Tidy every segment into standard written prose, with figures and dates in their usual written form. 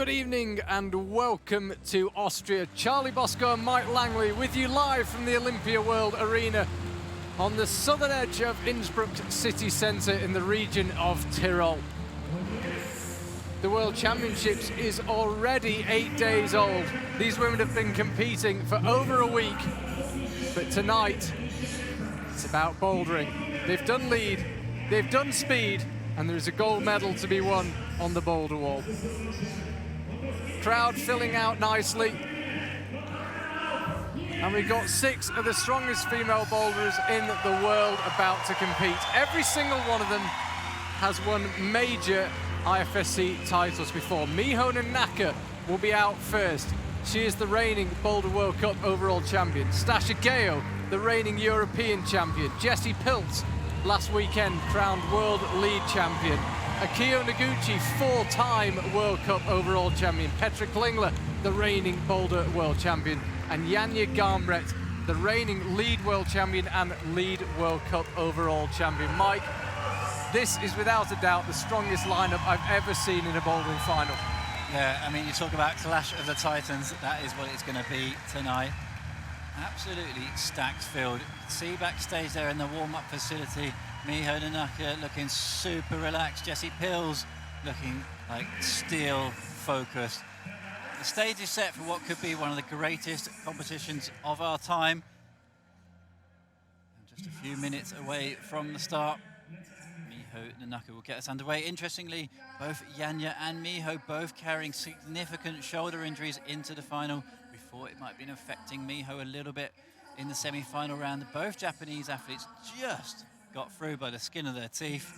Good evening and welcome to Austria. Charlie Bosco and Mike Langley with you live from the Olympia World Arena on the southern edge of Innsbruck city centre in the region of Tyrol. The World Championships is already 8 days old. These women have been competing for over a week, but tonight it's about bouldering. They've done lead, they've done speed, and there is a gold medal to be won on the boulder wall. Crowd filling out nicely. And we've got 6 of the strongest female boulders in the world about to compete. Every single one of them has won major IFSC titles before. Miho Nanaka will be out first. She is the reigning Boulder World Cup overall champion. Stasha Geo, the reigning European champion. Jessie Pilz, last weekend crowned world lead champion. Akio Noguchi, 4-time World Cup overall champion. Petra Klingler, the reigning Boulder World champion. And Janja Garmret, the reigning lead world champion and lead World Cup overall champion. Mike, this is without a doubt the strongest lineup I've ever seen in a bouldering final. Yeah, I mean, you talk about Clash of the Titans, that is what it's going to be tonight. Absolutely stacked field. See backstage there in the warm-up facility, Miho Nanaka looking super relaxed, Jessie Pilz looking like steel focused. The stage is set for what could be one of the greatest competitions of our time. And just a few minutes away from the start, Miho Nanaka will get us underway. Interestingly, both Janja and Miho both carrying significant shoulder injuries into the final. We thought it might have been affecting Miho a little bit in the semi-final round. Both Japanese athletes just got through by the skin of their teeth.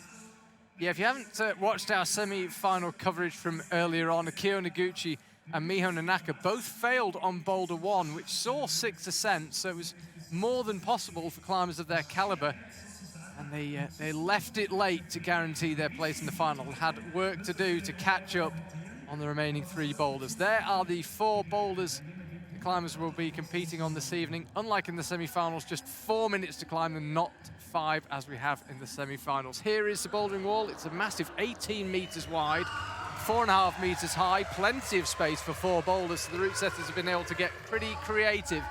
Yeah, if you haven't watched our semi-final coverage from earlier on, Akio Noguchi and Miho Nanaka both failed on Boulder 1, which saw 6 ascents, so it was more than possible for climbers of their caliber. And they left it late to guarantee their place in the final. Had work to do to catch up on the remaining 3 boulders. There are the 4 boulders the climbers will be competing on this evening. Unlike in the semi-finals, just 4 minutes to climb them, not 5 as we have in the semi-finals. Here is the bouldering wall. It's a massive 18 meters wide, 4.5 meters high, plenty of space for 4 boulders, so the route setters have been able to get pretty creative.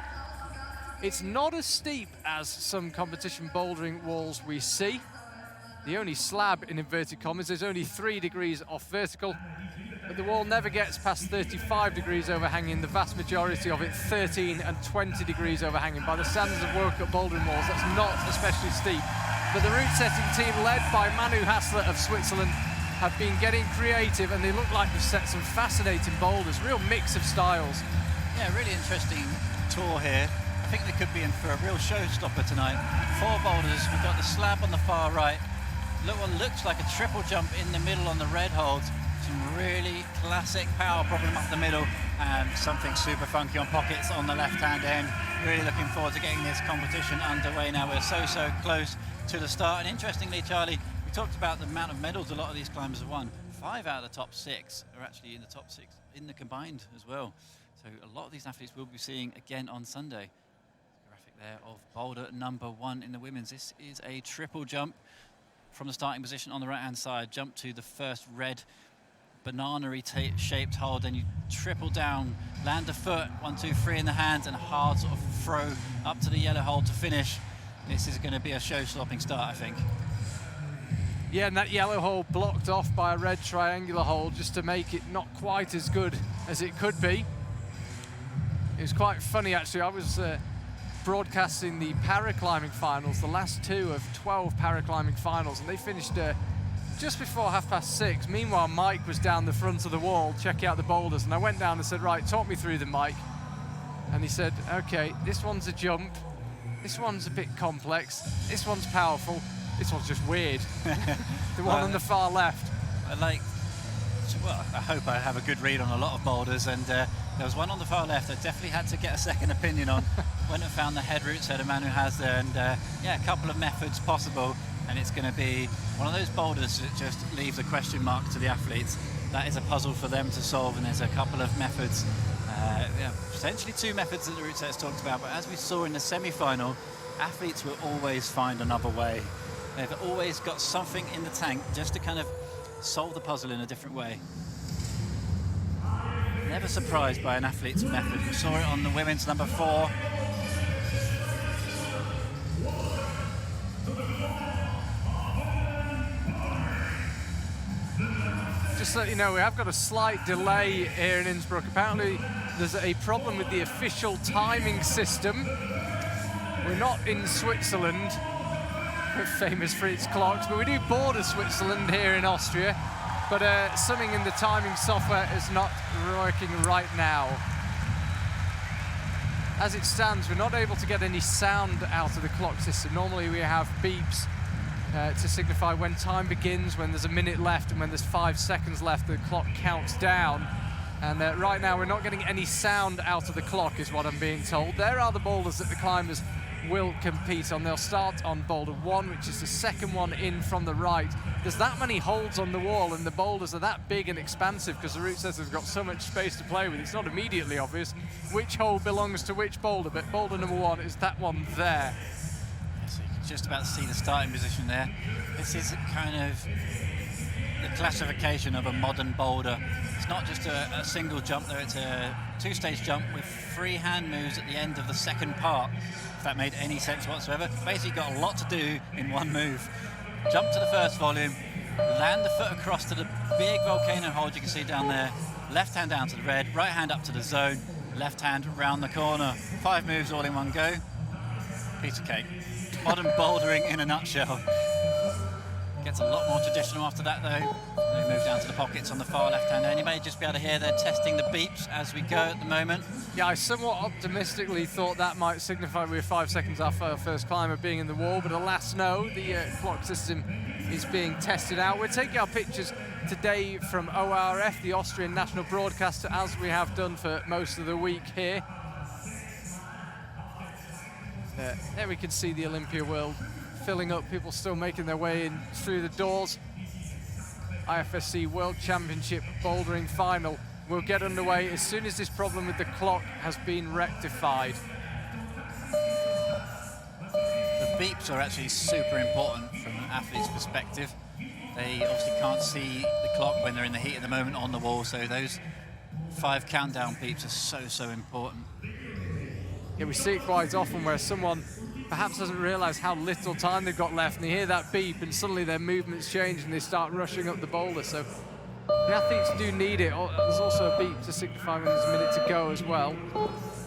It's not as steep as some competition bouldering walls we see. The only slab, in inverted commas, is only 3 degrees off vertical, but the wall never gets past 35 degrees overhanging, the vast majority of it 13 and 20 degrees overhanging. By the standards of World Cup bouldering walls, that's not especially steep. But the route setting team, led by Manu Hassler of Switzerland, have been getting creative, and they look like they've set some fascinating boulders, real mix of styles. Yeah, really interesting tour here. I think they could be in for a real showstopper tonight. 4 boulders, we've got the slab on the far right. Look what looks like a triple jump in the middle on the red holds. Some really classic power problem up the middle, and something super funky on pockets on the left-hand end. Really looking forward to getting this competition underway now. We're so close to the start. And interestingly, Charlie, we talked about the amount of medals a lot of these climbers have won. 5 out of the top 6 are actually in the top 6 in the combined as well. So a lot of these athletes we'll be seeing again on Sunday. Graphic there of boulder number 1 in the women's. This is a triple jump from the starting position on the right-hand side. Jump to the first red banana-y shaped hold, then you triple down, land a foot, 1, 2, 3 in the hands, and a hard sort of throw up to the yellow hold to finish. This is going to be a show-stopping start, I think. Yeah, and that yellow hole blocked off by a red triangular hole just to make it not quite as good as it could be. It was quite funny, actually. I was broadcasting the paraclimbing finals, the last 2 of 12 paraclimbing finals, and they finished just before 6:30. Meanwhile, Mike was down the front of the wall checking out the boulders, and I went down and said, right, talk me through them, Mike. And he said, okay, this one's a jump, this one's a bit complex, this one's powerful, this one's just weird. The one on the far left. Well, I hope I have a good read on a lot of boulders, and there was one on the far left I definitely had to get a second opinion on. Went and found the head route setter Manu has there, and yeah, a couple of methods possible, and it's going to be one of those boulders that just leaves a question mark to the athletes. That is a puzzle for them to solve, and there's a couple of methods, yeah, potentially 2 methods that the route setters talked about, but as we saw in the semi-final, athletes will always find another way. They've always got something in the tank just to kind of solve the puzzle in a different way. Never surprised by an athlete's method. We saw it on the women's number 4. Just so you know, we have got a slight delay here in Innsbruck. Apparently, there's a problem with the official timing system. We're not in Switzerland, we're famous for its clocks, but we do border Switzerland here in Austria. But something in the timing software is not working right now. As it stands, we're not able to get any sound out of the clock system. Normally we have beeps to signify when time begins, when there's a minute left, and when there's 5 seconds left, the clock counts down. And right now we're not getting any sound out of the clock, is what I'm being told. There are the boulders that the climbers will compete on. They'll start on boulder 1, which is the second one in from the right. There's that many holes on the wall, and the boulders are that big and expansive because the route says they've got so much space to play with. It's not immediately obvious which hole belongs to which boulder, but boulder number 1 is that one there. So you can just about see the starting position there. This is kind of the classification of a modern boulder. It's not just a single jump there, it's a 2-stage jump with 3 hand moves at the end of the second part, if that made any sense whatsoever. Basically got a lot to do in one move. Jump to the first volume, land the foot across to the big volcano hold you can see down there, left hand down to the red, right hand up to the zone, left hand round the corner. 5 moves all in one go. Piece of cake. Modern bouldering in a nutshell. Gets a lot more traditional after that though. They move down to the pockets on the far left hand. And you may just be able to hear they're testing the beeps as we go at the moment. Yeah, I somewhat optimistically thought that might signify we're 5 seconds off our first climber being in the wall, but alas no, the clock system is being tested out. We're taking our pictures today from ORF, the Austrian national broadcaster, as we have done for most of the week here. There we can see the Olympia World filling up, people still making their way in through the doors. IFSC World Championship Bouldering Final will get underway as soon as this problem with the clock has been rectified. The beeps are actually super important from an athlete's perspective. They obviously can't see the clock when they're in the heat of the moment on the wall, so those 5 countdown beeps are so important. Yeah, we see it quite often where someone perhaps doesn't realise how little time they've got left, and they hear that beep and suddenly their movements change and they start rushing up the boulder. So the athletes do need it. There's also a beep to signify when there's a minute to go as well.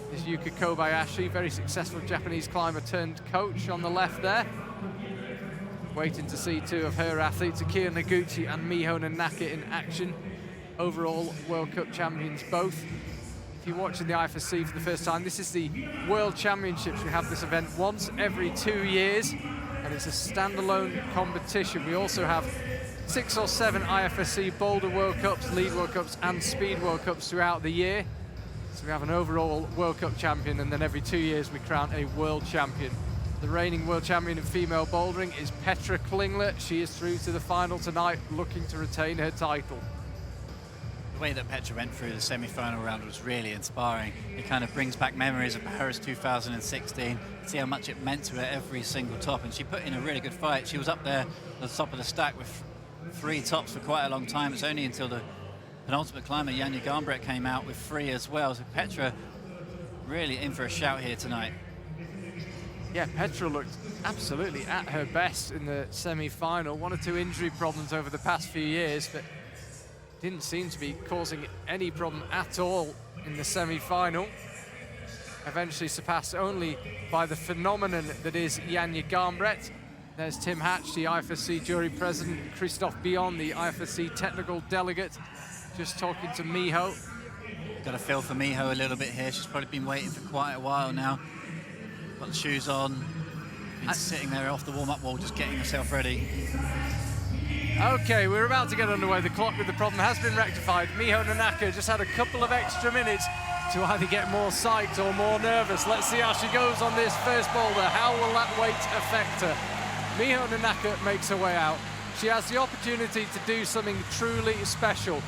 There's Yuka Kobayashi, very successful Japanese climber turned coach on the left there. Waiting to see 2 of her athletes, Akio Noguchi and Miho Nanaka, in action. Overall World Cup champions both. If you're watching the IFSC for the first time, this is the World Championships. We have this event once every 2 years, and it's a standalone competition. We also have 6 or 7 IFSC Boulder World Cups, Lead World Cups, and Speed World Cups throughout the year. So we have an overall World Cup champion, and then every 2 years we crown a world champion. The reigning world champion in female bouldering is Petra Klingler. She is through to the final tonight, looking to retain her title. The way that Petra went through the semi-final round was really inspiring. It kind of brings back memories of Paris 2016. See how much it meant to her every single top, and she put in a really good fight. She was up there at the top of the stack with 3 tops for quite a long time. It's only until the penultimate climber, Janja Garnbret, came out with 3 as well. So Petra really in for a shout here tonight. Yeah, Petra looked absolutely at her best in the semi-final. 1 or 2 injury problems over the past few years, but didn't seem to be causing any problem at all in the semi-final. Eventually surpassed only by the phenomenon that is Janja Garnbret. There's Tim Hatch, the IFSC jury president, Christophe Bion, the IFSC technical delegate, just talking to Miho. Got a feel for Miho a little bit here. She's probably been waiting for quite a while now. Got the shoes on, been sitting there off the warm-up wall, just getting herself ready. Okay, we're about to get underway. The clock with the problem has been rectified. Miho Nanaka just had a couple of extra minutes to either get more psyched or more nervous. Let's see how she goes on this first boulder. How will that weight affect her? Miho Nanaka makes her way out. She has the opportunity to do something truly special.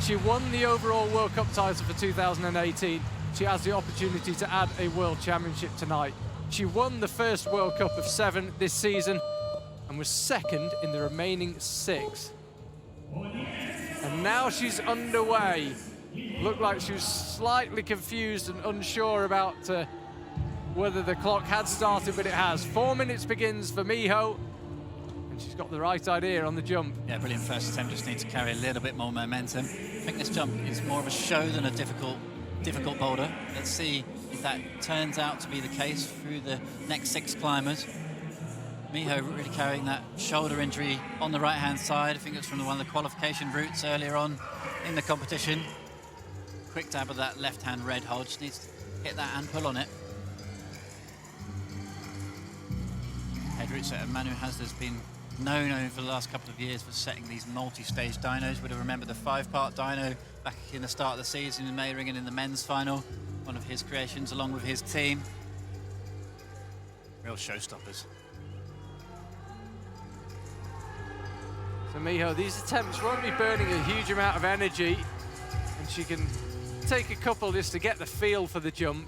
She won the overall World Cup title for 2018. She has the opportunity to add a World Championship tonight. She won the first World Cup of 7 this season and was second in the remaining 6. And now she's underway looked like she was slightly confused and unsure about whether the clock had started, but it has. 4 minutes begins for Miho, and she's got the right idea on the jump. Yeah, brilliant first attempt, just needs to carry a little bit more momentum. I think this jump is more of a show than a difficult boulder. Let's see if that turns out to be the case through the next 6 climbers. Miho really carrying that shoulder injury on the right-hand side. I think it's from one of the qualification routes earlier on in the competition. Quick dab of that left-hand red hold. Just needs to hit that and pull on it. Head route setter Manu has been known over the last couple of years for setting these multi-stage dynos. Would have remembered the 5-part dyno back in the start of the season in Meiringen in the men's final. One of his creations along with his team. Real showstoppers. So Miho, these attempts won't be burning a huge amount of energy, and she can take a couple just to get the feel for the jump.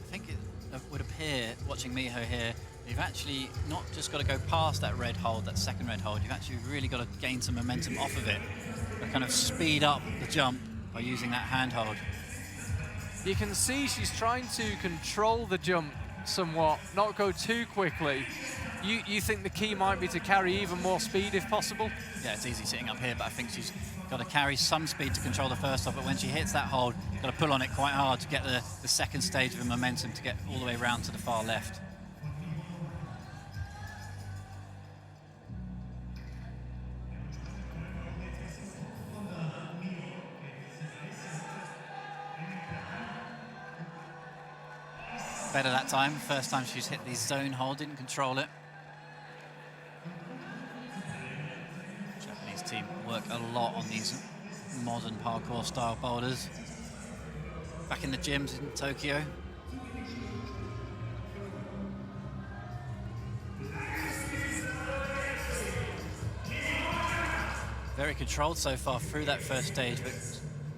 I think it would appear, watching Miho here, you've actually not just got to go past that red hold, that second red hold, you've actually really got to gain some momentum off of it, and kind of speed up the jump by using that handhold. You can see she's trying to control the jump somewhat, not go too quickly. You think the key might be to carry even more speed if possible? Yeah, it's easy sitting up here, but I think she's got to carry some speed to control the first off, but when she hits that hold, got to pull on it quite hard to get the second stage of the momentum to get all the way around to the far left. Better that time. First time she's hit the zone hold, didn't control it. Japanese team work a lot on these modern parkour style boulders. Back in the gyms in Tokyo. Very controlled so far through that first stage, but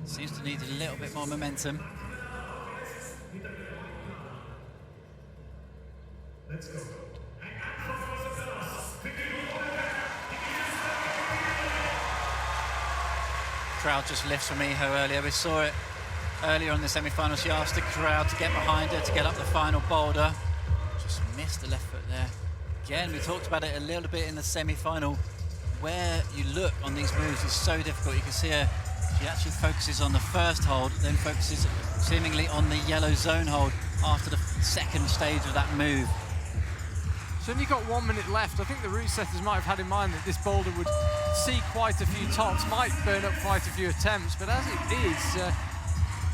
seems to need a little bit more momentum. Let's go. Crowd just lifts from Miho earlier. We saw it earlier on the semi-final. She asked the crowd to get behind her to get up the final boulder. Just missed the left foot there. Again, we talked about it a little bit in the semi-final. Where you look on these moves is so difficult. You can see her, she actually focuses on the first hold, then focuses seemingly on the yellow zone hold after the second stage of that move. She's only got 1 minute left. I think the route setters might have had in mind that this boulder would see quite a few tops, might burn up quite a few attempts, but as it is,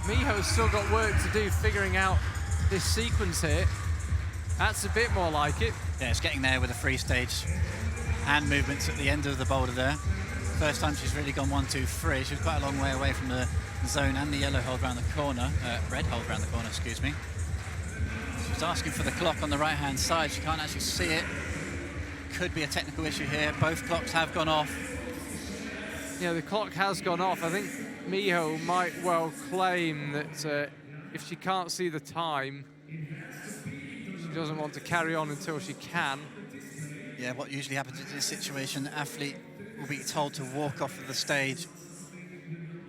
Miho's still got work to do figuring out this sequence here. That's a bit more like it. Yeah, it's getting there with the free stage hand movements at the end of the boulder there. First time she's really gone 1, 2, 3. She was quite a long way away from the zone and the yellow hold around the corner, red hold around the corner, excuse me. She's asking for the clock on the right-hand side. She can't actually see it. Could be a technical issue here. Both clocks have gone off. Yeah, the clock has gone off. I think Miho might well claim that if she can't see the time, she doesn't want to carry on until she can. Yeah, what usually happens in this situation, the athlete will be told to walk off of the stage,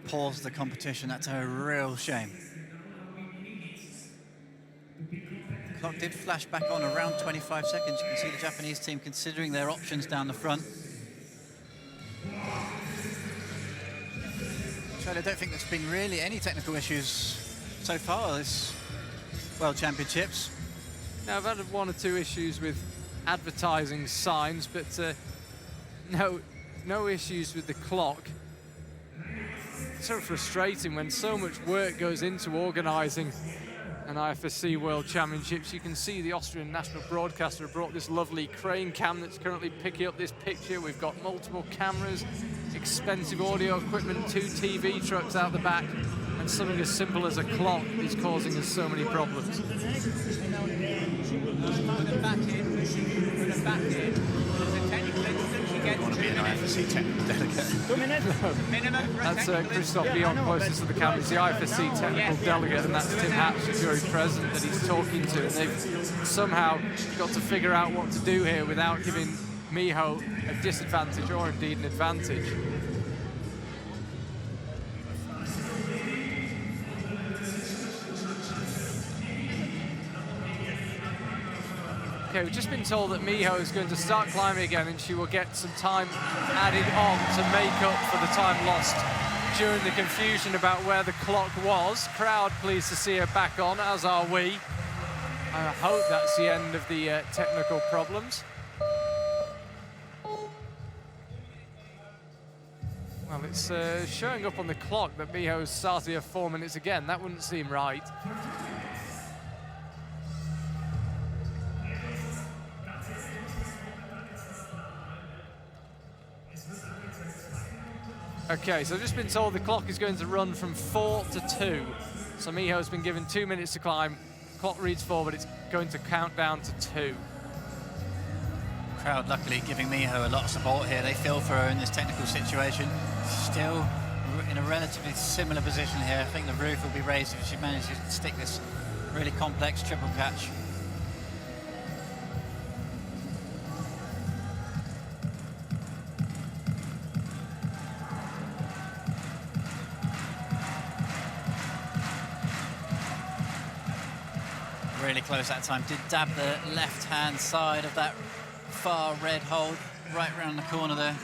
pause the competition. That's a real shame. The clock did flash back on around 25 seconds. You can see the Japanese team considering their options down the front. Charlie, I don't think there's been really any technical issues so far this World Championships. Now, I've had 1 or 2 issues with advertising signs, but no issues with the clock. It's so frustrating when so much work goes into organising an IFSC World Championships. You can see the Austrian national broadcaster brought this lovely crane cam that's currently picking up this picture. We've got multiple cameras, expensive audio equipment, 2 TV trucks out the back, and something as simple as a clock is causing us so many problems. You want to be an IFSC technical delegate. That's Christoph Beyond closest to the camera. It's the IFSC technical delegate, and that's Tim Hatch, the jury president, that he's talking to. And they've somehow got to figure out what to do here without giving Miho a disadvantage or indeed an advantage. Okay, we've just been told that Miho is going to start climbing again, and she will get some time added on to make up for the time lost during the confusion about where the clock was. Crowd pleased to see her back on, as are we. I hope that's the end of the technical problems. Well, it's showing up on the clock that Miho's started her 4 minutes again. That wouldn't seem right. Okay, so I've just been told the clock is going to run from 4 to 2. So Miho's been given 2 minutes to climb. Clock reads 4, but it's going to count down to 2. Crowd luckily giving Miho a lot of support here. They feel for her in this technical situation. Still in a relatively similar position here. I think the roof will be raised if she manages to stick this really complex triple catch. Really close that time. Did dab the left-hand side of that far red hold right around the corner there.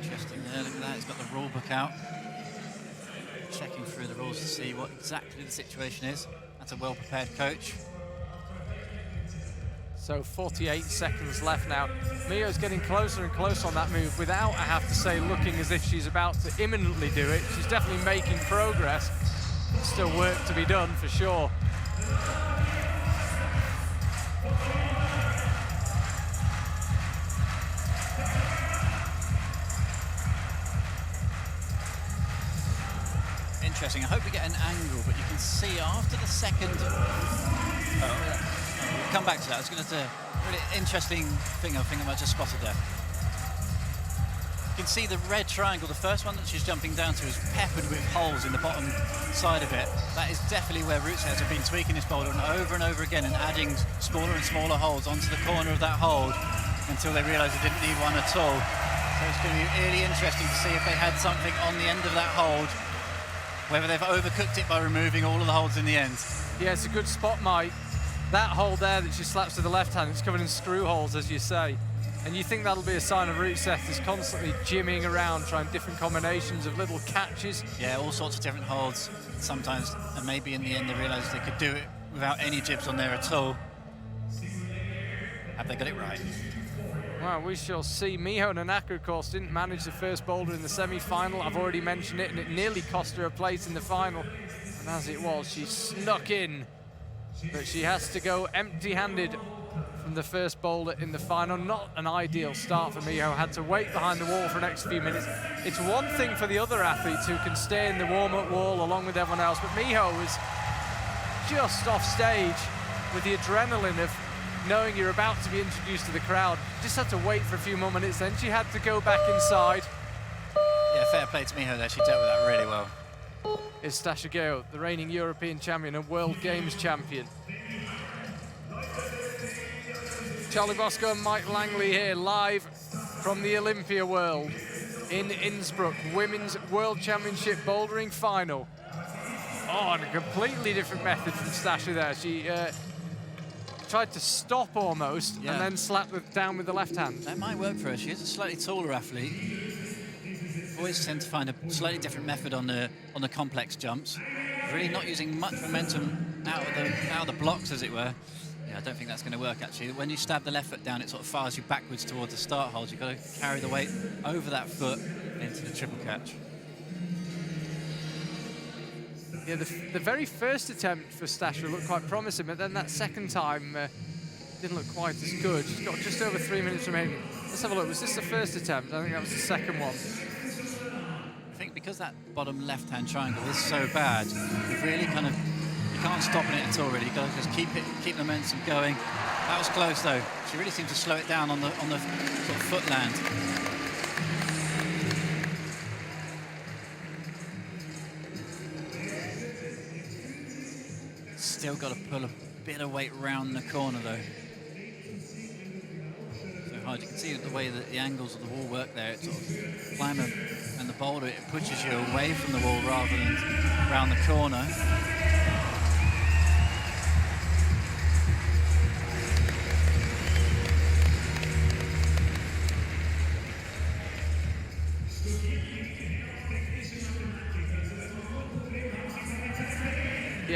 Interesting there, look at that, he's got the rule book out. Checking through the rules to see what exactly the situation is. That's a well-prepared coach. So 48 seconds left now. Miho's getting closer and closer on that move without, I have to say, looking as if she's about to imminently do it. She's definitely making progress. Still work to be done for sure. Interesting. I hope we get an angle, but you can see after the second. We'll come back to that. I was going to say a really interesting thing. I think I might just spotted there. You can see the red triangle, the first one that she's jumping down to, is peppered with holes in the bottom side of it. That is definitely where root setters have been tweaking this boulder and over again and adding smaller and smaller holes onto the corner of that hold until they realised they didn't need one at all. So it's going to be really interesting to see if they had something on the end of that hold, whether they've overcooked it by removing all of the holds in the end. Yeah, it's a good spot, Mike. That hole there that she slaps to the left hand, it's covered in screw holes, as you say. And you think that'll be a sign of root setters constantly jimming around, trying different combinations of little catches. Yeah, all sorts of different holds sometimes, and maybe in the end they realised they could do it without any jibs on there at all. Have they got it right? Well, we shall see. Miho Nanaka, of course, didn't manage the first boulder in the semi-final. I've already mentioned it, and it nearly cost her a place in the final. And as it was, she snuck in. But she has to go empty-handed from the first boulder in the final. Not an ideal start for Miho. Had to wait behind the wall for the next few minutes. It's one thing for the other athletes who can stay in the warm-up wall along with everyone else, but Miho was just off stage with the adrenaline of knowing you're about to be introduced to the crowd. Just had to wait for a few more minutes, then she had to go back inside. Yeah, fair play to Miho there. She dealt with that really well. Is Stasha Gale, the reigning European champion and World Games champion. Charlie Bosco and Mike Langley here, live from the Olympia World in Innsbruck. Women's World Championship bouldering final. Oh, and a completely different method from Stasha there. She tried to stop almost, and then slapped down with the left hand. That might work for her. She is a slightly taller athlete. Always tend to find a slightly different method on the complex jumps. Really not using much momentum out of the blocks, as it were. Yeah, I don't think that's going to work, actually. When you stab the left foot down, it sort of fires you backwards towards the start hold. You've got to carry the weight over that foot into the triple catch. Yeah, the very first attempt for Stasha looked quite promising, but then that second time didn't look quite as good. She's got just over 3 minutes remaining. Let's have a look. Was this the first attempt? I think that was the second one. I think because that bottom left-hand triangle is so bad, you've really you can't stop it at all, really. You've got to just keep the momentum going. That was close, though. She really seemed to slow it down on the sort of footland. Still got to pull a bit of weight round the corner, though. So hard. You can see the way that the angles of the wall work there. It's sort of climber and the boulder, it pushes you away from the wall rather than round the corner.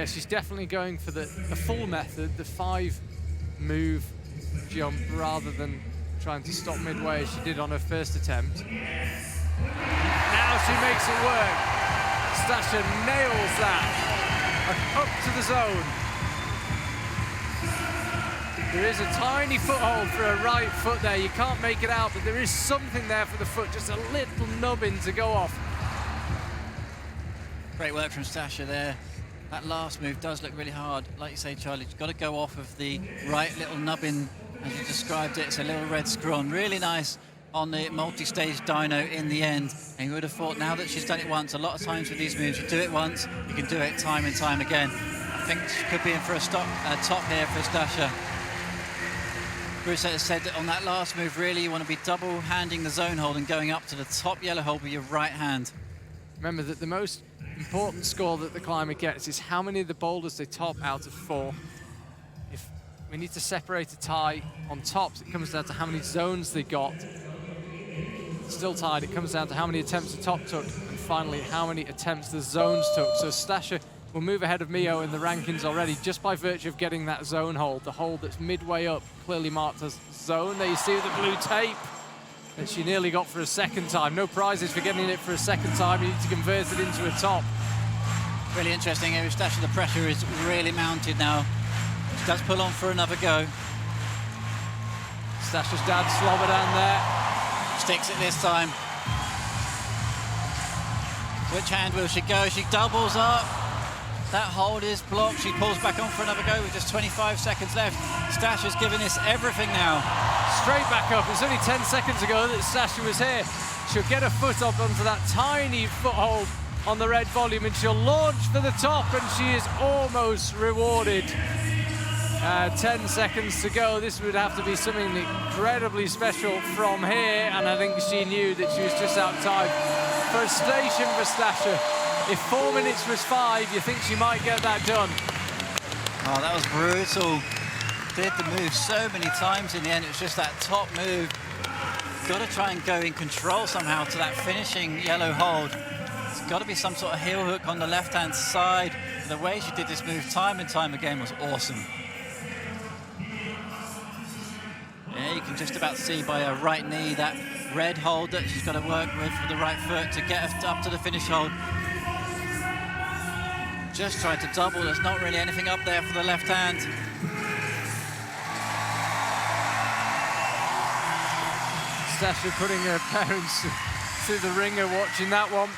Yeah, she's definitely going for the full method, the 5-move jump, rather than trying to stop midway as she did on her first attempt. Now she makes it work. Stasha nails that. Up to the zone. There is a tiny foothold for her right foot there. You can't make it out, but there is something there for the foot, just a little nubbin to go off. Great work from Stasha there. That last move does look really hard. Like you say, Charlie, you've got to go off of the right little nubbin, as you described it. It's a little red screw-on. Really nice on the multi-stage dyno in the end. And you would have thought, now that she's done it once, a lot of times with these moves, you do it once, you can do it time and time again. I think she could be in for a top here for Stasha. Bruce has said that on that last move, really, you want to be double-handing the zone hold and going up to the top yellow hold with your right hand. Remember that the most important score that the climber gets is how many of the boulders they top out of 4. If we need to separate a tie on tops, it comes down to how many zones they got. Still tied, it comes down to how many attempts the top took, and finally how many attempts the zones took. So Stasha will move ahead of Mio in the rankings already just by virtue of getting that zone hold, the hold that's midway up, clearly marked as zone. There you see the blue tape that she nearly got for a second time. No prizes for getting it for a second time. You need to convert it into a top. Really interesting here with Stasha. The pressure is really mounted now. She does pull on for another go. Stasha's dad slobber down there. Sticks it this time. Which hand will she go? She doubles up. That hold is blocked. She pulls back on for another go with just 25 seconds left. Stasha's giving this everything now. Straight back up. It's only 10 seconds ago that Stasha was here. She'll get her foot up onto that tiny foothold on the red volume, and she'll launch for the top, and she is almost rewarded. 10 seconds to go. This would have to be something incredibly special from here, and I think she knew that she was just out of time. Frustration for Stasha. If 4 minutes was 5, you think she might get that done. Oh, that was brutal. Did the move so many times in the end. It was just that top move. Got to try and go in control somehow to that finishing yellow hold. It's got to be some sort of heel hook on the left-hand side. The way she did this move time and time again was awesome. Yeah, you can just about see by her right knee that red hold that she's got to work with the right foot to get her up to the finish hold. Just tried to double. There's not really anything up there for the left hand. Stasha putting her parents through the ringer watching that one.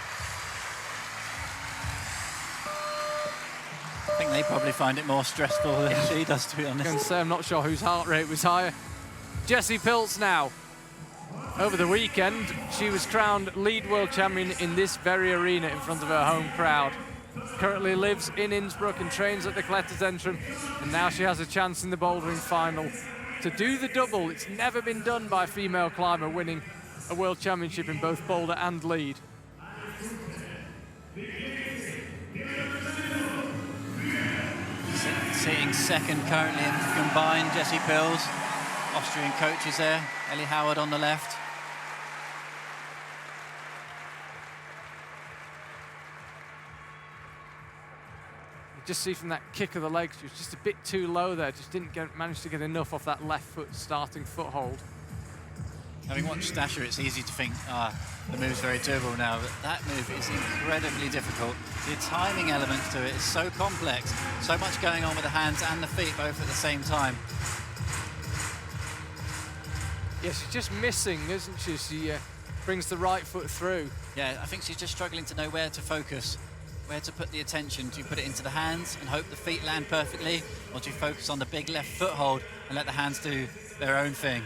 I think they probably find it more stressful than she does, to be honest. I can say I'm not sure whose heart rate was higher. Jessie Pilz now. Over the weekend, she was crowned lead world champion in this very arena in front of her home crowd. Currently lives in Innsbruck and trains at the Kletterzentrum, and now she has a chance in the bouldering final to do the double. It's never been done by a female climber, winning a world championship in both boulder and lead. Sitting second currently in combined, Jessie Pilz. Austrian coaches there, Ellie Howard on the left. Just see from that kick of the legs, she was just a bit too low there, just didn't manage to get enough off that left foot starting foothold. Having watched Stasha, it's easy to think, the move's very doable now, but that move is incredibly difficult. The timing elements to it is so complex, so much going on with the hands and the feet both at the same time. Yeah, she's just missing, isn't she? She brings the right foot through. Yeah, I think she's just struggling to know where to focus, where to put the attention. Do you put it into the hands and hope the feet land perfectly, or do you focus on the big left foothold and let the hands do their own thing?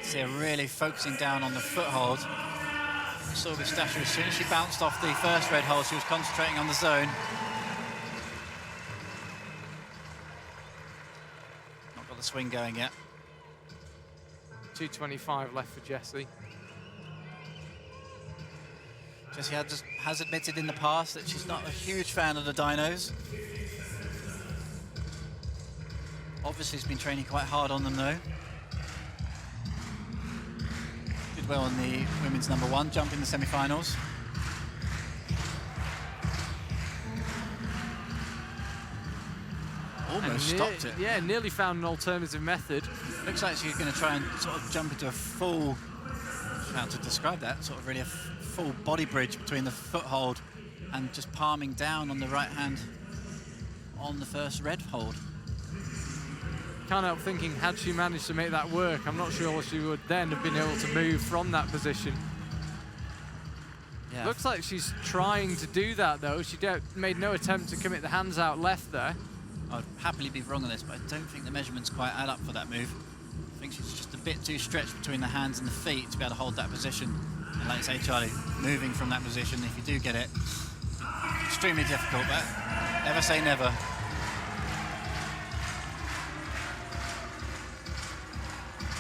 See her really focusing down on the foothold. You saw with Stasha, as soon as she bounced off the first red hold, she was concentrating on the zone. Not got the swing going yet. 2:25 left for Jessie. Jessie has admitted in the past that she's not a huge fan of the dynos. Obviously, she's been training quite hard on them, though. Did well on the women's #1 jump in the semi-finals. stopped it. Yeah, nearly found an alternative method. Looks like she's going to try and sort of jump into a full, how to describe that, sort of really a full body bridge between the foothold and just palming down on the right hand on the first red hold. Can't help thinking, had she managed to make that work, I'm not sure she would then have been able to move from that position. Yeah. Looks like she's trying to do that though. She made no attempt to commit the hands out left there. I'd happily be wrong on this, but I don't think the measurements quite add up for that move. I think she's just a bit too stretched between the hands and the feet to be able to hold that position. And like you say, Charlie, moving from that position, if you do get it, extremely difficult, but never say never.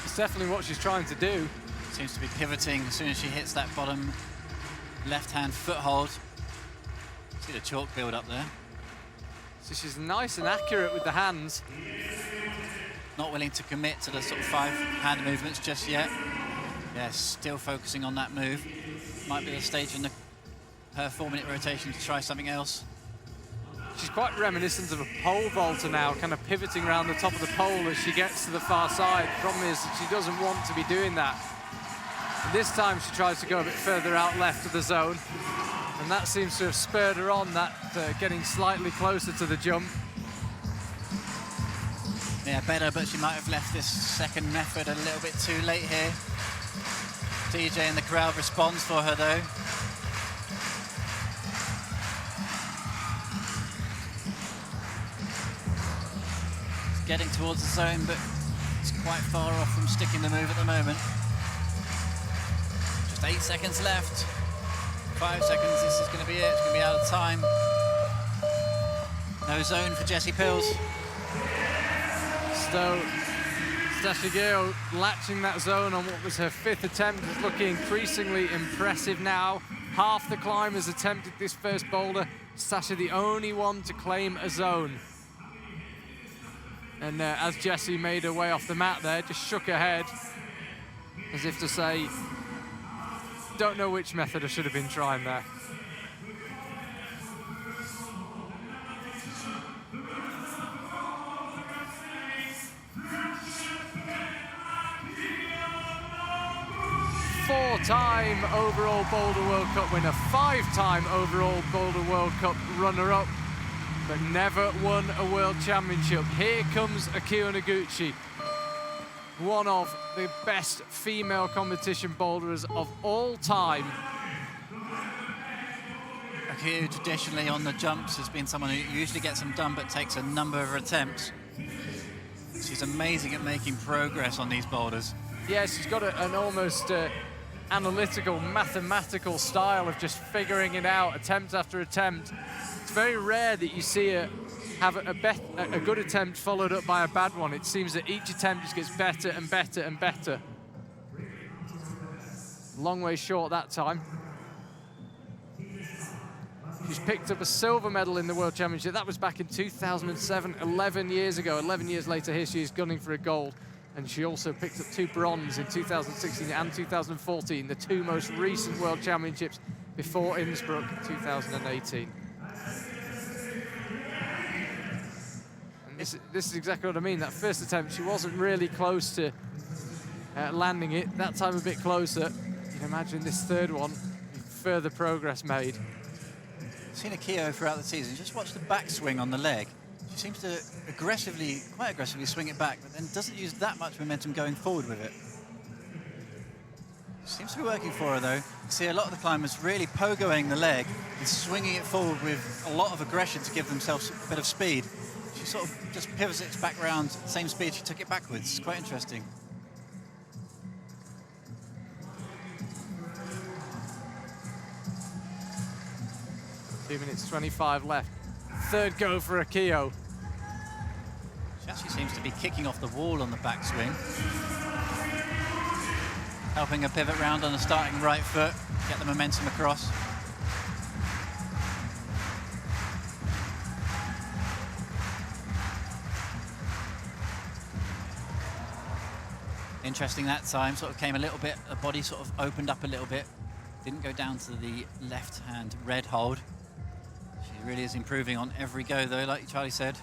It's definitely what she's trying to do. Seems to be pivoting as soon as she hits that bottom left-hand foothold. See the chalk build up there. So she's nice and accurate with the hands. Not willing to commit to the sort of 5 hand movements just yet. Yeah, still focusing on that move. Might be the stage in her 4-minute rotation to try something else. She's quite reminiscent of a pole vaulter now, kind of pivoting around the top of the pole as she gets to the far side. The problem is that she doesn't want to be doing that. And this time she tries to go a bit further out left of the zone, and that seems to have spurred her on, that getting slightly closer to the jump. Yeah, better, but she might have left this second method a little bit too late here. DJ in the crowd responds for her though. It's getting towards the zone, but it's quite far off from sticking the move at the moment. Just 8 seconds left. 5 seconds, this is going to be it. It's going to be out of time. No zone for Jessie Pills. So Stashigeo latching that zone on what was her 5th attempt is looking increasingly impressive now. Half the climbers attempted this first boulder. Sasha the only one to claim a zone. And as Jessie made her way off the mat there, just shook her head as if to say, don't know which method I should have been trying there. Four-time overall Boulder World Cup winner, 5-time overall Boulder World Cup runner-up, but never won a World Championship. Here comes Akio Noguchi, one of the best female competition boulderers of all time. Akio traditionally on the jumps has been someone who usually gets them done but takes a number of attempts. She's amazing at making progress on these boulders. Yeah, she's got an almost analytical, mathematical style of just figuring it out, attempt after attempt. It's very rare that you see her have a good attempt followed up by a bad one. It seems that each attempt just gets better and better and better. Long way short that time. She's picked up a silver medal in the World Championship. That was back in 2007, 11 years ago. 11 years later, here she is gunning for a gold. And she also picked up 2 bronze in 2016 and 2014, the 2 most recent World Championships before Innsbruck 2018. And this is exactly what I mean. That first attempt, she wasn't really close to landing it. That time a bit closer. You can imagine this third one, further progress made. Seen Akio throughout the season. Just watch the backswing on the leg. She seems to quite aggressively swing it back, but then doesn't use that much momentum going forward with it. Seems to be working for her though. You see a lot of the climbers really pogoing the leg and swinging it forward with a lot of aggression to give themselves a bit of speed. She sort of just pivots it back round, same speed she took it backwards. It's quite interesting. Two minutes 25 left. Third go for Akio. She actually seems to be kicking off the wall on the backswing. Helping her pivot round on the starting right foot, get the momentum across. Interesting that time, sort of came a little bit, the body sort of opened up a little bit. Didn't go down to the left-hand red hold. She really is improving on every go though, like Charlie said.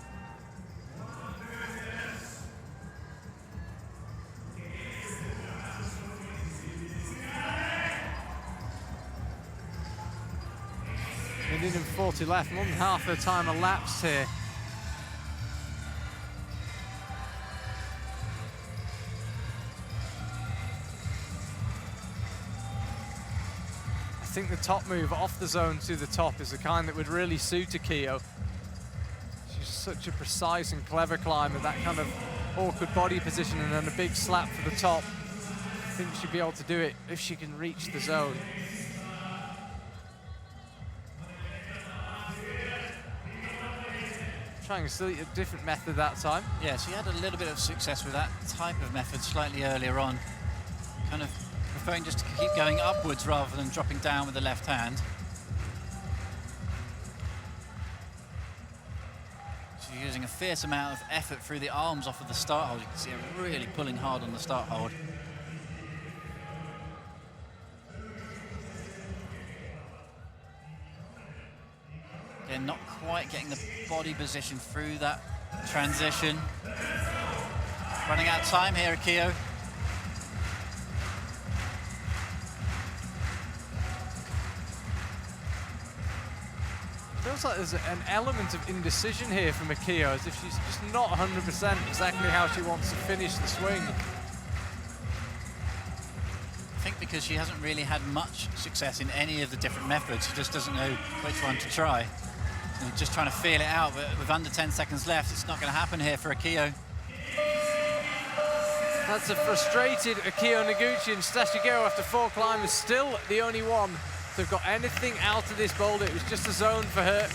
16:40 left, more than half her time elapsed here. I think the top move off the zone to the top is the kind that would really suit Akio. She's such a precise and clever climber, that kind of awkward body position and then a big slap for the top. I think she'd be able to do it if she can reach the zone. Trying a different method that time. Yeah, she had a little bit of success with that type of method slightly earlier on. Kind of preferring just to keep going upwards rather than dropping down with the left hand. She's using a fierce amount of effort through the arms off of the start hold. You can see her really pulling hard on the start hold. Again, not quite getting the body position through that transition. Running out of time here, Akio. Feels like there's an element of indecision here from Akio, as if she's just not 100% exactly how she wants to finish the swing. I think because she hasn't really had much success in any of the different methods, she just doesn't know which one to try. And just trying to feel it out, but with under 10 seconds left, it's not going to happen here for Akio. That's a frustrated Akio Noguchi, and Stashigeo, after 4 climbs, is still the only one to have got anything out of this boulder. It was just a zone for her.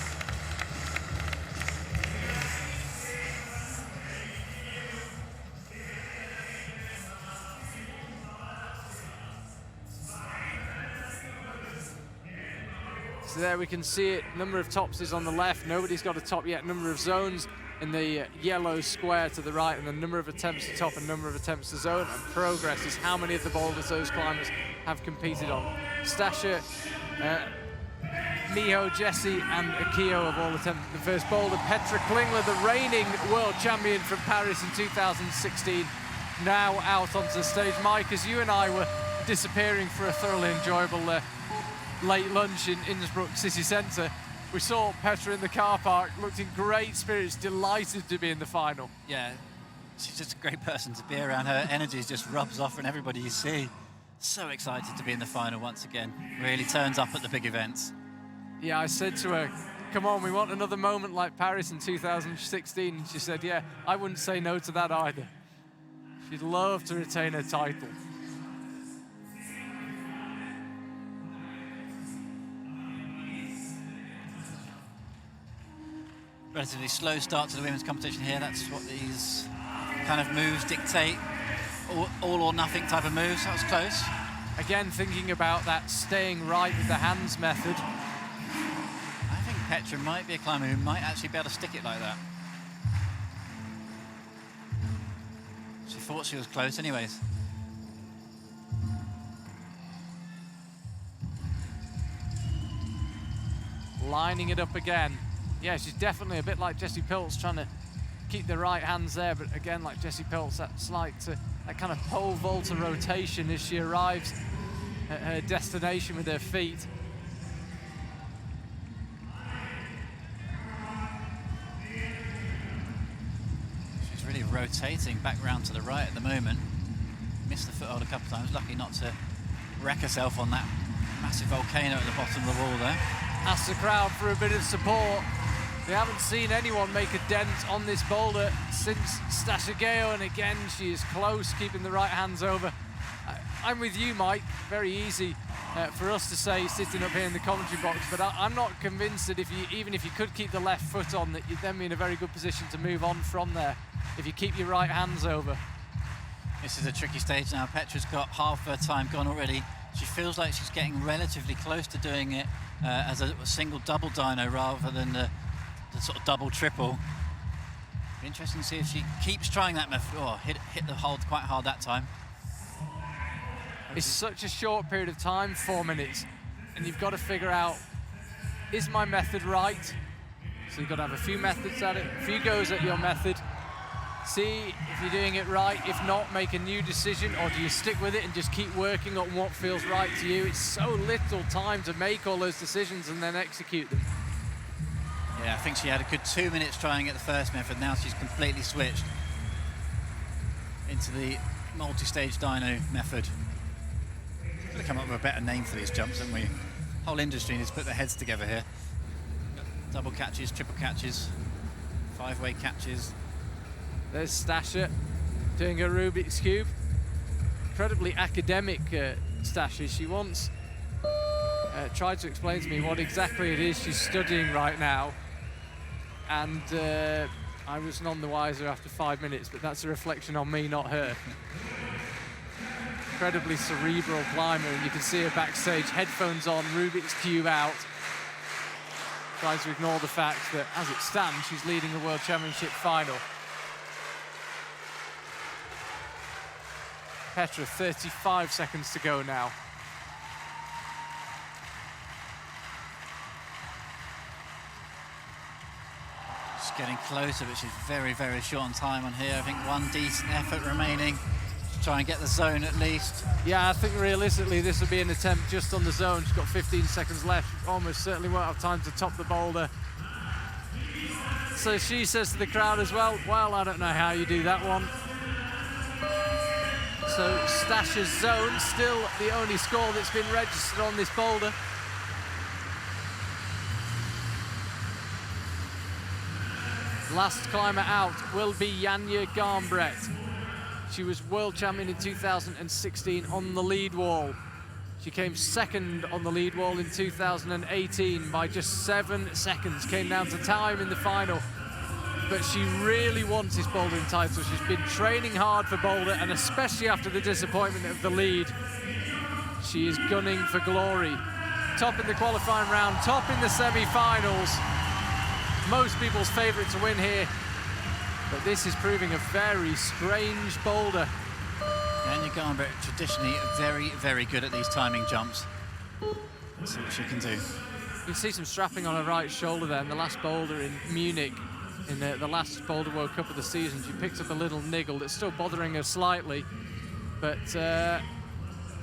So there we can see it, number of tops is on the left, nobody's got a top yet, number of zones in the yellow square to the right, and the number of attempts to top and number of attempts to zone, and progress is how many of the boulders those climbers have competed on. Stasha, Miho, Jessie and Akio have all attempted the first boulder. Petra Klingler, the reigning world champion from Paris in 2016, now out onto the stage. Mike, as you and I were disappearing for a thoroughly enjoyable late lunch in Innsbruck city centre, we saw Petra in the car park, looked in great spirits, delighted to be in the final. Yeah, she's just a great person to be around. Her energy just rubs off on everybody you see. So excited to be in the final once again. Really turns up at the big events. Yeah, I said to her, come on, we want another moment like Paris in 2016. And she said, yeah, I wouldn't say no to that either. She'd love to retain her title. Relatively slow start to the women's competition here. That's what these kind of moves dictate. All or nothing type of moves. That was close. Again, thinking about that staying right with the hands method. I think Petra might be a climber who might actually be able to stick it like that. She thought she was close anyways. Lining it up again. Yeah, she's definitely a bit like Jessie Piltz, trying to keep the right hands there, but again, like Jessie Piltz, that kind of pole vaulter rotation as she arrives at her destination with her feet. She's really rotating back round to the right at the moment. Missed the foothold a couple of times, lucky not to wreck herself on that massive volcano at the bottom of the wall there. Asked the crowd for a bit of support. We haven't seen anyone make a dent on this boulder since Stashigeo, and again, she is close, keeping the right hands over. I'm with you, Mike. Very easy for us to say sitting up here in the commentary box, but I'm not convinced that even if you could keep the left foot on, that you'd then be in a very good position to move on from there, if you keep your right hands over. This is a tricky stage now. Petra's got half her time gone already. She feels like she's getting relatively close to doing it as a single double dyno rather than the sort of double triple. Be interesting to see if she keeps trying that method. Oh, hit the hold quite hard that time. It's such a short period of time, 4 minutes, and you've got to figure out, is my method right? So you've got to have a few methods at it, a few goes at your method, see if you're doing it right. If not, make a new decision, or do you stick with it and just keep working on what feels right to you? It's so little time to make all those decisions and then execute them. Yeah, I think she had a good 2 minutes trying at the first method. Now she's completely switched into the multi-stage dyno method. We've got to come up with a better name for these jumps, haven't we? The whole industry needs to put their heads together here. Double catches, triple catches, 5-way catches. There's Stasha doing a Rubik's Cube. Incredibly academic Stasha. She once tried to explain to me what exactly it is she's studying right now. And I was none the wiser after 5 minutes, but that's a reflection on me, not her. Incredibly cerebral climber, and you can see her backstage, headphones on, Rubik's Cube out. Tries to ignore the fact that, as it stands, she's leading the World Championship final. Petra, 35 seconds to go now. She's getting closer, but she's very, very short on time on here. I think one decent effort remaining to try and get the zone at least. Yeah, I think realistically this will be an attempt just on the zone. She's got 15 seconds left. Almost certainly won't have time to top the boulder. So she says to the crowd as well, well, I don't know how you do that one. So Stasha's zone, still the only score that's been registered on this boulder. Last climber out will be Janja Garnbret. She was world champion in 2016 on the lead wall. She came second on the lead wall in 2018 by just 7 seconds. Came down to time in the final. But she really wants this bouldering title. She's been training hard for Boulder, and especially after the disappointment of the lead, she is gunning for glory. Top in the qualifying round, top in the semi-finals. Most people's favourite to win here, but this is proving a very strange boulder. Janja Garnbret traditionally very, very good at these timing jumps. Let's see what she can do. You can see some strapping on her right shoulder there in the last boulder in Munich. In the last Boulder World Cup of the season, she picked up a little niggle that's still bothering her slightly, but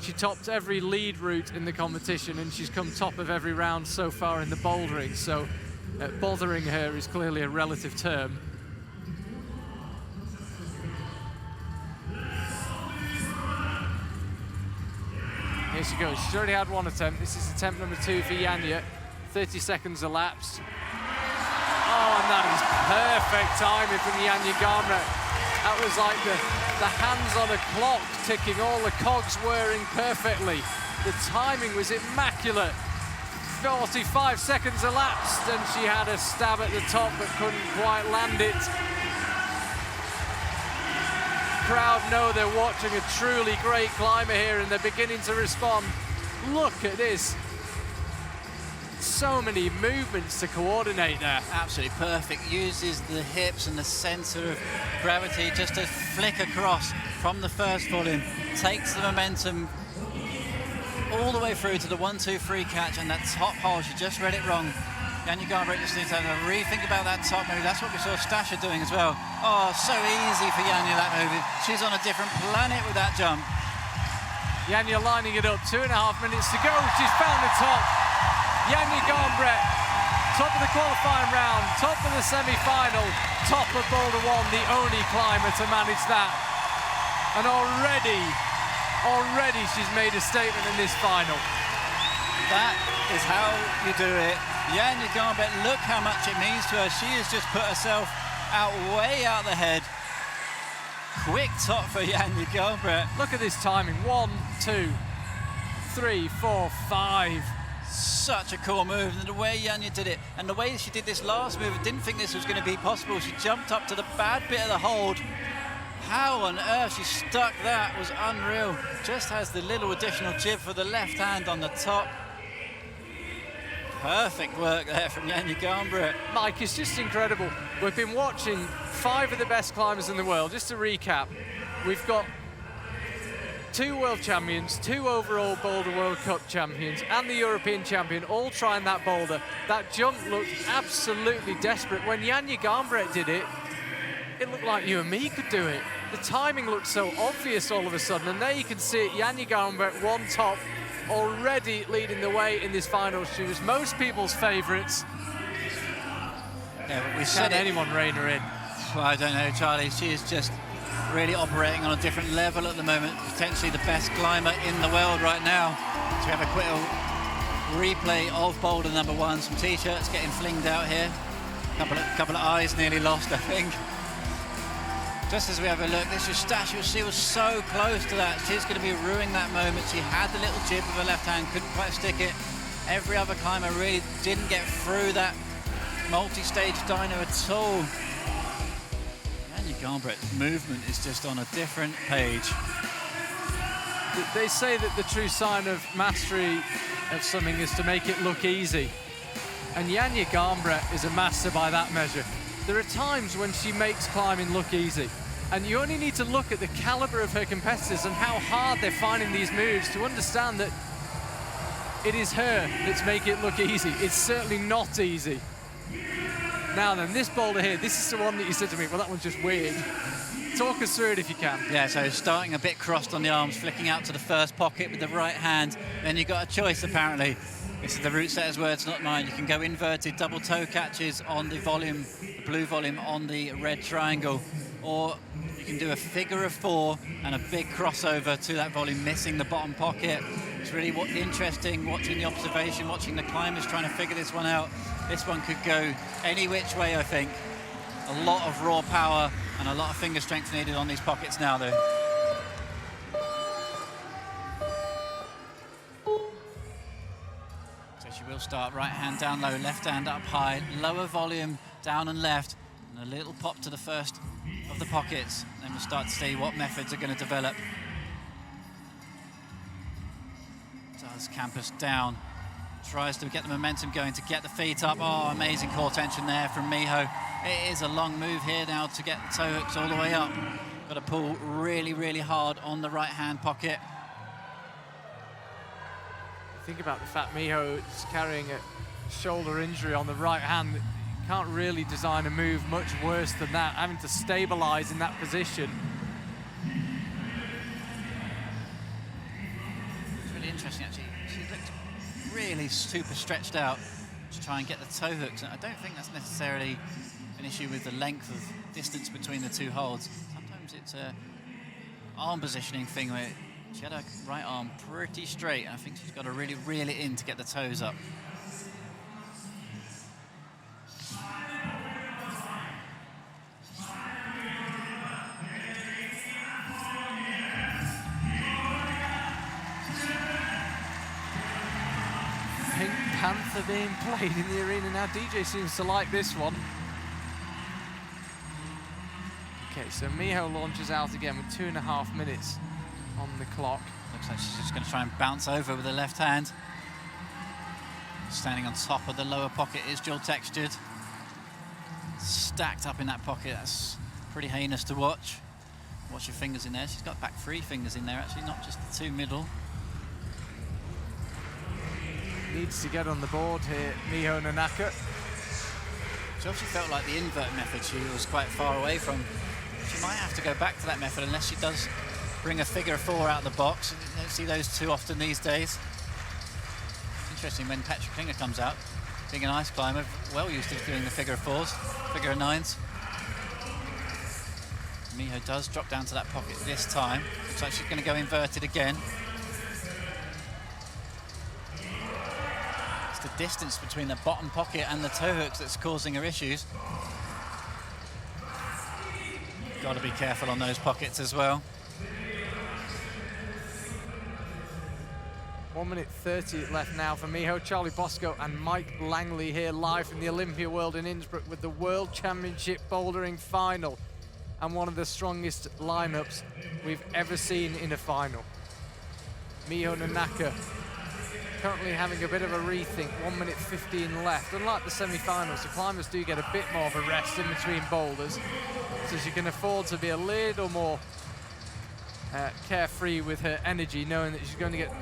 she topped every lead route in the competition, and she's come top of every round so far in the bouldering, so bothering her is clearly a relative term. Here she goes. She's already had one attempt. This is attempt number 2 for Janja. 30 seconds elapsed. Oh, and that is perfect timing from Janja Garnbret. That was like the hands on a clock ticking, all the cogs whirring perfectly. The timing was immaculate. 45 seconds elapsed, and she had a stab at the top but couldn't quite land it. Crowd know they're watching a truly great climber here, and they're beginning to respond. Look at this. So many movements to coordinate there. Absolutely perfect. Uses the hips and the center of gravity just to flick across from the first volume. Takes the momentum all the way through to the 1-2-3 catch, and that top hole, she just read it wrong. Janja Garnbret just needs to have a rethink about that top move. That's what we saw Stasha doing as well. Oh, so easy for Janja, that move. She's on a different planet with that jump. Janja lining it up, 2.5 minutes to go. She's found the top. Janja Garnbret, top of the qualifying round, top of the semi-final, top of Boulder 1, the only climber to manage that. And already she's made a statement in this final. That is how you do it. Janja Garnbret, look how much it means to her. She has just put herself way out the head. Quick top for Janja Garnbret. Look at this timing, 1, 2, 3, 4, 5. Such a cool move, and the way Janja did it, and the way she did this last move, I didn't think this was going to be possible. She jumped up to the bad bit of the hold. How on earth she stuck that was unreal. Just has the little additional jib for the left hand on the top. Perfect work there from Janja Garnbret. Mike, it's just incredible. We've been watching 5 of the best climbers in the world. Just to recap, we've got 2 world champions, 2 overall Boulder World Cup champions, and the European champion all trying that boulder. That jump looked absolutely desperate. When Janja Garnbret did it, it looked like you and me could do it. The timing looked so obvious all of a sudden, and there you can see it, Janja Garnbret, one top, already leading the way in this final. She was most people's favourites. Yeah, we Can said it. anyone rein her in? Well, I don't know, Charlie. She is just really operating on a different level at the moment. Potentially the best climber in the world right now. So we have a quick replay of Boulder #1. Some t-shirts getting flinged out here. Couple of eyes nearly lost, I think. Just as we have a look, this is Eustacia. She was so close to that. She's going to be ruining that moment. She had the little jib of her left hand, couldn't quite stick it. Every other climber really didn't get through that multi-stage dyno at all. Janja Garnbret's movement is just on a different page. They say that the true sign of mastery of something is to make it look easy. And Janja Garnbret is a master by that measure. There are times when she makes climbing look easy. And you only need to look at the caliber of her competitors and how hard they're finding these moves to understand that it is her that's making it look easy. It's certainly not easy. Now then, this boulder here, this is the one that you said to me, well, that one's just weird. Talk us through it if you can. Yeah, so starting a bit crossed on the arms, flicking out to the first pocket with the right hand. Then you've got a choice, apparently. This is the route setter's words, not mine. You can go inverted double toe catches on the volume, the blue volume on the red triangle, or you can do a figure of 4 and a big crossover to that volume, missing the bottom pocket. It's really interesting watching the observation, watching the climbers trying to figure this one out. This one could go any which way, I think. A lot of raw power and a lot of finger strength needed on these pockets now, though. So she will start right hand down low, left hand up high, lower volume down and left, and a little pop to the first of the pockets. Then we'll start to see what methods are going to develop. Does campus down, tries to get the momentum going, to get the feet up. Oh, amazing core tension there from Miho. It is a long move here now to get the toe hooks all the way up. Got to pull really, really hard on the right-hand pocket. Think about the fact Miho is carrying a shoulder injury on the right hand. Can't really design a move much worse than that, having to stabilize in that position. It's really interesting, actually. She looked really super stretched out to try and get the toe hooks. And I don't think that's necessarily an issue with the length of distance between the two holds. Sometimes it's a arm positioning thing where she had her right arm pretty straight. I think she's got to really reel it in to get the toes up. Pink Panther being played in the arena now. DJ seems to like this one. Okay, so Miho launches out again with 2.5 minutes on the clock. Looks like she's just going to try and bounce over with the left hand. Standing on top of the lower pocket is dual textured. Stacked up in that pocket, that's pretty heinous to watch. Watch her fingers in there. She's got back 3 fingers in there, actually, not just the 2 middle. Needs to get on the board here, Miho Nanaka. She obviously felt like the invert method she was quite far away from. She might have to go back to that method unless she does bring a figure of 4 out of the box. You don't see those too often these days. Interesting when Patrick Klinger comes out, being an ice climber, well used to doing the figure of 4s, figure of 9s. Miho does drop down to that pocket this time. Looks like she's going to go inverted again. It's the distance between the bottom pocket and the toe hooks that's causing her issues. Got to be careful on those pockets as well. 1 minute 30 left now for Miho. Charlie Bosco and Mike Langley here live from the Olympia World in Innsbruck with the World Championship Bouldering final, and one of the strongest lineups we've ever seen in a final. Miho Nanaka currently having a bit of a rethink. 1 minute 15 left. Unlike the semi-finals, the climbers do get a bit more of a rest in between boulders, so she can afford to be a little more carefree with her energy, knowing that she's going to get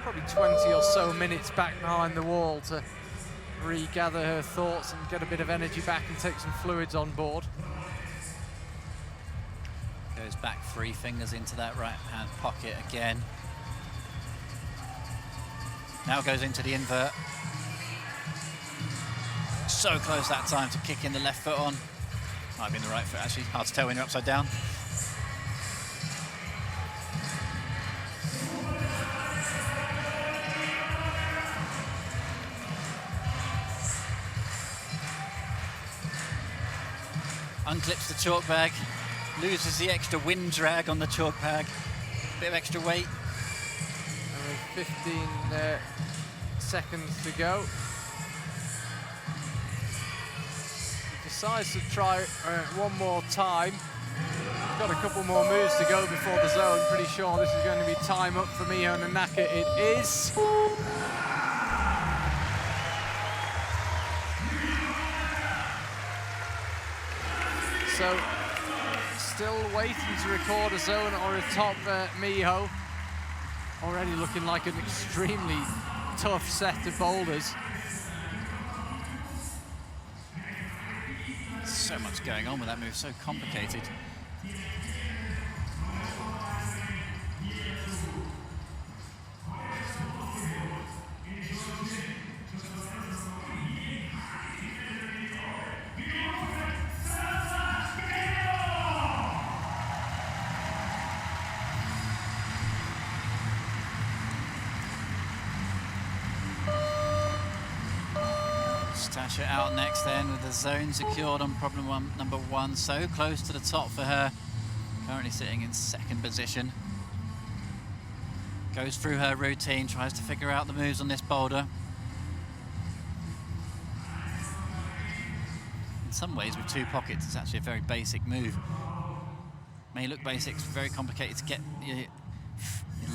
probably 20 or so minutes back behind the wall to regather her thoughts and get a bit of energy back and take some fluids on board. Goes back 3 fingers into that right hand pocket again. Now goes into the invert. So close that time to kick in the left foot on. Might have been the right foot, actually. Hard to tell when you're upside down. Unclips the chalk bag, loses the extra wind drag on the chalk bag, bit of extra weight. And with 15 seconds to go. He decides to try one more time. Got a couple more moves to go before the zone. Pretty sure this is going to be time up for Miho Nanaka. It is. So, still waiting to record a zone or a top Miho. Already looking like an extremely tough set of boulders. So much going on with that move, so complicated. Stasha out next then with the zone secured on problem number one. So close to the top for her. Currently sitting in second position. Goes through her routine, tries to figure out the moves on this boulder. In some ways with two pockets it's actually a very basic move. May look basic, it's very complicated to get your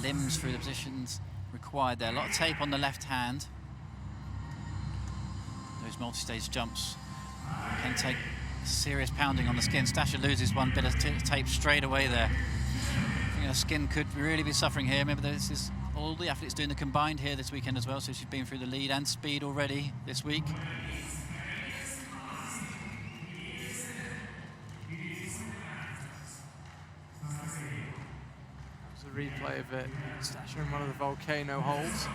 limbs through the positions required there. A lot of tape on the left hand. Those multi-stage jumps can take serious pounding on the skin. Stasha loses one bit of tape straight away there. I think her skin could really be suffering here. Remember, this is all the athletes doing the combined here this weekend as well, so she's been through the lead and speed already this week. There's a replay of it. Stasha in one of the volcano holds.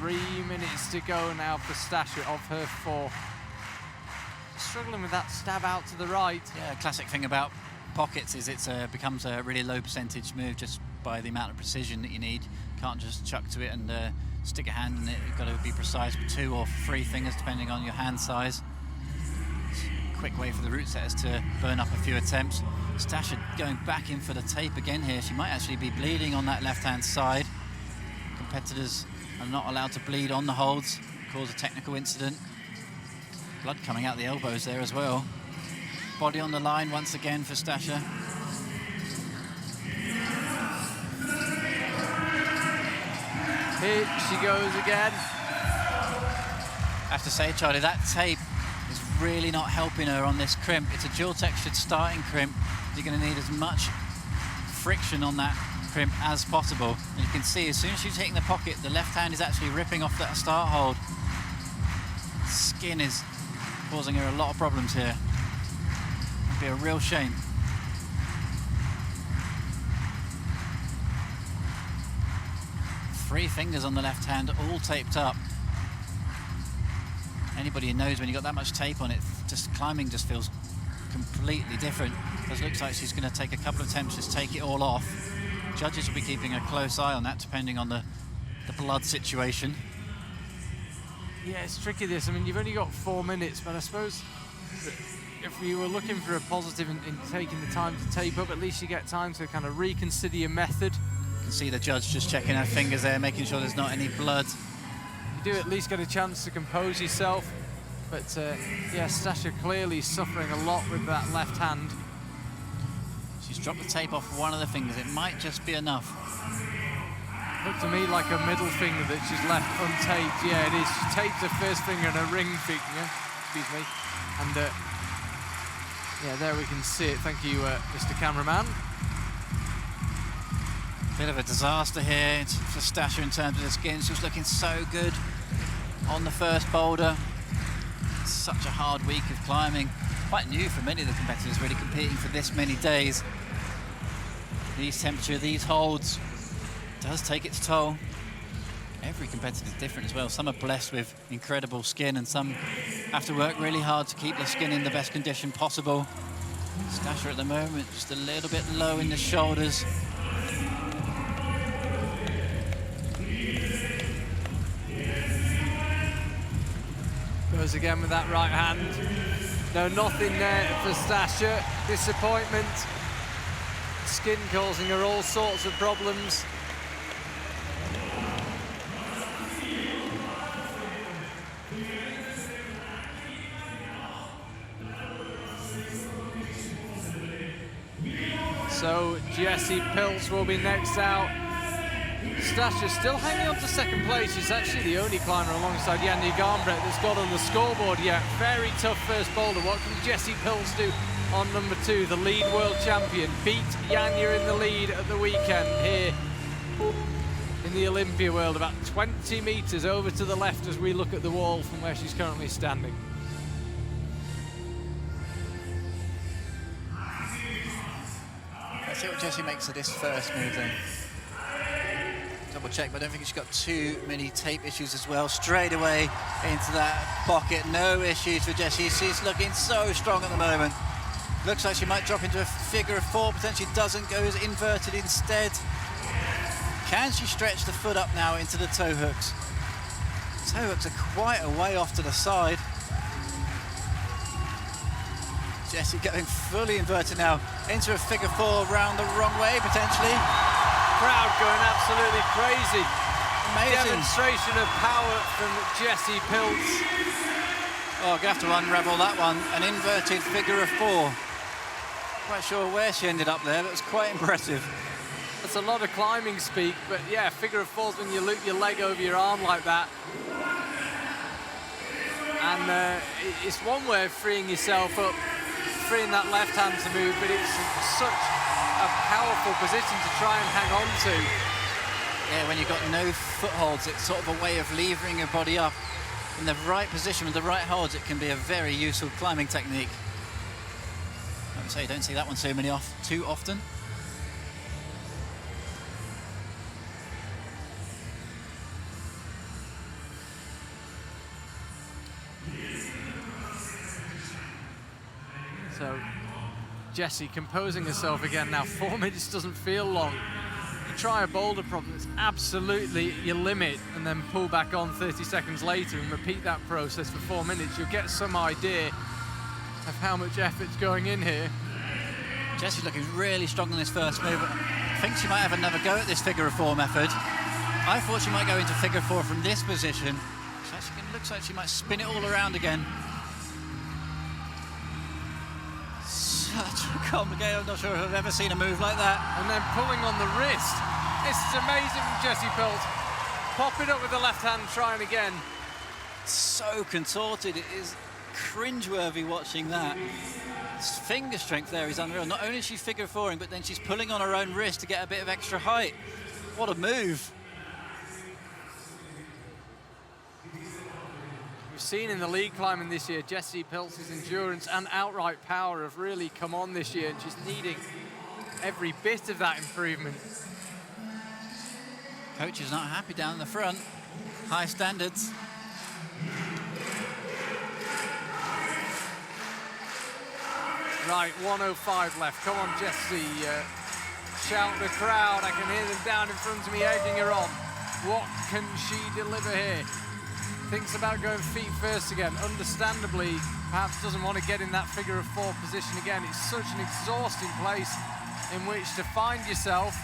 3 minutes to go now for Stasha of her 4. Struggling with that stab out to the right. Yeah, classic thing about pockets is it becomes a really low percentage move just by the amount of precision that you need. Can't just chuck to it and stick a hand in it. You've got to be precise with 2 or 3 fingers depending on your hand size. Quick way for the root setters to burn up a few attempts. Stasha going back in for the tape again here. She might actually be bleeding on that left-hand side. Competitors are not allowed to bleed on the holds, cause a technical incident. Blood coming out the elbows there as well. Body on the line once again for Stasha. Here she goes again. I have to say, Charlie, that tape is really not helping her on this crimp. It's a dual textured starting crimp. You're going to need as much friction on that crimp as possible. And you can see as soon as she's hitting the pocket, the left hand is actually ripping off that start hold. Skin is causing her a lot of problems here. It'd be a real shame. Three fingers on the left hand, all taped up. Anybody who knows when you've got that much tape on it, just climbing just feels completely different. It looks like she's going to take a couple of attempts to take it all off. Judges will be keeping a close eye on that depending on the blood situation. Yeah, it's tricky this. I mean, you've only got 4 minutes, but I suppose if you were looking for a positive in taking the time to tape up, at least you get time to kind of reconsider your method. You can see the judge just checking her fingers there, making sure there's not any blood. You do at least get a chance to compose yourself. But yeah, Stasha clearly suffering a lot with that left hand. She's dropped the tape off one of the fingers. It might just be enough. Looked to me like a middle finger that she's left untaped. Yeah, it is. She taped her first finger and her ring finger. Excuse me. And yeah, there we can see it. Thank you, Mr. Cameraman. Bit of a disaster here for Stasha in terms of the skin. She was looking so good on the first boulder. Such a hard week of climbing. Quite new for many of the competitors really competing for this many days. These temperature, these holds, does take its toll. Every competitor is different as well. Some are blessed with incredible skin and some have to work really hard to keep their skin in the best condition possible. Stasher at the moment just a little bit low in the shoulders. Goes again with that right hand. No, nothing there for Stasher. Disappointment. Skin causing her all sorts of problems. So Jessie Pilz will be next out. Stasher still hanging on to second place. She's actually the only climber alongside Janja Garnbret that's got on the scoreboard yet. Very tough first boulder. What can Jessie Pilz do on number 2? The lead world champion beat Janja in the lead at the weekend here in the Olympia World. About 20 meters over to the left as we look at the wall from where she's currently standing. Let's see what Jessie makes of this first move then. Double check, but I don't think she's got too many tape issues as well. Straight away into that pocket, no issues for Jessie. She's looking so strong at the moment. Looks like she might drop into a figure of 4, potentially doesn't, goes inverted instead. Can she stretch the foot up now into the toe hooks? Toe hooks are quite a way off to the side. Jessie going fully inverted now into a figure 4 round the wrong way potentially. Crowd going absolutely crazy. Amazing. Demonstration of power from Jessie Pilz. Oh, gonna have to unravel that one. An inverted figure of 4. Quite sure where she ended up there, but it was quite impressive. That's a lot of climbing speak, but yeah, figure of 4's when you loop your leg over your arm like that. And it's one way of freeing yourself up, freeing that left hand to move, but it's such a powerful position to try and hang on to. Yeah, when you've got no footholds, it's sort of a way of levering your body up in the right position with the right holds. It can be a very useful climbing technique. I would say you don't see that one too often. So Jessie composing herself again now. 4 minutes doesn't feel long. You try a boulder problem that's absolutely your limit and then pull back on 30 seconds later and repeat that process for 4 minutes. You'll get some idea of how much effort's going in here. Jessie's looking really strong in this first move. I think she might have another go at this figure of 4 method. I thought she might go into figure 4 from this position. So actually it looks like she might spin it all around again. Such a complicated, I'm not sure if I've ever seen a move like that. And then pulling on the wrist. This is amazing from Jessie Pilz. Pop it up with the left hand, trying again. So contorted, it is cringeworthy watching that. Finger strength there is unreal. Not only is she figure 4ing, but then she's pulling on her own wrist to get a bit of extra height. What a move. We've seen in the lead climbing this year, Jessie Pilz's endurance and outright power have really come on this year, and she's needing every bit of that improvement. Coach is not happy down in the front. High standards. Right, 1:05 left. Come on, Jessie. Shout the crowd. I can hear them down in front of me egging her on. What can she deliver here? Thinks about going feet first again. Understandably, perhaps doesn't want to get in that figure of 4 position again. It's such an exhausting place in which to find yourself.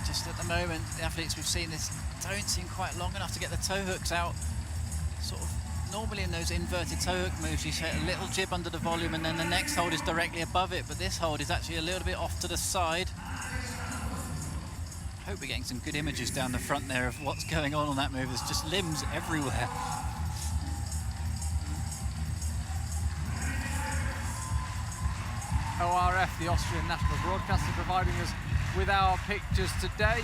Just at the moment, the athletes we've seen this don't seem quite long enough to get the toe hooks out. Sort of normally in those inverted toe hook moves, you hit a little jib under the volume and then the next hold is directly above it, but this hold is actually a little bit off to the side. Hope we're getting some good images down the front there of what's going on that move. There's just limbs everywhere. ORF, the Austrian national broadcaster, providing us with our pictures today.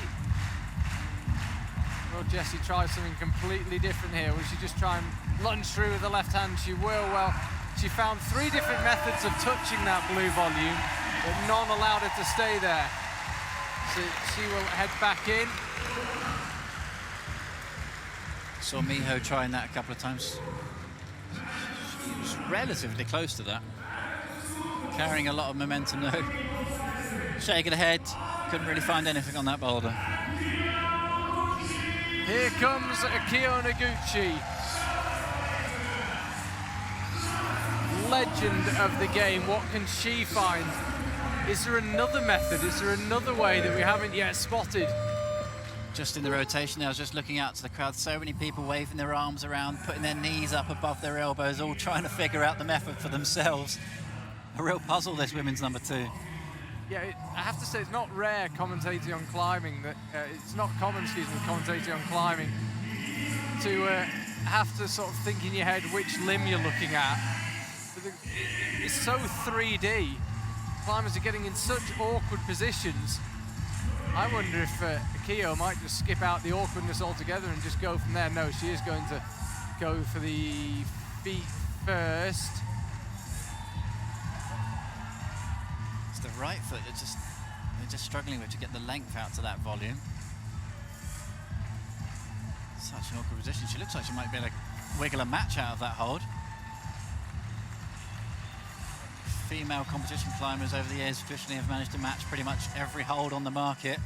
Will Jessie try something completely different here? Will she just try and lunge through with the left hand? She will. Well, she found 3 different methods of touching that blue volume. but none allowed her to stay there. So she will head back in. Saw Miho trying that a couple of times. She was relatively close to that. Carrying a lot of momentum though. Shaking her head, couldn't really find anything on that boulder. Here comes Akio Noguchi. Legend of the game. What can she find? Is there another method? Is there another way that we haven't yet spotted? Just in the rotation, I was just looking out to the crowd. So many people waving their arms around, putting their knees up above their elbows, all trying to figure out the method for themselves. A real puzzle, this women's number 2. Yeah, I have to say it's not rare commentating on climbing. That it's not common, commentating on climbing to have to sort of think in your head which limb you're looking at. It's so 3D. Climbers are getting in such awkward positions. I wonder if Akio might just skip out the awkwardness altogether and just go from there. No, she is going to go for the feet first. It's the right foot that they're just struggling with to get the length out to that volume. Such an awkward position. She looks like she might be able to wiggle a match out of that hold. Female competition climbers over the years traditionally have managed to match pretty much every hold on the market.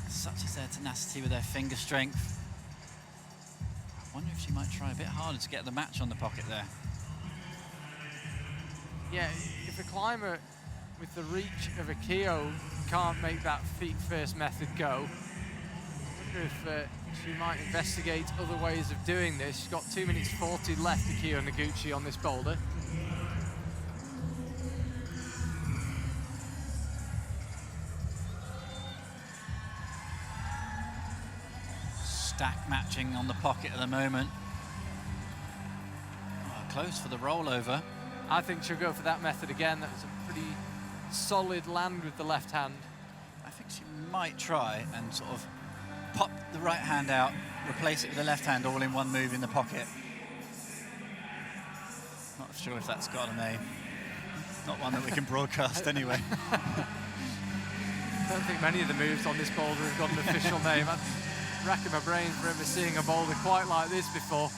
Such is their tenacity with their finger strength. I wonder if she might try a bit harder to get the match on the pocket there. Yeah, if a climber with the reach of Akio can't make that feet first method go, I wonder if she might investigate other ways of doing this. She's got 2 minutes 40 left, Akio Noguchi, on this boulder. Stack matching on the pocket at the moment. Oh, close for the rollover. I think she'll go for that method again. That was a pretty solid land with the left hand. I think she might try and sort of pop the right hand out, replace it with the left hand all in one move in the pocket. Not sure if that's got a name. Not one that we can broadcast anyway. I don't think many of the moves on this boulder have got an official name. I'm racking my brains for ever seeing a boulder quite like this before.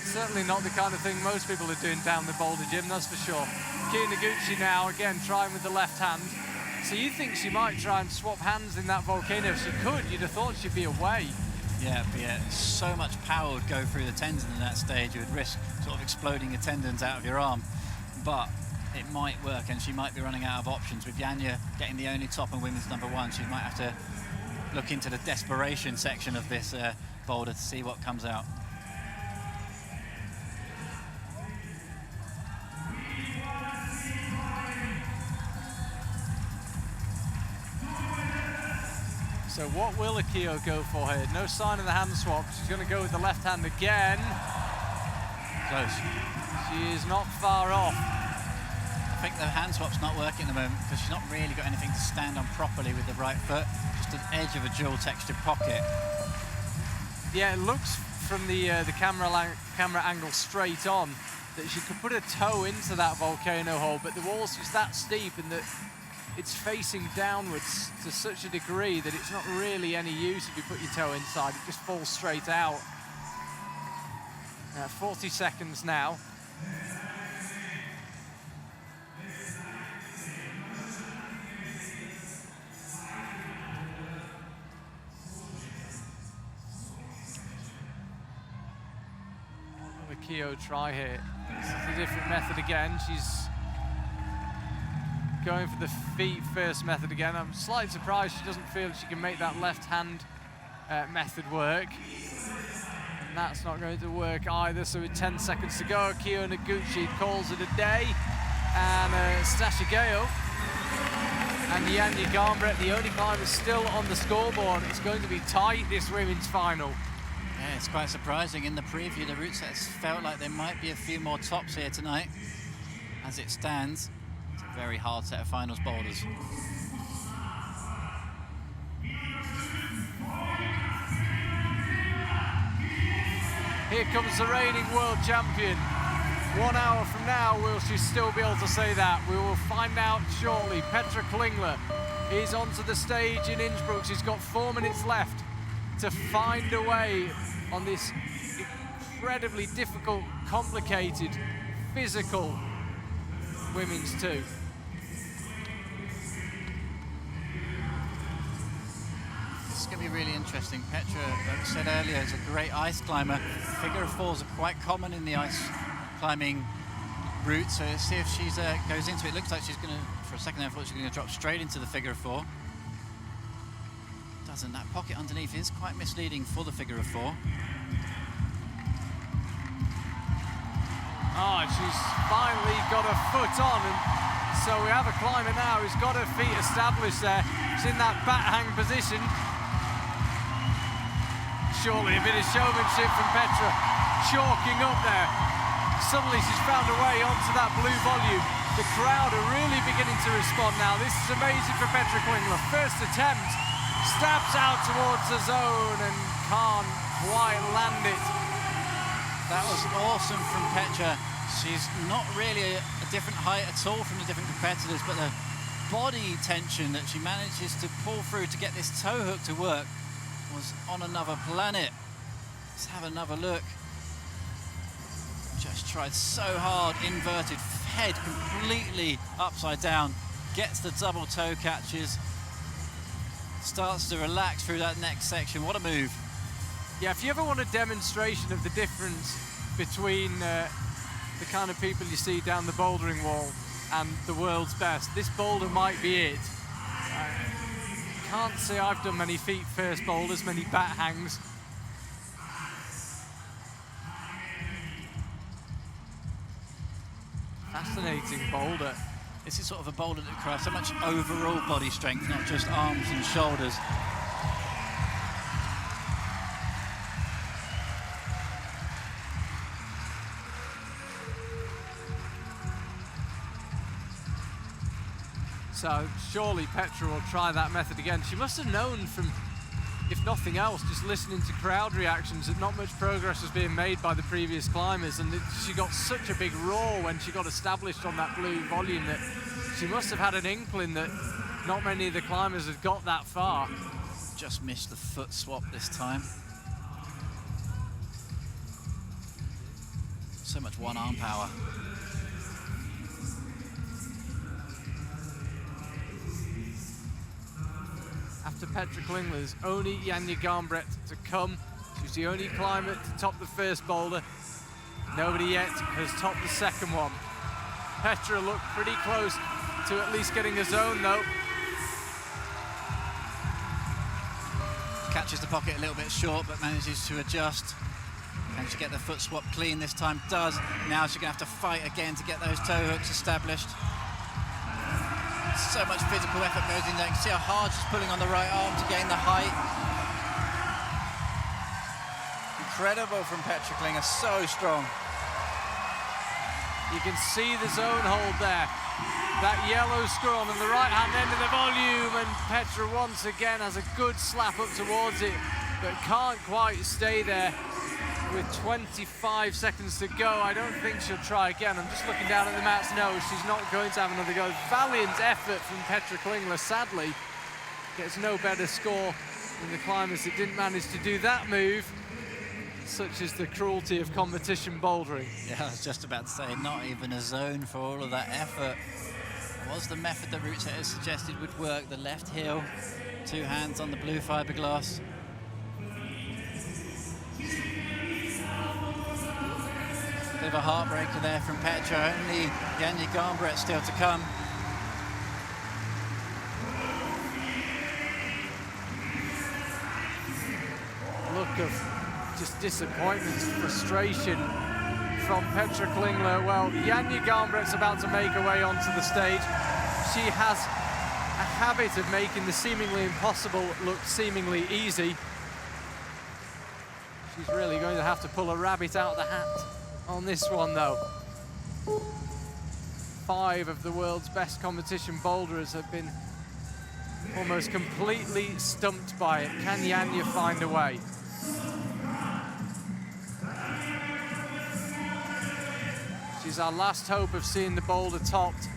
Certainly not the kind of thing most people are doing down the Boulder gym, that's for sure. Akio Noguchi now, again, trying with the left hand. So you think she might try and swap hands in that volcano? If she could, you'd have thought she'd be away. Yeah, but yeah, so much power would go through the tendon in that stage. You would risk sort of exploding your tendons out of your arm. But it might work, and she might be running out of options. With Janja getting the only top in women's number 1, she might have to look into the desperation section of this boulder to see what comes out. So what will Akio go for here? No sign of the hand swap. She's going to go with the left hand again. Close. She is not far off. I think the hand swap's not working at the moment because she's not really got anything to stand on properly with the right foot. Just an edge of a dual textured pocket. Yeah, it looks from the camera angle straight on that she could put her toe into that volcano hole, but the wall's just that steep and that it's facing downwards to such a degree that it's not really any use if you put your toe inside. It just falls straight out. 40 seconds now. Akio try here. This is a different method again. She's going for the feet first method again. I'm slightly surprised she doesn't feel she can make that left hand method work. And that's not going to work either. So with 10 seconds to go, Akio Noguchi calls it a day. And Stasha Gale and Janja Garnbret, the only climbers still on the scoreboard. It's going to be tight, this women's final. Yeah, it's quite surprising. In the preview, the route sets felt like there might be a few more tops here tonight. As it stands, it's a very hard set of finals boulders. Here comes the reigning world champion, 1 hour from now, will she still be able to say that? We will find out shortly. Petra Klingler is onto the stage in Innsbruck. She's got 4 minutes left to find a way on this incredibly difficult, complicated, physical women's two. This is going to be really interesting. Petra, like I said earlier, is a great ice climber. Figure of fours are quite common in the ice climbing route, so let's see if she goes into it. Looks like she's going to, for a second I thought she was going to drop straight into the figure of four. Doesn't. That pocket underneath is quite misleading for the figure of four. Oh, she's finally got her foot on, and so we have a climber now who's got her feet established there. She's in that bat hang position. Surely a bit of showmanship from Petra, chalking up there. Suddenly she's found a way onto that blue volume. The crowd are really beginning to respond now. This is amazing for Petra Klingler. First attempt, stabs out towards the zone and can't quite land it. That was awesome from Petra. She's not really a different height at all from the different competitors, but the body tension that she manages to pull through to get this toe hook to work was on another planet. Let's have another look. Just tried so hard, inverted, head completely upside down, gets the double toe catches, starts to relax through that next section. What a move. Yeah, if you ever want a demonstration of the difference between the kind of people you see down the bouldering wall and the world's best, this boulder might be it. Can't say I've done many feet first boulders, many bat hangs. Fascinating boulder. This is sort of a boulder that requires so much overall body strength, not just arms and shoulders. So surely Petra will try that method again. She must have known from, if nothing else, just listening to crowd reactions that not much progress was being made by the previous climbers, and she got such a big roar when she got established on that blue volume that she must have had an inkling that not many of the climbers had got that far. Just missed the foot swap this time. So much one arm power. After Petra Klingler's only Janja Garnbret to come. She's the only climber to top the first boulder. Nobody yet has topped the second one. Petra looked pretty close to at least getting a zone though. Catches the pocket a little bit short, but manages to adjust. Can she get the foot swap clean this time? Does. Now she's going to have to fight again to get those toe hooks established. So much physical effort goes in there. You can see how hard she's pulling on the right arm to gain the height. Incredible from Petra Klingler, so strong. You can see the zone hold there. That yellow scrum on the right-hand end of the volume, and Petra once again has a good slap up towards it, but can't quite stay there. With 25 seconds to go, I don't think she'll try again. I'm just looking down at the mats. No, she's not going to have another go. Valiant effort from Petra Klingler, sadly. Gets no better score than the climbers that didn't manage to do that move. Such is the cruelty of competition bouldering. Yeah, I was just about to say, not even a zone for all of that effort. Was the method that route setters suggested would work. The left heel, 2 hands on the blue fiberglass. Bit of a heartbreaker there from Petra. Only Janja Garnbret still to come. Look of just disappointment, frustration from Petra Klingler. Well, Janja Garnbret's about to make her way onto the stage. She has a habit of making the seemingly impossible look seemingly easy. She's really going to have to pull a rabbit out of the hat on this one though. 5 of the world's best competition boulderers have been almost completely stumped by it. Can Janja find a way? She's She's our last hope of seeing the boulder topped.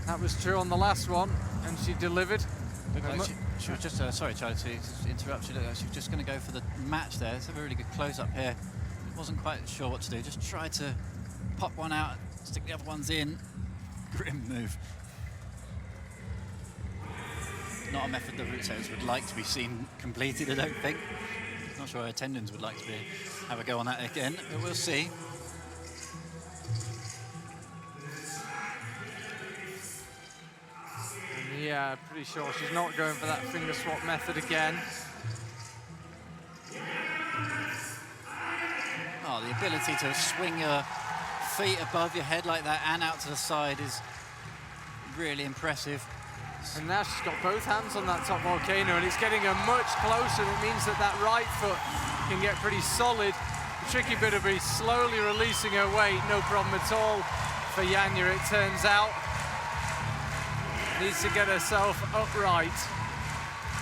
That was true on the last one, and she delivered. Looked like she was just, sorry Charlie to interrupt you, she was just going to go for the match there. It's a really good close-up here. Wasn't quite sure what to do, just tried to pop one out, stick the other ones in. Grim move. Not a method the route setters would like to be seen completed, I don't think. Not sure our tendons would like to have a go on that again, but we'll see. Yeah, pretty sure she's not going for that finger swap method again. Oh, the ability to swing your feet above your head like that and out to the side is really impressive. And now she's got both hands on that top volcano, and it's getting her much closer. It means that that right foot can get pretty solid. The tricky bit will be slowly releasing her weight. No problem at all for Janja, it turns out. Needs to get herself upright.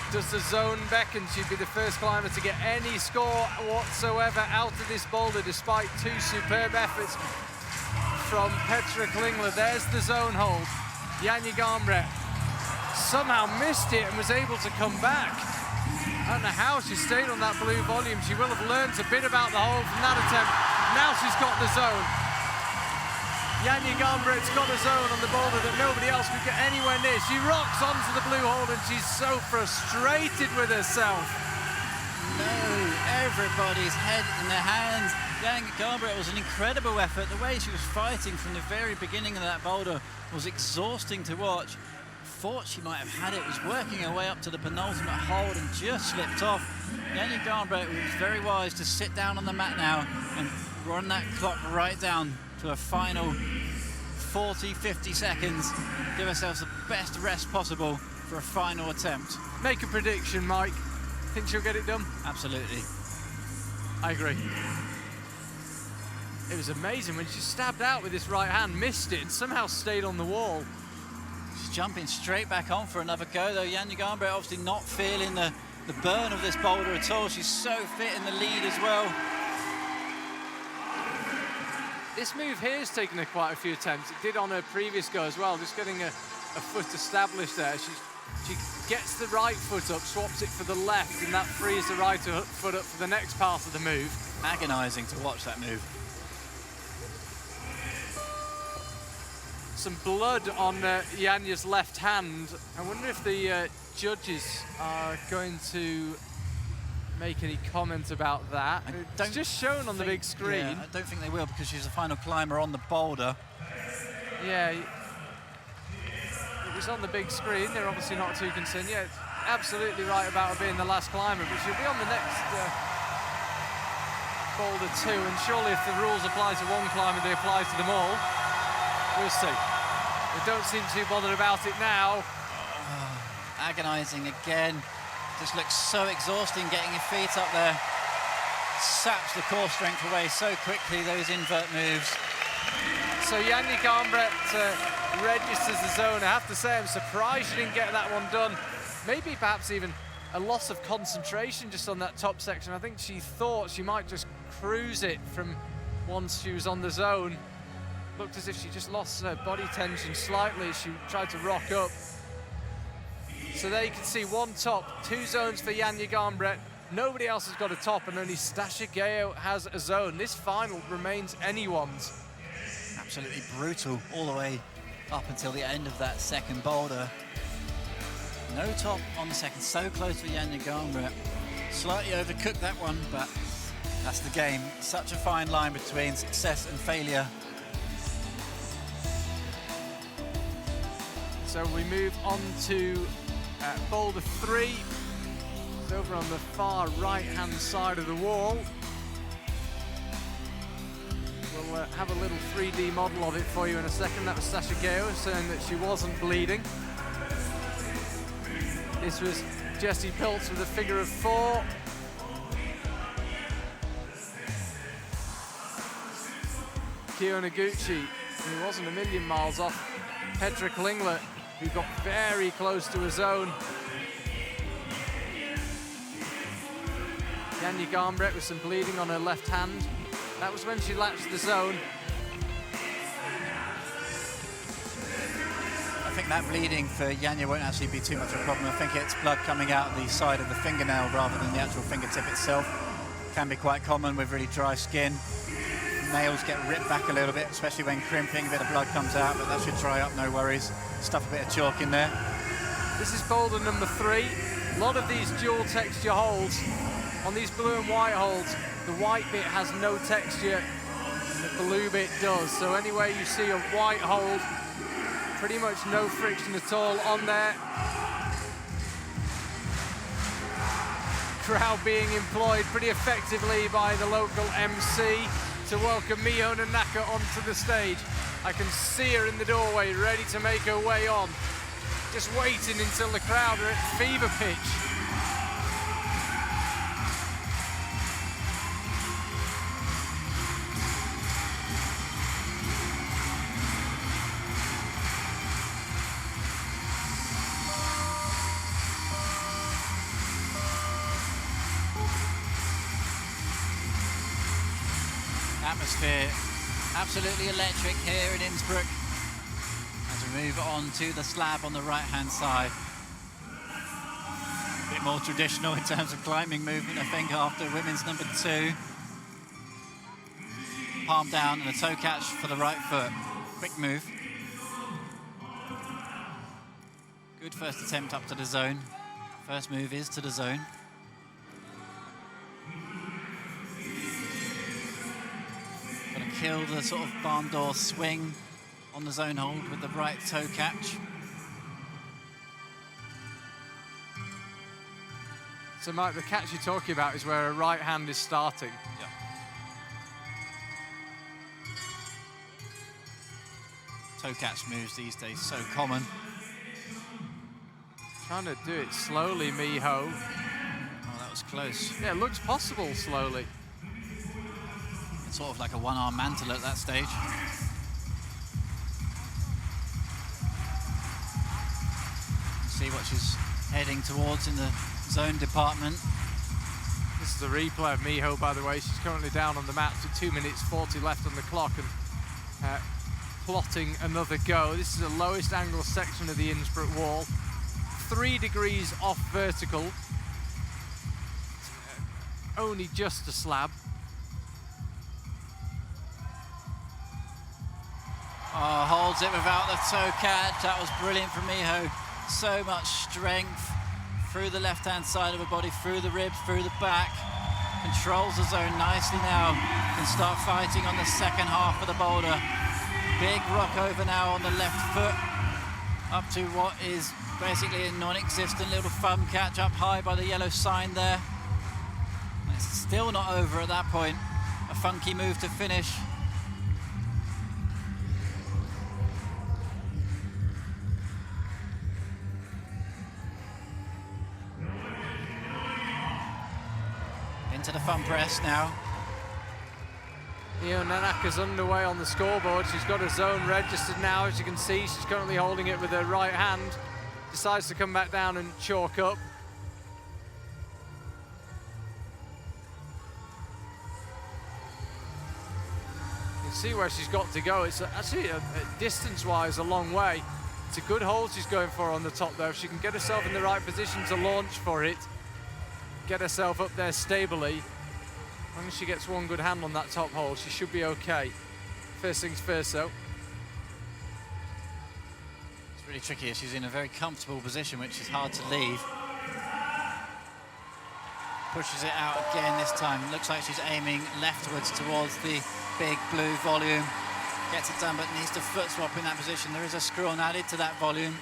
Does the zone beckon? She'd be the first climber to get any score whatsoever out of this boulder, despite two superb efforts from Petra Klingler. There's the zone hold. Janja Garnbret somehow missed it and was able to come back. I don't know how she stayed on that blue volume. She will have learned a bit about the hold from that attempt. Now she's got the zone. Janja Garnbret's got a zone on the boulder that nobody else could get anywhere near. She rocks onto the blue hold and she's so frustrated with herself. No, everybody's head in their hands. Janja Garnbret was an incredible effort. The way she was fighting from the very beginning of that boulder was exhausting to watch. Thought she might have had it, was working her way up to the penultimate hold and just slipped off. Janja Garnbret was very wise to sit down on the mat now and run that clock right down to a final 40, 50 seconds. Give ourselves the best rest possible for a final attempt. Make a prediction, Mike. Think she'll get it done? Absolutely. I agree. It was amazing when she stabbed out with this right hand, missed it, and somehow stayed on the wall. She's jumping straight back on for another go, though. Janja Garnbret obviously not feeling the burn of this boulder at all. She's so fit in the lead as well. This move here has taken her quite a few attempts. It did on her previous go as well, just getting a foot established there. She gets the right foot up, swaps it for the left, and that frees the right foot up for the next part of the move. Agonising to watch that move. Some blood on Janja's left hand. I wonder if the judges are going to make any comment about that. It's just shown on the big screen. Yeah, I don't think they will, because she's the final climber on the boulder. Yeah, it was on the big screen. They're obviously not too concerned. Yeah, it's absolutely right about her being the last climber, but she'll be on the next boulder too, and surely if the rules apply to one climber, they apply to them all. We'll see. They don't seem too bothered about it now. Agonising again. Just looks so exhausting getting your feet up there. Saps the core strength away so quickly, those invert moves. So Janja Garnbret registers the zone. I have to say, I'm surprised she didn't get that one done. Maybe perhaps even a loss of concentration just on that top section. I think she thought she might just cruise it from once she was on the zone. Looked as if she just lost her body tension slightly as she tried to rock up. So there you can see one top, two zones for Janja Garnbret. Nobody else has got a top, and only Stasha Geo has a zone. This final remains anyone's. Absolutely brutal all the way up until the end of that second boulder. No top on the second, so close for Janja Garnbret. Slightly overcooked that one, but that's the game. Such a fine line between success and failure. So we move on to boulder 3. It's over on the far right-hand side of the wall. We'll have a little 3D model of it for you in a second. That was Stasha Geo saying that she wasn't bleeding. This was Jessie Piltz with a figure of 4. Kyo Noguchi, who wasn't a million miles off. Petra Klingler, who got very close to a zone. Janja Garnbret with some bleeding on her left hand. That was when she latched the zone. think that bleeding for Janja won't actually be too much of a problem. I think it's blood coming out the side of the fingernail rather than the actual fingertip itself. Can be quite common with really dry skin. Nails get ripped back a little bit, especially when crimping, a bit of blood comes out, but that should dry up, no worries. Stuff a bit of chalk in there. This is boulder number 3. A lot of these dual texture holes, on these blue and white holes, the white bit has no texture, the blue bit does. So anywhere you see a white hole, pretty much no friction at all on there. Crowd being employed pretty effectively by the local MC to welcome Miho Nanaka onto the stage. I can see her in the doorway, ready to make her way on. Just waiting until the crowd are at fever pitch. Atmosphere absolutely electric here in Innsbruck as we move on to the slab on the right hand side. A bit more traditional in terms of climbing movement, I think, after women's number 2. Palm down and a toe catch for the right foot. Quick move. Good first attempt up to the zone. First move is to the zone. Kill the sort of barn door swing on the zone hold with the right toe catch. So Mike, the catch you're talking about is where a right hand is starting. Yeah. Toe catch moves these days, so common. Trying to do it slowly, Miho. Oh, that was close. Yeah, it looks possible slowly. Sort of like a one-arm mantle at that stage. See what she's heading towards in the zone department. This is a replay of Miho, by the way. She's currently down on the mat with 2 minutes 40 left on the clock and plotting another go. This is the lowest angle section of the Innsbruck wall. 3 degrees off vertical. Only just a slab. Oh, holds it without the toe catch. That was brilliant from Miho. So much strength through the left-hand side of her body, through the ribs, through the back. Controls the zone nicely now. Can start fighting on the second half of the boulder. Big rock over now on the left foot. Up to what is basically a non-existent little thumb catch up high by the yellow sign there. And it's still not over at that point. A funky move to finish. Into the thumb press now. Miho Nanaka's underway on the scoreboard. She's got her zone registered now. As you can see, she's currently holding it with her right hand. Decides to come back down and chalk up. You can see where she's got to go. It's actually, distance-wise, a long way. It's a good hold she's going for on the top there. If she can get herself in the right position to launch for it, get herself up there stably. As long as she gets one good hand on that top hole, she should be okay. First things first, though. It's really tricky. She's in a very comfortable position, which is hard to leave. Pushes it out again this time. Looks like she's aiming leftwards towards the big blue volume. Gets it done, but needs to foot swap in that position. There is a screw on added to that volume.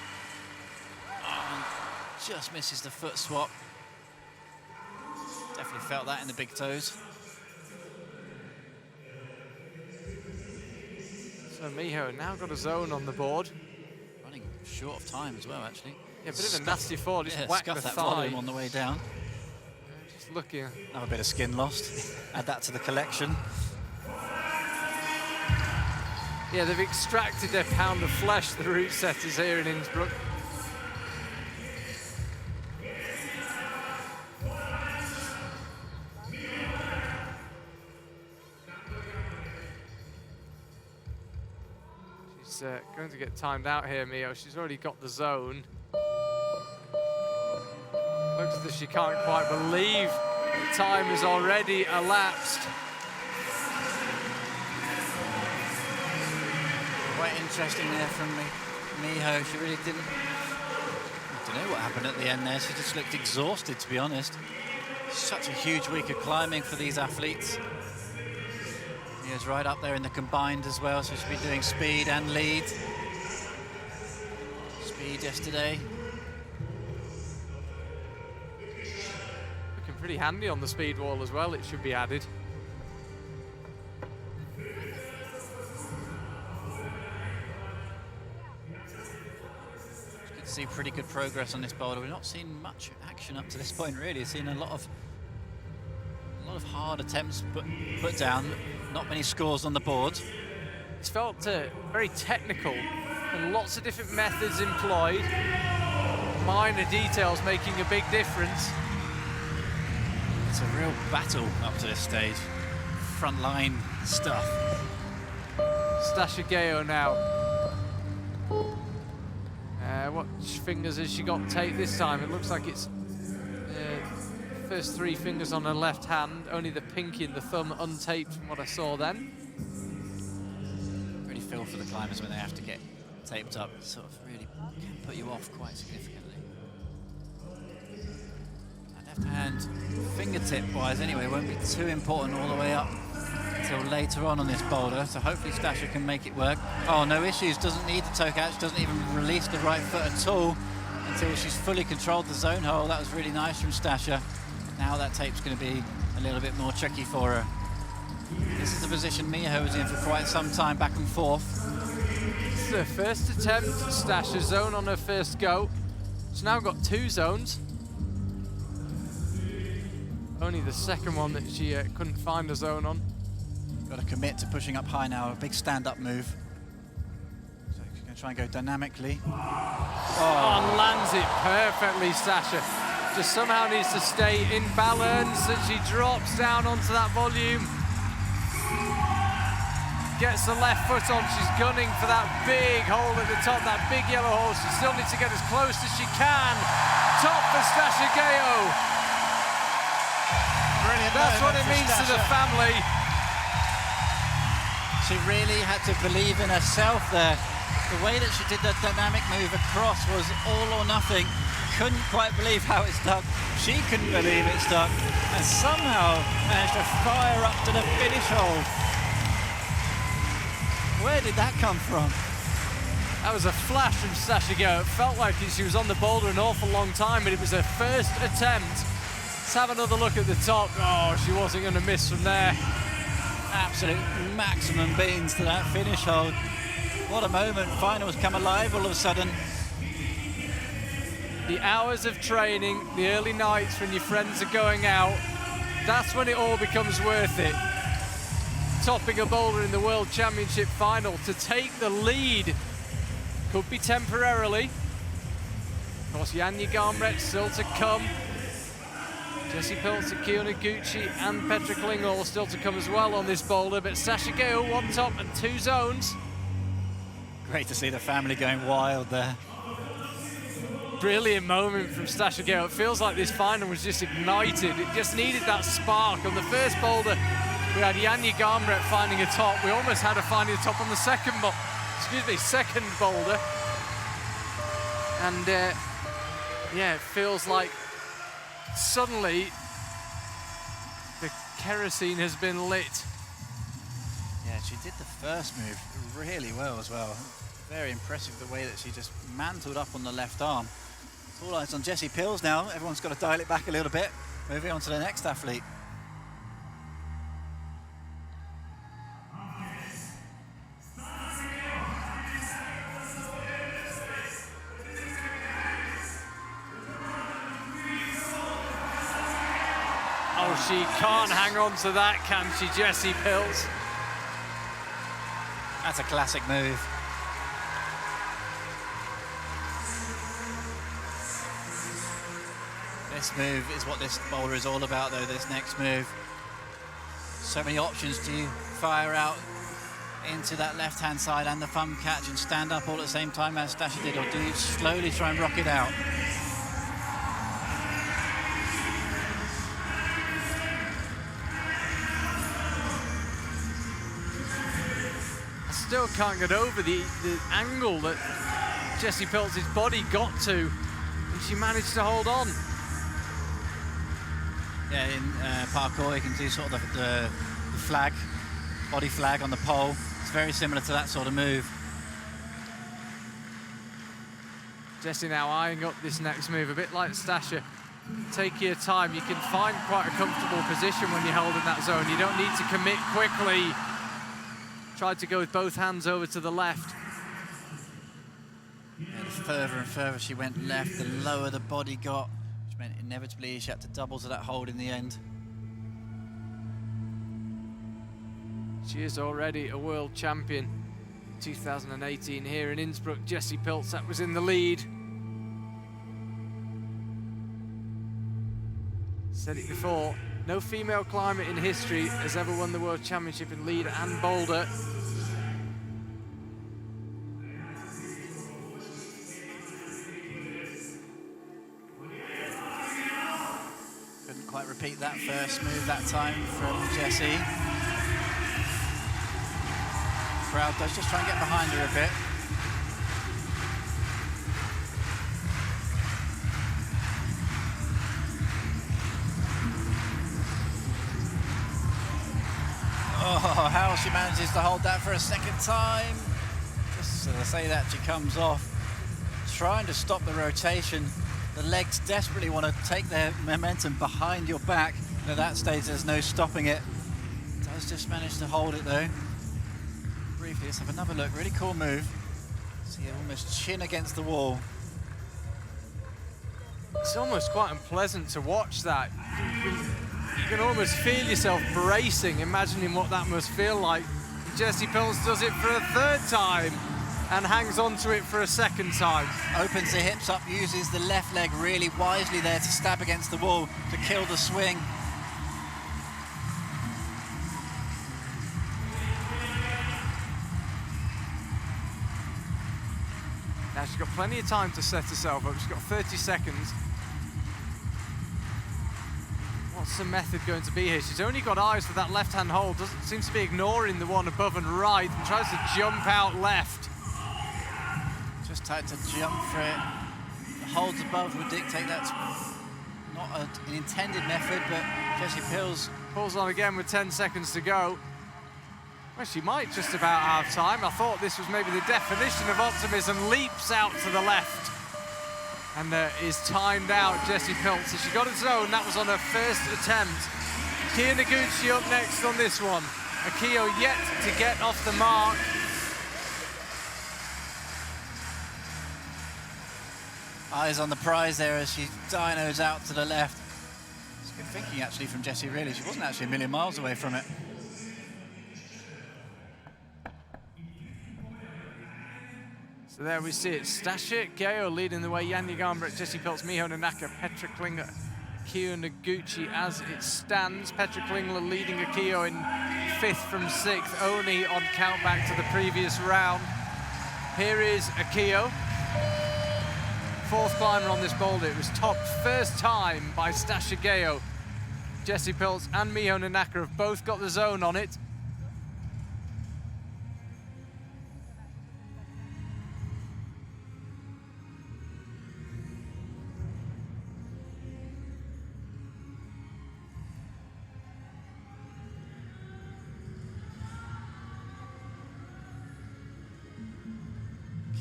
And just misses the foot swap. Definitely felt that in the big toes. So Miho now got a zone on the board. Running short of time as well, actually. Yeah, a bit of a nasty fall. Just whacked the that thigh. volume on the way down. Just looking. Another bit of skin lost. Add that to the collection. Yeah, they've extracted their pound of flesh, the route setters here in Innsbruck. she's going to get timed out here, Mio. She's already got the zone. Looks as if she can't quite believe the time has already elapsed. Quite interesting there from Miho. She really didn't... I don't know what happened at the end there. She just looked exhausted, to be honest. Such a huge week of climbing for these athletes. Miho's right up there in the combined as well, so she'll be doing speed and lead. Speed yesterday. Looking pretty handy on the speed wall as well, it should be added. See pretty good progress on this boulder. We've not seen much action up to this point, really. We've seen a lot of hard attempts put down, not many scores on the board. It's felt very technical and lots of different methods employed. Minor details making a big difference. It's a real battle up to this stage. Frontline stuff. Stasha Geo now. What fingers has she got taped this time? It looks like it's first 3 fingers on her left hand, only the pinky and the thumb untaped from what I saw then. Really feel for the climbers when they have to get taped up. It sort of really can put you off quite significantly. That left hand, fingertip-wise anyway, won't be too important all the way up until later on this boulder, so hopefully Stasha can make it work. Oh, no issues, doesn't need the toe catch, doesn't even release the right foot at all until she's fully controlled the zone hole. That was really nice from Stasha. Now that tape's going to be a little bit more tricky for her. This is the position Miho was in for quite some time, back and forth. This is her first attempt, Stasha zone on her first go. She's now got 2 zones. Only the second one that she couldn't find a zone on. Got to commit to pushing up high now, a big stand-up move. So she's going to try and go dynamically. Oh, and lands it perfectly, Stasha. Just somehow needs to stay in balance as she drops down onto that volume. Gets the left foot on, she's gunning for that big hole at the top, that big yellow hole. She still needs to get as close as she can. Top for Stasha Geo. Brilliant. That's what it means to the family. She really had to believe in herself there. The way that she did that dynamic move across was all or nothing. Couldn't quite believe how it stuck. She couldn't believe it stuck. And somehow managed to fire up to the finish hole. Where did that come from? That was a flash from Stasha Geo. It felt like she was on the boulder an awful long time, but it was her first attempt. Let's have another look at the top. Oh, she wasn't going to miss from there. Absolute maximum beans to that finish hold. What a moment. Finals come alive all of a sudden. The hours of training, the early nights when your friends are going out, that's when it all becomes worth it. Topping a boulder in the World Championship final to take the lead. Could be temporarily. Of course, Janja Garmret still to come. Jessie Pilz, Akio Noguchi and Petra Klingel still to come as well on this boulder, but Stasha Geo 1 top and 2 zones. Great to see the family going wild there. Brilliant moment from Stasha Geo. It feels like this final was just ignited. It just needed that spark. On the first boulder, we had Janja Garmret finding a top. We almost had her finding a top on the second boulder. And yeah, it feels like suddenly the kerosene has been lit. Yeah, she did the first move really well as well. Very impressive the way that she just mantled up on the left arm. It's all eyes on Jessie Pilz now. Everyone's got to dial it back a little bit. Moving on to the next athlete. Oh, she can't hang on to that, can she, Jessie Pilz? That's a classic move. This move is what this boulder is all about, though, this next move. So many options to fire out into that left-hand side and the thumb catch and stand up all at the same time as Stasha did, or do you slowly try and rock it out? I still can't get over the angle that Jessie Pilz's body got to, and she managed to hold on. Yeah, in parkour you can do sort of the flag, body flag on the pole. It's very similar to that sort of move. Jessie now eyeing up this next move, a bit like Stasha. Take your time. You can find quite a comfortable position when you're holding that zone. You don't need to commit quickly. Tried to go with both hands over to the left. And the further and further she went left, the lower the body got, which meant inevitably she had to double to that hold in the end. She is already a world champion. 2018 here in Innsbruck. Jessie Pilz, that was in the lead. Said it before, no female climber in history has ever won the World Championship in lead and boulder. Couldn't quite repeat that first move that time from Jessie. Crowd does just try and get behind her a bit. Oh, how she manages to hold that for a second time. Just as I say that, she comes off, trying to stop the rotation. The legs desperately want to take their momentum behind your back. And at that stage, there's no stopping it. Does just manage to hold it though. Briefly, let's have another look. Really cool move. See her almost chin against the wall. It's almost quite unpleasant to watch that. You can almost feel yourself bracing, imagining what that must feel like. Jessie Pilz does it for a third time and hangs on to it for a second time. Opens the hips up, uses the left leg really wisely there to stab against the wall to kill the swing. Now she's got plenty of time to set herself up. She's got 30 seconds. What's the method going to be here? She's only got eyes for that left-hand hold. Doesn't seem to be ignoring the one above and right, and tries to jump out left. Just tried to jump for it. The holds above would dictate that's not an intended method, but Jessie Pilz pulls on again with 10 seconds to go. Well, she might just about have time. I thought this was maybe the definition of optimism. Leaps out to the left and is timed out. Jessie Pilz, so she got a zone. That was on her first attempt. Kia Noguchi up next on this one. Akio yet to get off the mark. Eyes on the prize there as she dynos out to the left. It's good thinking actually from Jessie, really. She wasn't actually a million miles away from it. So there we see it. Stasha Geo leading the way. Janja Garnbret, Jessie Pilz, Miho Nanaka, Petra Klingler, Akio Noguchi as it stands. Petra Klingler leading Akio in 5th from 6th, only on count back to the previous round. Here is Akio. 4th climber on this boulder. It was topped first time by Stasha Geo. Jessie Pilz and Miho Nanaka have both got the zone on it.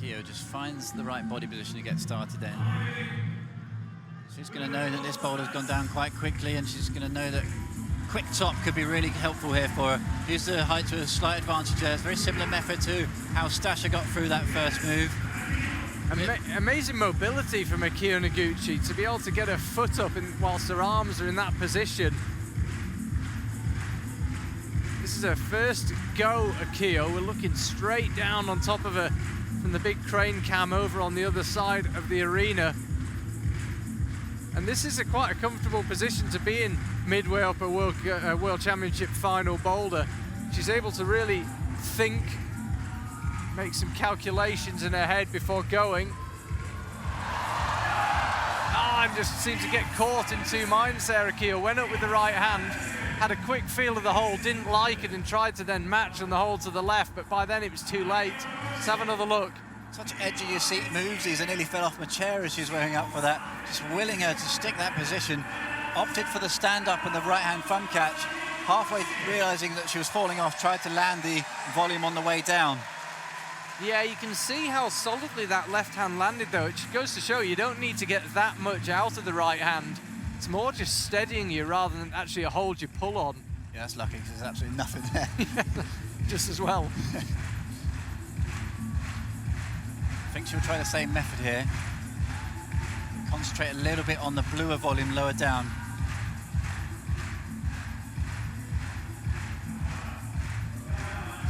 Akio just finds the right body position to get started in. She's going to know that this boulder's gone down quite quickly, and she's going to know that quick top could be really helpful here for her. Use the height to a slight advantage there. It's a very similar method to how Stasha got through that first move. Amazing mobility from Akio Noguchi to be able to get her foot up whilst her arms are in that position. This is her first go, Akio. We're looking straight down on top of her from the big crane cam over on the other side of the arena. And this is quite a comfortable position to be in midway up a World Championship final boulder. She's able to really think, make some calculations in her head before going. And just seemed to get caught in two minds there. Akio went up with the right hand, had a quick feel of the hold, didn't like it, and tried to then match on the hold to the left, but by then it was too late. Let's have another look. Such edge of your seat moves. I nearly fell off my chair as she was wearing up for that. Just willing her to stick that position. Opted for the stand-up and the right-hand thumb catch. Halfway realising that she was falling off, tried to land the volume on the way down. Yeah, you can see how solidly that left hand landed, though. It goes to show you don't need to get that much out of the right hand. It's more just steadying you rather than actually a hold you pull on. Yeah, that's lucky because there's absolutely nothing there. Just as well. I think she'll try the same method here. Concentrate a little bit on the bluer volume lower down.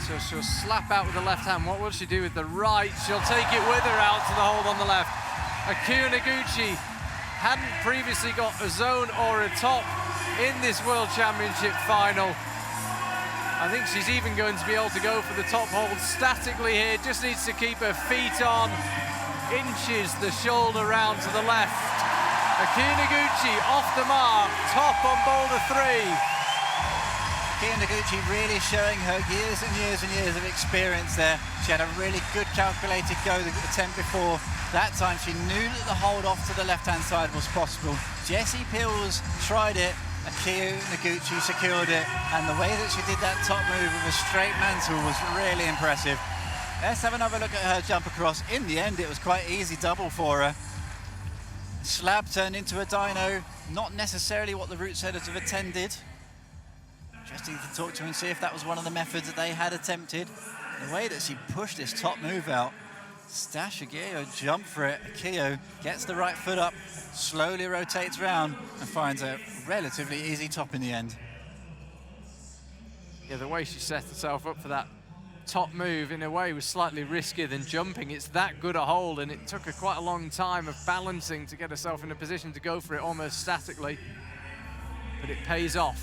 So she'll slap out with the left hand. What will she do with the right? She'll take it with her out to the hold on the left. Akio Noguchi hadn't previously got a zone or a top in this World Championship final. I think she's even going to be able to go for the top hold statically here. Just needs to keep her feet on. Inches the shoulder round to the left. Akio Noguchi off the mark, top on Boulder 3. Akio Noguchi really showing her years and years and years of experience there. She had a really good calculated go the attempt before. That time she knew that the hold off to the left-hand side was possible. Jessie Peels tried it, Akio Noguchi secured it, and the way that she did that top move with a straight mantle was really impressive. Let's have another look at her jump across. In the end, it was quite easy double for her. Slab turned into a dyno, not necessarily what the route setters have attended. Interesting to talk to her and see if that was one of the methods that they had attempted. The way that she pushed this top move out, Stash Ageo jumped for it. Akio gets the right foot up, slowly rotates round and finds a relatively easy top in the end. Yeah, the way she set herself up for that top move in a way was slightly riskier than jumping. It's that good a hold, and it took her quite a long time of balancing to get herself in a position to go for it almost statically, but it pays off.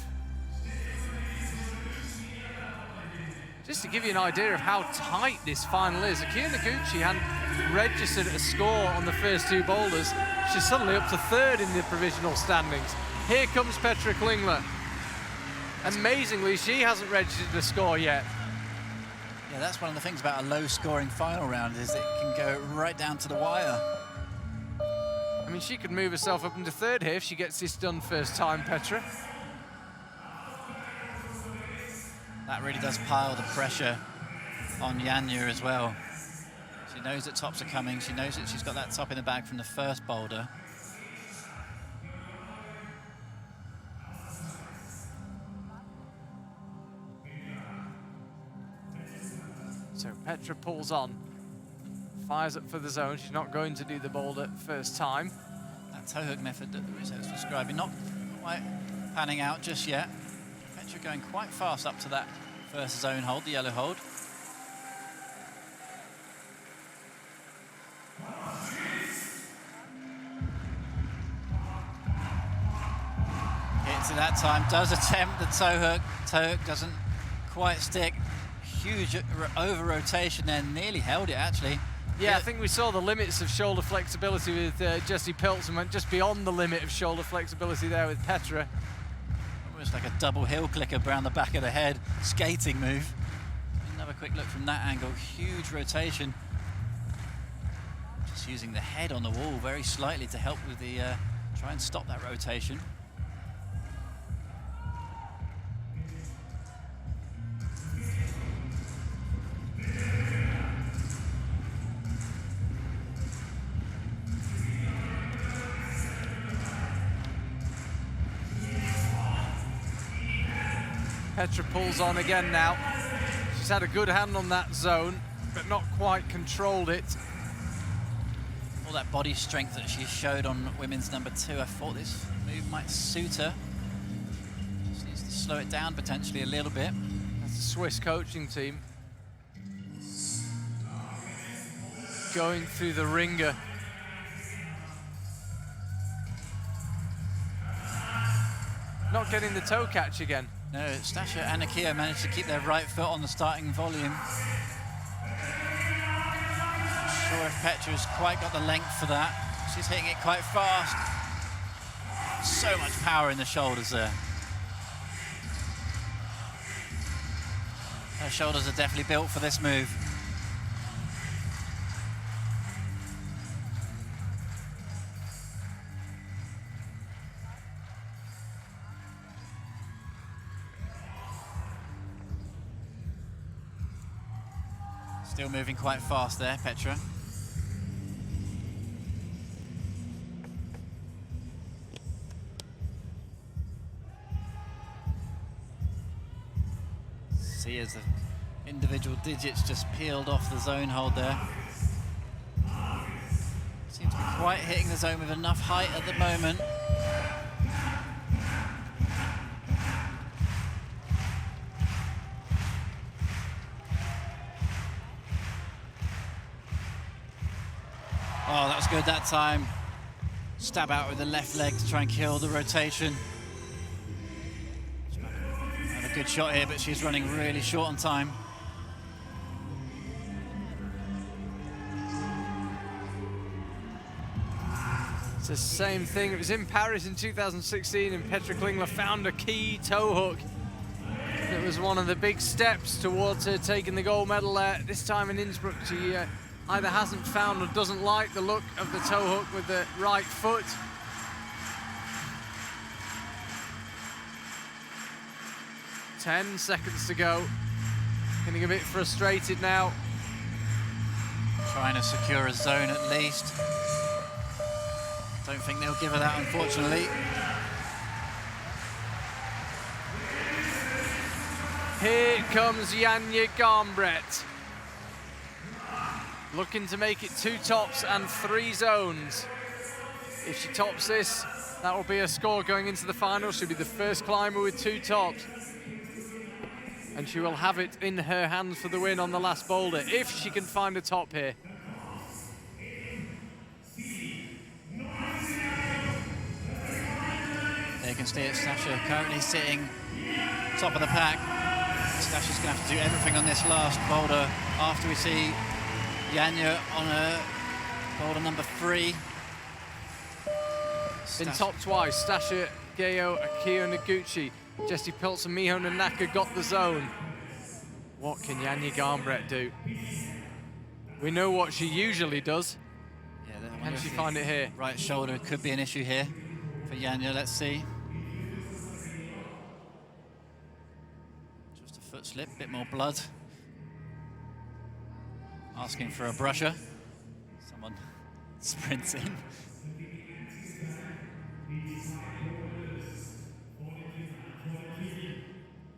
Just to give you an idea of how tight this final is, Akio Noguchi hadn't registered a score on the first two boulders. She's suddenly up to third in the provisional standings. Here comes Petra Klingler. Amazingly, she hasn't registered a score yet. Yeah, that's one of the things about a low-scoring final round, is it can go right down to the wire. I mean, she could move herself up into third here if she gets this done first time, Petra. That really does pile the pressure on Yanya as well. She knows that tops are coming. She knows that she's got that top in the bag from the first boulder. So Petra pulls on, fires up for the zone. She's not going to do the boulder first time. That toe hook method that the Rizzo was describing, not quite panning out just yet. Petra going quite fast up to that first zone hold, the yellow hold. Hits it that time, does attempt the toe hook. Toe hook doesn't quite stick. Huge over rotation there, nearly held it actually. Yeah, I think we saw the limits of shoulder flexibility with Jessie Peltz and went just beyond the limit of shoulder flexibility there with Petra. Almost like a double heel clicker around the back of the head, skating move. Another quick look from that angle, huge rotation. Just using the head on the wall very slightly to help with the, try and stop that rotation. Petra pulls on again now. She's had a good hand on that zone, but not quite controlled it. All that body strength that she showed on women's number 2, I thought this move might suit her. Just needs to slow it down potentially a little bit. That's the Swiss coaching team. Going through the ringer. Not getting the toe catch again. No, Stasha and Akia managed to keep their right foot on the starting volume. Not sure if Petra's quite got the length for that. She's hitting it quite fast. So much power in the shoulders there. Her shoulders are definitely built for this move. Still moving quite fast there, Petra. See as the individual digits just peeled off the zone hold there. Seems to be quite hitting the zone with enough height at the moment. Oh, that was good that time. Stab out with the left leg to try and kill the rotation. Have a good shot here, but she's running really short on time. It's the same thing. It was in Paris in 2016, and Petra Klingler found a key toe hook. It was one of the big steps towards her taking the gold medal there. This time in Innsbruck, she either hasn't found or doesn't like the look of the toe hook with the right foot. Ten seconds to go. Getting a bit frustrated now. Trying to secure a zone at least. Don't think they'll give her that, unfortunately. Here comes Janja Garnbret. Looking to make it 2 tops and 3 zones. If she tops this, that will be a score going into the final. She'll be the first climber with 2 tops. And she will have it in her hands for the win on the last boulder, if she can find a top here. There you can see it, Stasha currently sitting top of the pack. Stasha's going to have to do everything on this last boulder after we see Janja on her boulder number 3. Been top twice. Stasha, Gayo, Akio Noguchi, Jessie Pilz and Miho Nanaka got the zone. What can Janja Garnbret do? We know what she usually does. Yeah, can she find it here? Right shoulder could be an issue here for Janja, let's see. Just a foot slip, bit more blood. Asking for a brusher. Someone sprints in.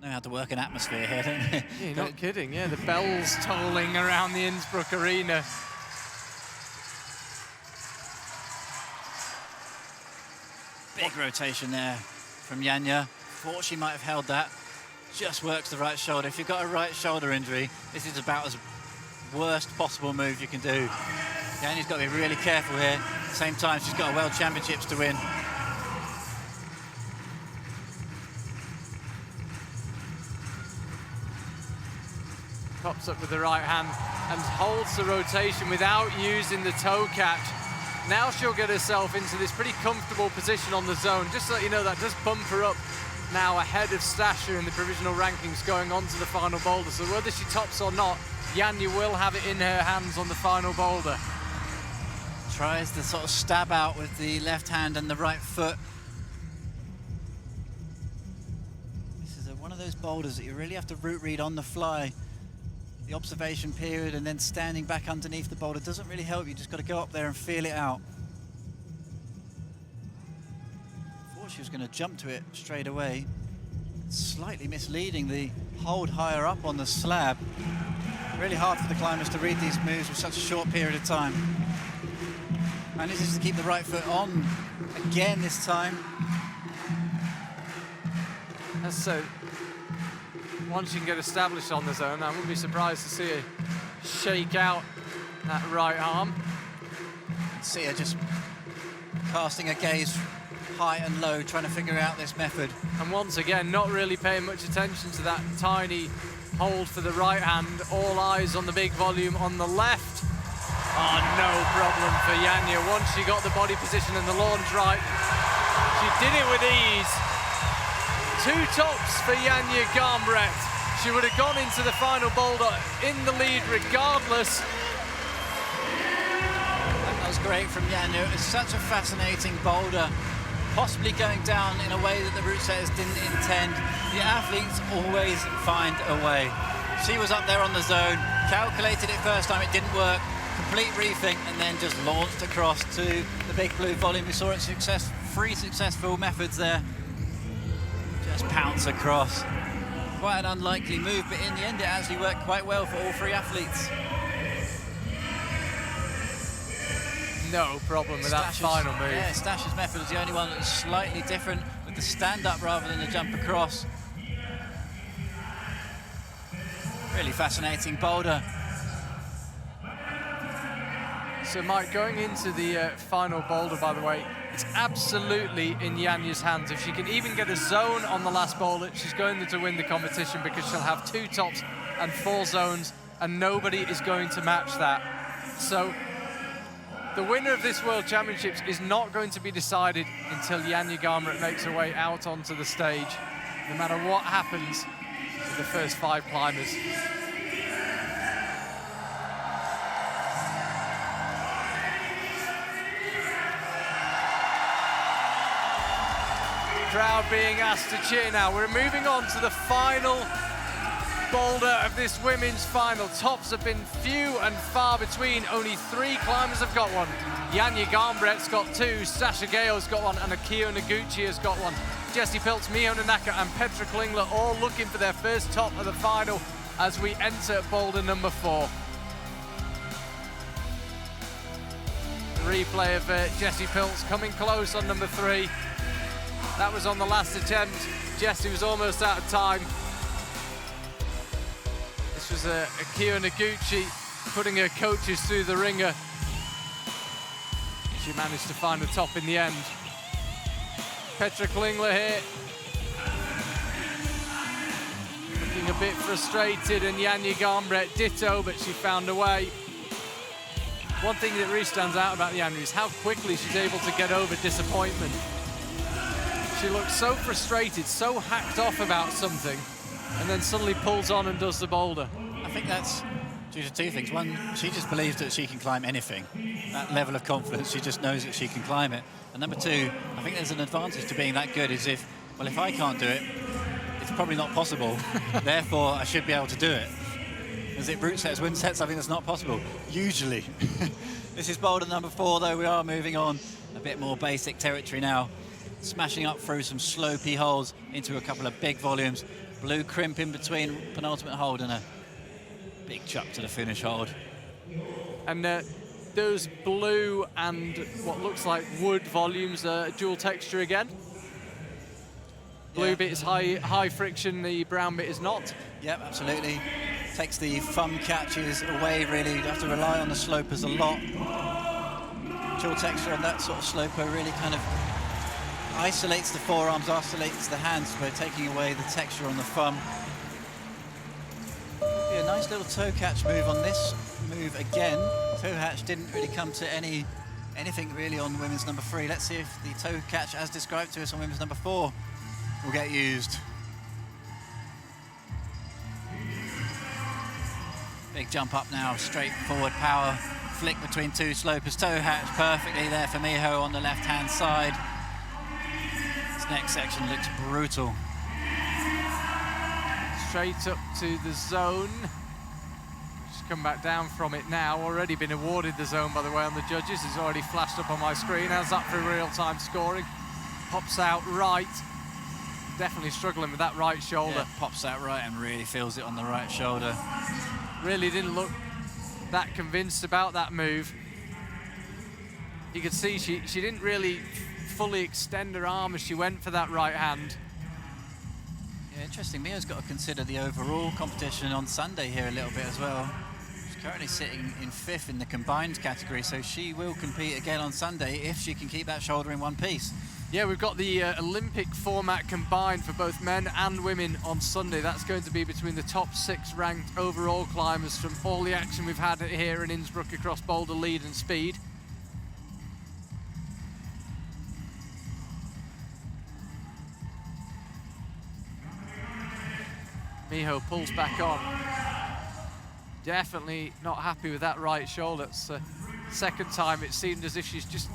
Know how to work an atmosphere here, don't they? Yeah, you're not kidding, yeah. The bells tolling around the Innsbruck arena. Big rotation there from Janja. Thought she might have held that. Just works the right shoulder. If you've got a right shoulder injury, this is about as worst possible move you can do. Janja's got to be really careful here. At the same time, she's got a World Championships to win. Pops up with the right hand and holds the rotation without using the toe catch. Now she'll get herself into this pretty comfortable position on the zone. Just to let you know, that does bump her up now ahead of Stasha in the provisional rankings going on to the final boulder. So whether she tops or not, Janja will have it in her hands on the final boulder. Tries to sort of stab out with the left hand and the right foot. This is one of those boulders that you really have to route read on the fly. The observation period and then standing back underneath the boulder doesn't really help. You just got to go up there and feel it out. Thought she was going to jump to it straight away. Slightly misleading the hold higher up on the slab. Really hard for the climbers to read these moves with such a short period of time. Manages to keep the right foot on again this time. That's so. Once you can get established on the zone, I wouldn't be surprised to see her shake out that right arm. See her just casting a gaze high and low trying to figure out this method. And once again, not really paying much attention to that tiny hold for the right hand. All eyes on the big volume on the left. Oh, no problem for Janja. Once she got the body position and the launch right, she did it with ease. 2 tops for Janja Garnbret. She would have gone into the final boulder in the lead regardless. That was great from Janja. It was such a fascinating boulder, possibly going down in a way that the route setters didn't intend. The athletes always find a way. She was up there on the zone, calculated it first time, it didn't work, complete rethink, and then just launched across to the big blue volume. We saw it three successful methods there. Just pounce across. Quite an unlikely move, but in the end it actually worked quite well for all 3 athletes. No problem with that final move. Yeah, Stash's method was the only one that was slightly different, with the stand-up rather than the jump across. Really fascinating boulder. So Mike, going into the final boulder, by the way, it's absolutely in Janja's hands. If she can even get a zone on the last boulder, she's going to win the competition, because she'll have 2 tops and 4 zones, and nobody is going to match that. So the winner of this World Championships is not going to be decided until Janja Garnbret makes her way out onto the stage, no matter what happens to the first 5 climbers. Crowd being asked to cheer now. We're moving on to the final boulder of this women's final. Tops have been few and far between. Only 3 climbers have got one. Janja Garnbret's got 2, Sasha Gale's got 1, and Akio Noguchi has got 1. Jessie Pilz, Miho Nanaka and Petra Klingler all looking for their first top of the final as we enter boulder number 4. Replay of Jessie Pilz coming close on number 3. That was on the last attempt. Jessie was almost out of time. This was Akio Noguchi putting her coaches through the ringer. She managed to find the top in the end. Petra Klingler here, looking a bit frustrated, and Janja Garnbret ditto, but she found a way. One thing that really stands out about Janja is how quickly she's able to get over disappointment. She looks so frustrated, so hacked off about something, and then suddenly pulls on and does the boulder. I think that's due to 2 things. One, she just believes that she can climb anything. That level of confidence, she just knows that she can climb it. And number 2, I think there's an advantage to being that good, is if I can't do it, it's probably not possible. Therefore, I should be able to do it. As it route sets, wouldn't set something that's not possible, usually. This is boulder number 4, though. We are moving on a bit more basic territory now. Smashing up through some slopey holes into a couple of big volumes. Blue crimp in between penultimate hold and a big chuck to the finish hold. And those blue and what looks like wood volumes are dual texture again. Blue bit is high friction, the brown bit is not. Yep, absolutely. Takes the thumb catches away, really. You have to rely on the slopers a lot. Dual texture on that sort of sloper really kind of isolates the forearms, isolates the hands by taking away the texture on the thumb. A nice little toe catch move on this move again. Toe catch didn't really come to anything really on women's number 3. Let's see if the toe catch, as described to us on women's number 4, will get used. Big jump up now, straight forward power, flick between 2 slopers. Toe hatch perfectly there for Miho on the left-hand side. This next section looks brutal. Straight up to the zone. Just come back down from it now. Already been awarded the zone, by the way, on the judges. It's already flashed up on my screen. How's that for real-time scoring? Pops out right. Definitely struggling with that right shoulder. Yeah, pops out right and really feels it on the right shoulder. Really didn't look that convinced about that move. You could see she didn't really fully extend her arm as she went for that right hand. Yeah, interesting. Mia's got to consider the overall competition on Sunday here a little bit as well. She's currently sitting in 5th in the combined category, so she will compete again on Sunday if she can keep that shoulder in one piece. Yeah, we've got the Olympic format combined for both men and women on Sunday. That's going to be between the top 6 ranked overall climbers from all the action we've had here in Innsbruck across boulder, lead and speed. Miho pulls back on. Definitely not happy with that right shoulder. It's the second time it seemed as if she's just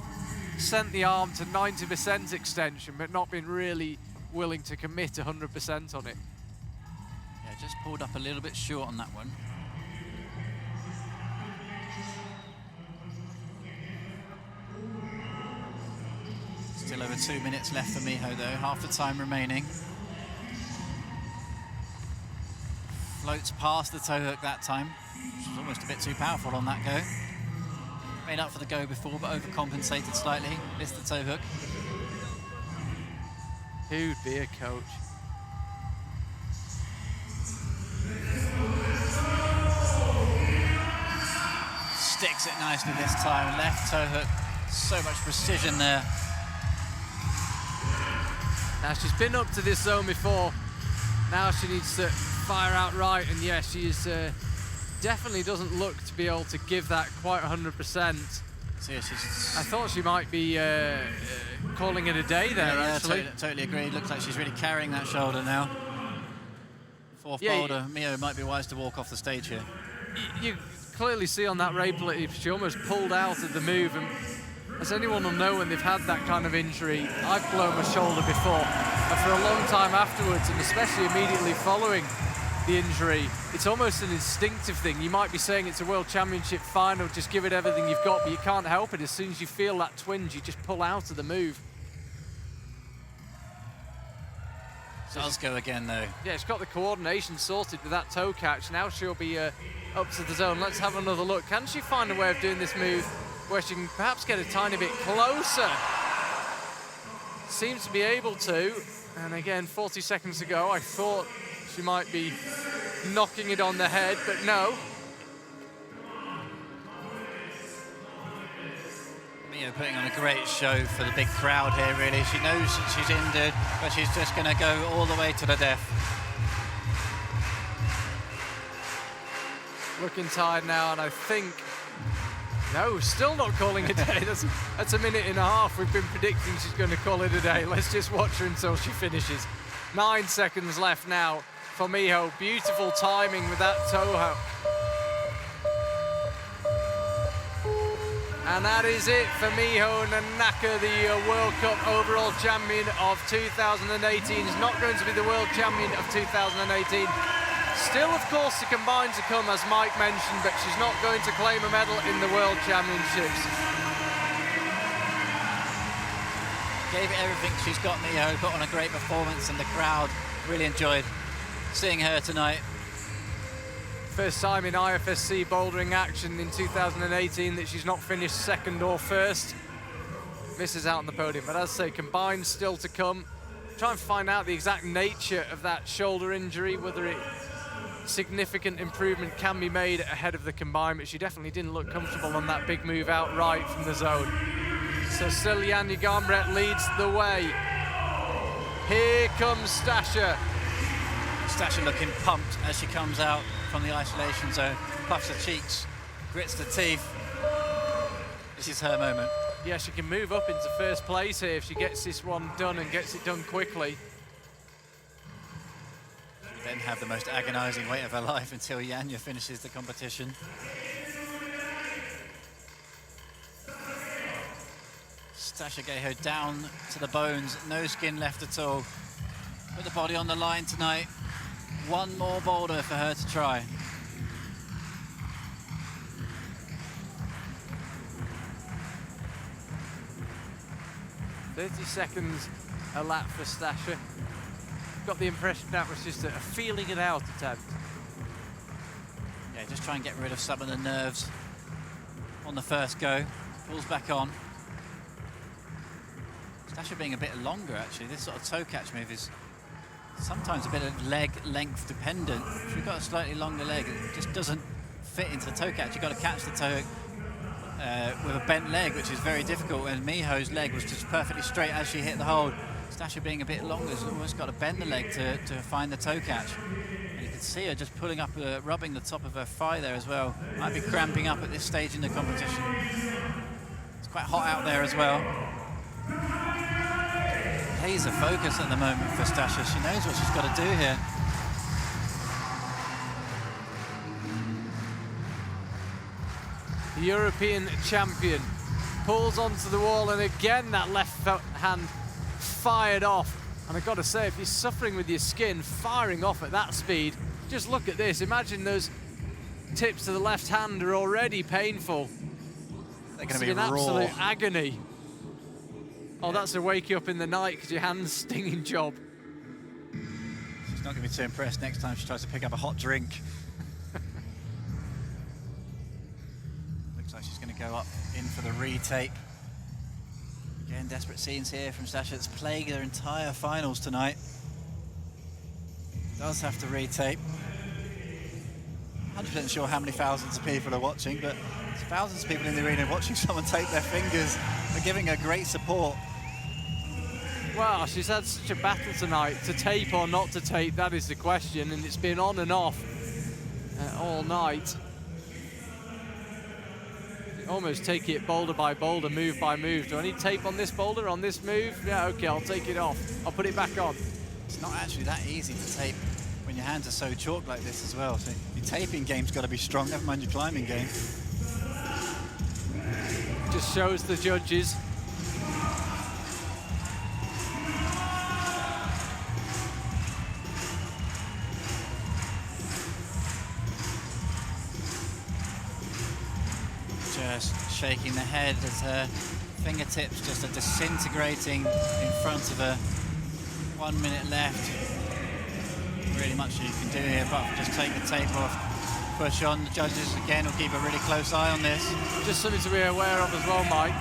sent the arm to 90% extension, but not been really willing to commit 100% on it. Yeah, just pulled up a little bit short on that one. Still over 2 minutes left for Miho though, half the time remaining. Floats past the toe hook that time. She was almost a bit too powerful on that go. Made up for the go before, but overcompensated slightly. Missed the toe hook. Who'd be a coach? Sticks it nicely this time. Left toe hook. So much precision there. Now she's been up to this zone before. Now she needs to fire out right, and yeah, she is definitely doesn't look to be able to give that quite 100%. So yeah, I thought she might be calling it a day there, actually. Totally agree. Looks like she's really carrying that shoulder now. Fourth boulder, Miho might be wise to walk off the stage here. You clearly see on that replay, she almost pulled out of the move, and as anyone will know when they've had that kind of injury, I've blown my shoulder before, and for a long time afterwards, and especially immediately following the injury, it's almost an instinctive thing. You might be saying it's a World Championship final, just give it everything you've got, but you can't help it. As soon as you feel that twinge, you just pull out of the move. Does go again though. Yeah, she's got the coordination sorted with that toe catch. Now she'll be up to the zone. Let's have another look. Can she find a way of doing this move where she can perhaps get a tiny bit closer? Seems to be able to. And again, 40 seconds ago, I thought she might be knocking it on the head, but no. Miho putting on a great show for the big crowd here, really. She knows that she's injured, but she's just going to go all the way to the death. Looking tired now, and I think, no, still not calling it a day. That's a minute and a half. We've been predicting she's going to call it a day. Let's just watch her until she finishes. 9 seconds left now for Miho. Beautiful timing with that toe hook. And that is it for Miho Nanaka, the World Cup overall champion of 2018. Is not going to be the world champion of 2018. Still, of course, the combined to come, as Mike mentioned, but she's not going to claim a medal in the World Championships. Gave it everything she's got, Miho. Put on a great performance, and the crowd really enjoyed seeing her tonight. First time in IFSC bouldering action in 2018 that she's not finished second or first. Misses out on the podium, but as I say, combined still to come. Try and find out the exact nature of that shoulder injury, whether significant improvement can be made ahead of the combined, but she definitely didn't look comfortable on that big move out right from the zone. So still Janja Garnbret leads the way. Here comes Stasha. Stasha looking pumped as she comes out from the isolation zone, puffs her cheeks, grits the teeth. This is her moment. Yeah, she can move up into first place here if she gets this one done and gets it done quickly. She then have the most agonizing wait of her life until Janja finishes the competition. Stasha Geho down to the bones, no skin left at all. Put the body on the line tonight. One more boulder for her to try. "30 seconds a lap for Stasha." Got the impression that was just a feeling it out attempt. Yeah, just try and get rid of some of the nerves on the first go. Pulls back on. Stasha being a bit longer, actually. This sort of toe catch move is sometimes a bit of leg length dependent. If you've got a slightly longer leg, it just doesn't fit into the toe catch. You've got to catch the toe with a bent leg, which is very difficult, and Miho's leg was just perfectly straight as she hit the hold. Stasha being a bit longer has almost got to bend the leg to find the toe catch. And you can see her just pulling up, rubbing the top of her thigh there as well. Might be cramping up at this stage in the competition. It's quite hot out there as well. Laser focus at the moment for Stasha. She knows what she's got to do here. The European champion pulls onto the wall, and again that left hand fired off. And I've got to say, if you're suffering with your skin firing off at that speed, just look at this. Imagine those tips to the left hand are already painful. They're going to be an raw. Absolute agony. Oh, that's to wake you up in the night because your hand's stinging job. She's not going to be too impressed next time she tries to pick up a hot drink. Looks like she's going to go up in for the retape. Again, desperate scenes here from Stasha that's plagued their entire finals tonight. Does have to retape. 100% sure how many thousands of people are watching, but there's thousands of people in the arena watching someone tape their fingers. They're giving her great support. Well, she's had such a battle tonight. To tape or not to tape, that is the question, and it's been on and off all night. Almost take it boulder by boulder, move by move. Do I need tape on this boulder, on this move? Yeah, okay, I'll take it off. I'll put it back on. It's not actually that easy to tape when your hands are so chalk like this as well. So your taping game's got to be strong, never mind your climbing game. Just shows the judges. Just shaking the head as her fingertips just are disintegrating in front of her. 1 minute left. Really much you can do here, but just take the tape off, push on. The judges again will keep a really close eye on this. Just something to be aware of as well, Mike.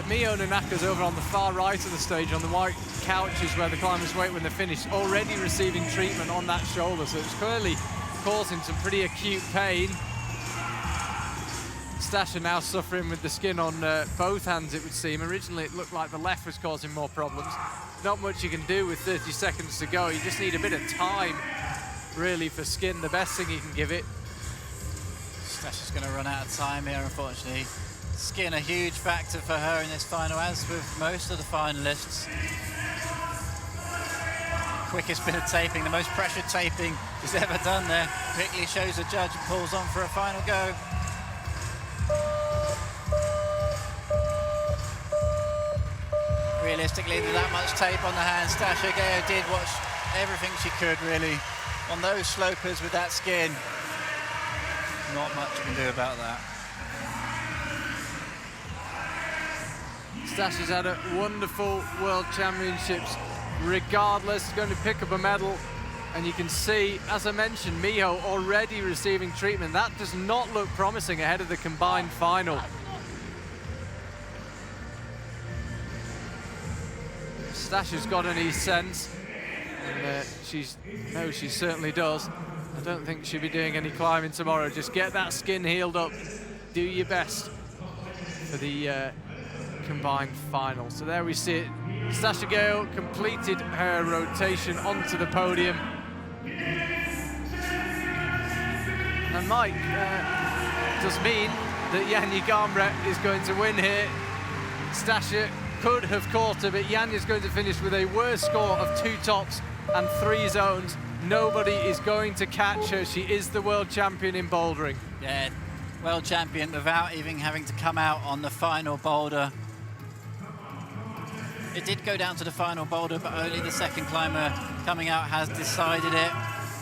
Miho Nanaka's over on the far right of the stage on the white couches where the climbers wait when they're finished, already receiving treatment on that shoulder, so it's clearly causing some pretty acute pain. Stasha now suffering with the skin on both hands, it would seem. Originally it looked like the left was causing more problems. Not much you can do with 30 seconds to go. You just need a bit of time, really, for skin. The best thing you can give it. Stasha's going to run out of time here, unfortunately. Skin a huge factor for her in this final, as with most of the finalists. Quickest bit of taping, the most pressured taping she's ever done there. Quickly shows the judge and pulls on for a final go. Realistically, with that much tape on the hand, Stasha Geo did watch everything she could, really. On those slopers with that skin, not much you can do about that. Stasha's had a wonderful World Championships. Regardless, is going to pick up a medal. And you can see, as I mentioned, Miho already receiving treatment. That does not look promising ahead of the combined final. Stasha's got any sense, and she certainly does. I don't think she'll be doing any climbing tomorrow. Just get that skin healed up. Do your best for the combined final. So there we see it. Stasha Gale completed her rotation onto the podium. And Mike, does mean that Janja Garnbret is going to win here. Stasha could have caught her, but Janja's going to finish with a worse score of 2 tops and 3 zones. Nobody is going to catch her. She is the world champion in bouldering. Yeah, world champion without even having to come out on the final boulder. It did go down to the final boulder, but only the second climber coming out has decided it.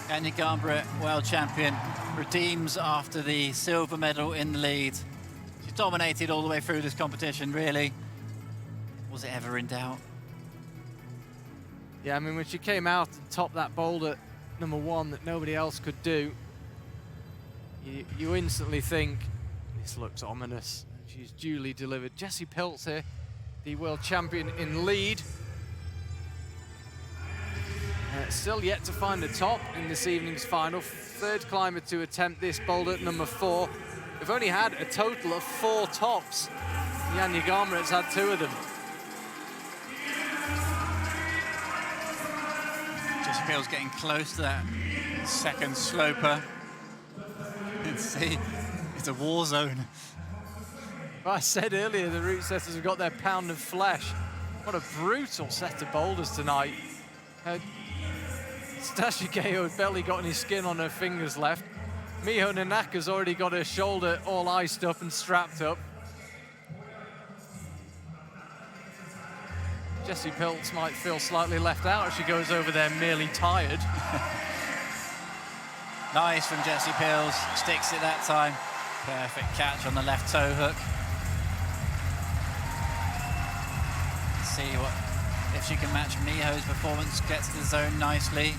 Janja Garnbret, world champion, redeems after the silver medal in the lead. She's dominated all the way through this competition, really. Was it ever in doubt? Yeah, I mean, when she came out and topped that boulder, #1, that nobody else could do, you instantly think, this looks ominous. She's duly delivered. Jessie Pilz here, the world champion in lead. Still yet to find a top in this evening's final. 3rd climber to attempt this boulder, #4. We've only had a total of 4 tops. Jan Jagermaret's had 2 of them. Just feels getting close to that second sloper. Let's see, it's a war zone. Well, I said earlier the route setters have got their pound of flesh. What a brutal set of boulders tonight. Stasha Keo's barely got any skin on her fingers left. Miho Nanaka's already got her shoulder all iced up and strapped up. Jessie Pilz might feel slightly left out as she goes over there merely tired. Nice from Jessie Pilz, sticks it that time. Perfect catch on the left toe hook. See what if she can match Miho's performance, gets to the zone nicely.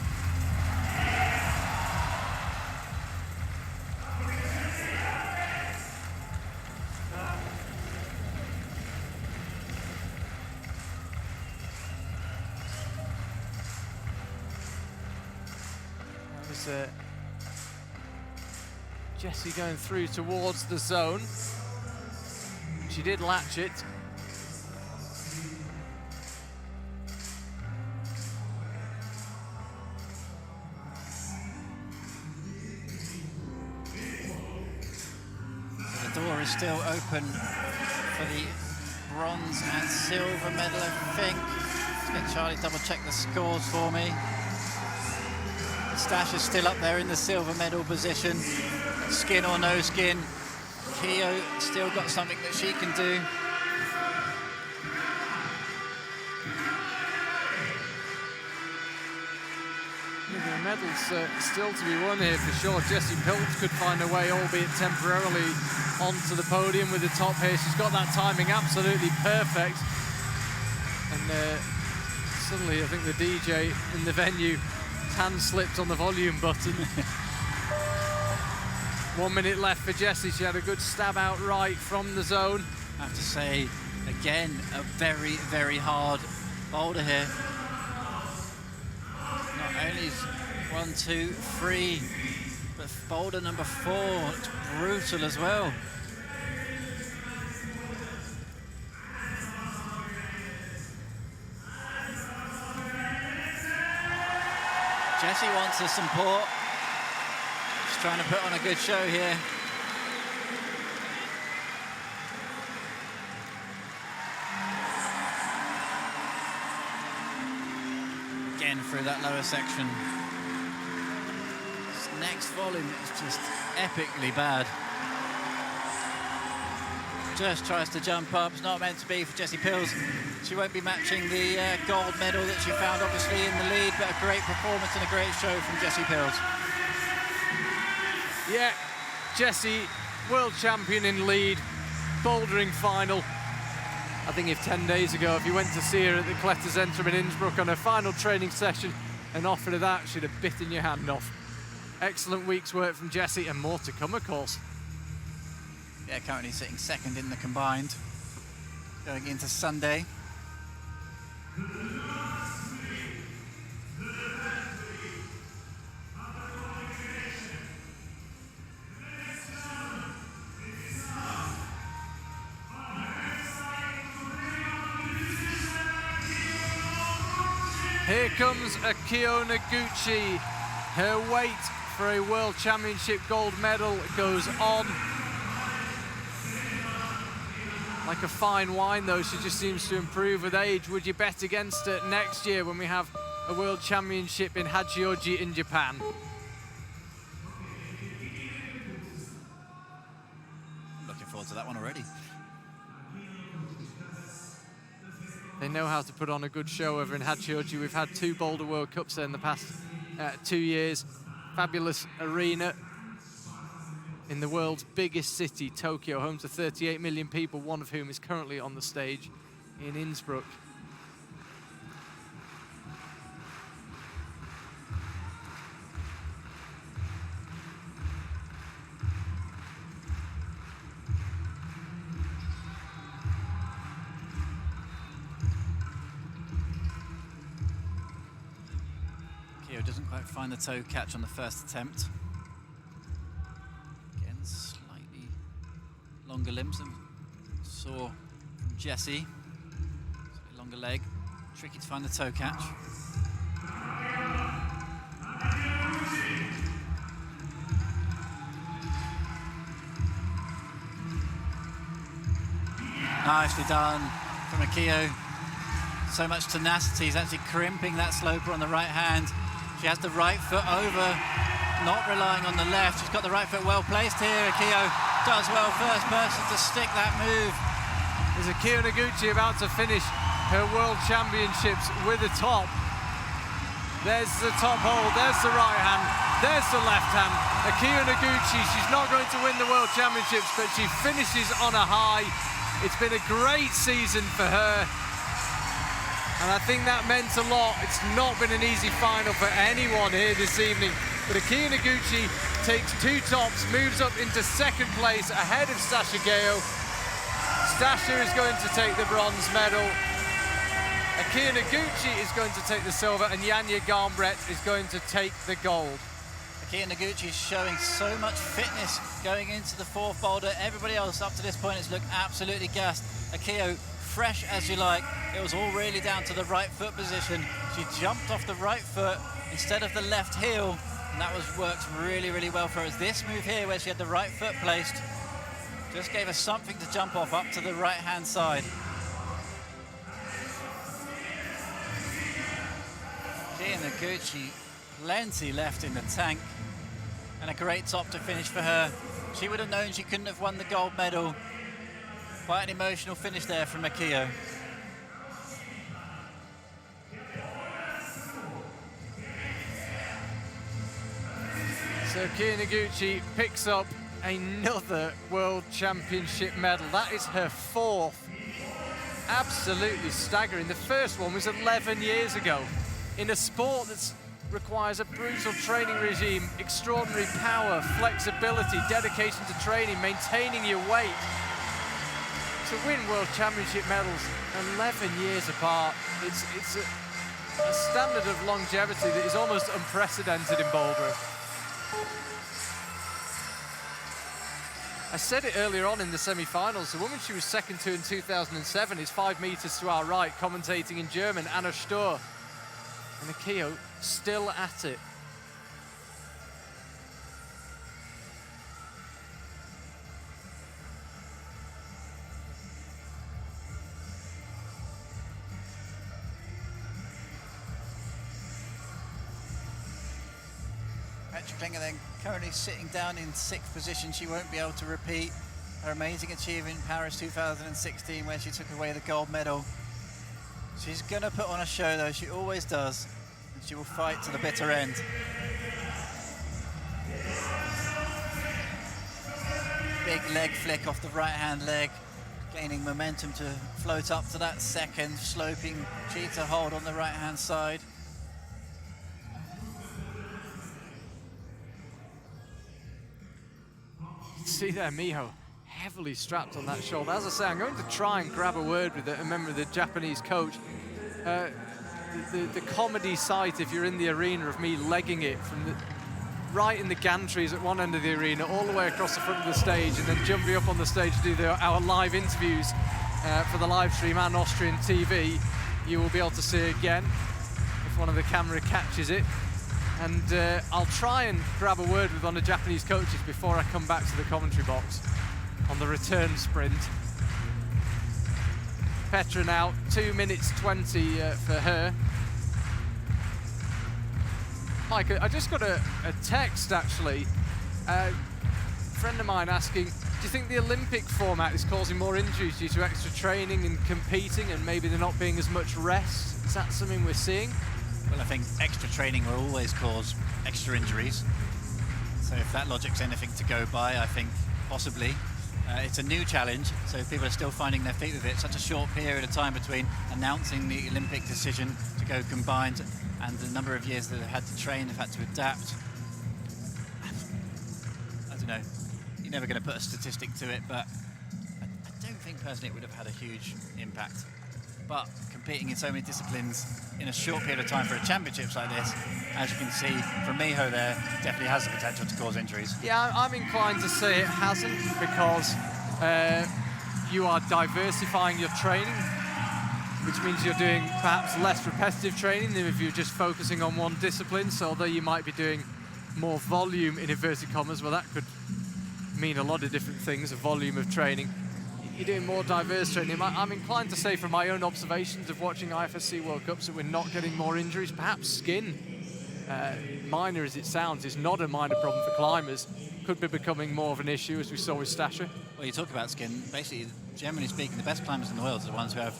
That was Jessie going through towards the zone. She did latch it. The door is still open for the bronze and silver medal, I think. Let's get Charlie double check the scores for me. Stash is still up there in the silver medal position. Skin or no skin, Keo still got something that she can do. The medals still to be won here for sure. Jessie Pilz could find a way, albeit temporarily, onto the podium with the top here. She's got that timing absolutely perfect. And suddenly I think the DJ in the venue hand slipped on the volume button. 1 minute left for Jessie. She had a good stab out right from the zone. I have to say, again, a very, very hard boulder here. Not only is 1, 2, 3, but boulder number 4, it's brutal as well. Jessie wants the support. She's trying to put on a good show here. Again through that lower section. This next volume is just epically bad. Just tries to jump up. It's not meant to be for Jessie Pilz. She won't be matching the gold medal that she found obviously in the lead, but a great performance and a great show from Jessie Pilz. Yeah, Jessie, world champion in lead, bouldering final. I think if 10 days ago, if you went to see her at the Kletterzentrum in Innsbruck on her final training session and offered her that, she'd have bitten your hand off. Excellent week's work from Jessie, and more to come, of course. Yeah, currently sitting second in the combined, going into Sunday. Here comes Akio Noguchi. Her wait for a World Championship gold medal goes on. Like a fine wine, though, she just seems to improve with age. Would you bet against her next year when we have a World Championship in Hachioji in Japan? Looking forward to that one already. They know how to put on a good show over in Hachioji. We've had 2 Boulder World Cups there in the past 2 years. Fabulous arena in the world's biggest city, Tokyo, home to 38 million people, one of whom is currently on the stage in Innsbruck. Keo doesn't quite find the toe catch on the first attempt. Again, slightly longer limbs than saw from Jessie. Longer leg, tricky to find the toe catch. Nicely done from Akio. So much tenacity, he's actually crimping that sloper on the right hand. She has the right foot over, not relying on the left. She's got the right foot well placed here. Akio does well, first person to stick that move. Is Akio Noguchi about to finish her World Championships with a top? There's the top hold, there's the right hand, there's the left hand. Akio Noguchi, she's not going to win the World Championships, but she finishes on a high. It's been a great season for her, and I think that meant a lot. It's not been an easy final for anyone here this evening, but Akio Noguchi takes 2 tops, moves up into 2nd place ahead of Sasha Gale. Sasha is going to take the bronze medal. Akio Noguchi is going to take the silver, and Janja Garnbret is going to take the gold. Akio Noguchi is showing so much fitness going into the 4th boulder. Everybody else up to this point has looked absolutely gassed. Akio, fresh as you like. It was all really down to the right foot position. She jumped off the right foot instead of the left heel, and that worked really, really well for her. This move here, where she had the right foot placed, just gave her something to jump off up to the right-hand side. Akio Noguchi, plenty left in the tank, and a great top to finish for her. She would have known she couldn't have won the gold medal. Quite an emotional finish there from Akio. So Akio Noguchi picks up another World Championship medal. That is her 4th. Absolutely staggering. The first one was 11 years ago in a sport that requires a brutal training regime, extraordinary power, flexibility, dedication to training, maintaining your weight. To win World Championship medals 11 years apart, it's a standard of longevity that is almost unprecedented in bouldering. I said it earlier on in the semi-finals, the woman she was 2nd to in 2007 is 5 meters to our right, commentating in German, Anna Sturr. And Akio still at it. Petra Klinger then currently sitting down in 6th position. She won't be able to repeat her amazing achievement in Paris 2016, where she took away the gold medal. She's going to put on a show, though. She always does. And she will fight to the bitter end. Big leg flick off the right-hand leg, gaining momentum to float up to that 2nd sloping cheetah hold on the right-hand side. See there, Miho, heavily strapped on that shoulder. As I say, I'm going to try and grab a word with a member of the Japanese coach. The comedy sight, if you're in the arena, of me legging it from right in the gantries at one end of the arena, all the way across the front of the stage, and then jumping up on the stage to do our live interviews for the live stream and Austrian TV. You will be able to see again if one of the camera catches it. And I'll try and grab a word with one of the Japanese coaches before I come back to the commentary box on the return sprint. Petra now, 2 minutes 20 for her. Mike, I just got a text, actually. A friend of mine asking, do you think the Olympic format is causing more injuries due to extra training and competing, and maybe there not being as much rest? Is that something we're seeing? Well, I think extra training will always cause extra injuries. So if that logic's anything to go by, I think possibly. It's a new challenge, so people are still finding their feet with it. Such a short period of time between announcing the Olympic decision to go combined and the number of years that they've had to train, they've had to adapt. I don't know. You're never going to put a statistic to it, but I don't think personally it would have had a huge impact. But competing in so many disciplines in a short period of time for a championships like this, as you can see from Miho there, definitely has the potential to cause injuries. Yeah, I'm inclined to say it hasn't, because you are diversifying your training, which means you're doing perhaps less repetitive training than if you're just focusing on one discipline. So although you might be doing more volume in inverted commas, well, that could mean a lot of different things, a volume of training. You're doing more diverse training. I'm inclined to say from my own observations of watching IFSC World Cups that we're not getting more injuries. Perhaps skin, minor as it sounds, is not a minor problem for climbers. Could be becoming more of an issue, as we saw with Stasha. Well, you talk about skin, basically, generally speaking, the best climbers in the world are the ones who have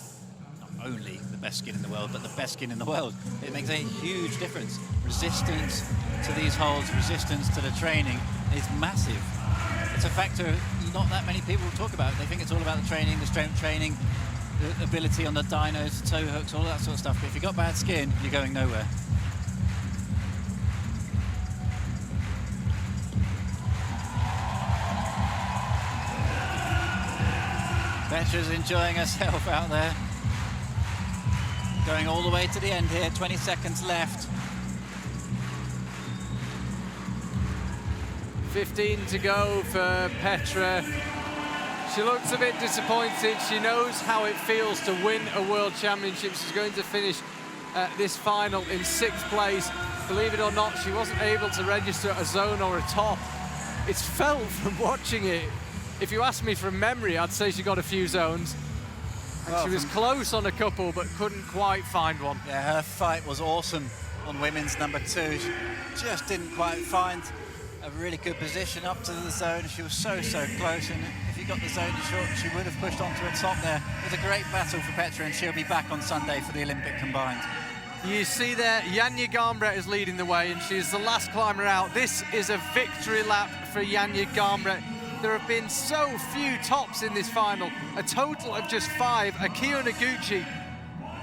not only the best skin in the world, but the best skin in the world. It makes a huge difference. Resistance to these holds, resistance to the training is massive. It's a factor not that many people talk about. They think it's all about the training, the strength training, the ability on the dynos, the toe hooks, all that sort of stuff. But if you've got bad skin, you're going nowhere. Petra's enjoying herself out there. Going all the way to the end here, 20 seconds left. 15 to go for Petra. She looks a bit disappointed. She knows how it feels to win a World Championship. She's going to finish this final in 6th place. Believe it or not, she wasn't able to register a zone or a top. It's felt from watching it. If you ask me from memory, I'd say she got a few zones. And she was close on a couple, but couldn't quite find one. Yeah, her fight was awesome on women's number 2. She just didn't quite find a really good position up to the zone. She was so close, and if you got the zone short, she would have pushed onto a top there. It was a great battle for Petra, and she'll be back on Sunday for the Olympic combined. You see there, Janja Garnbret is leading the way, and she's the last climber out. This is a victory lap for Janja Garnbret. There have been so few tops in this final, a total of just 5. Akio Noguchi,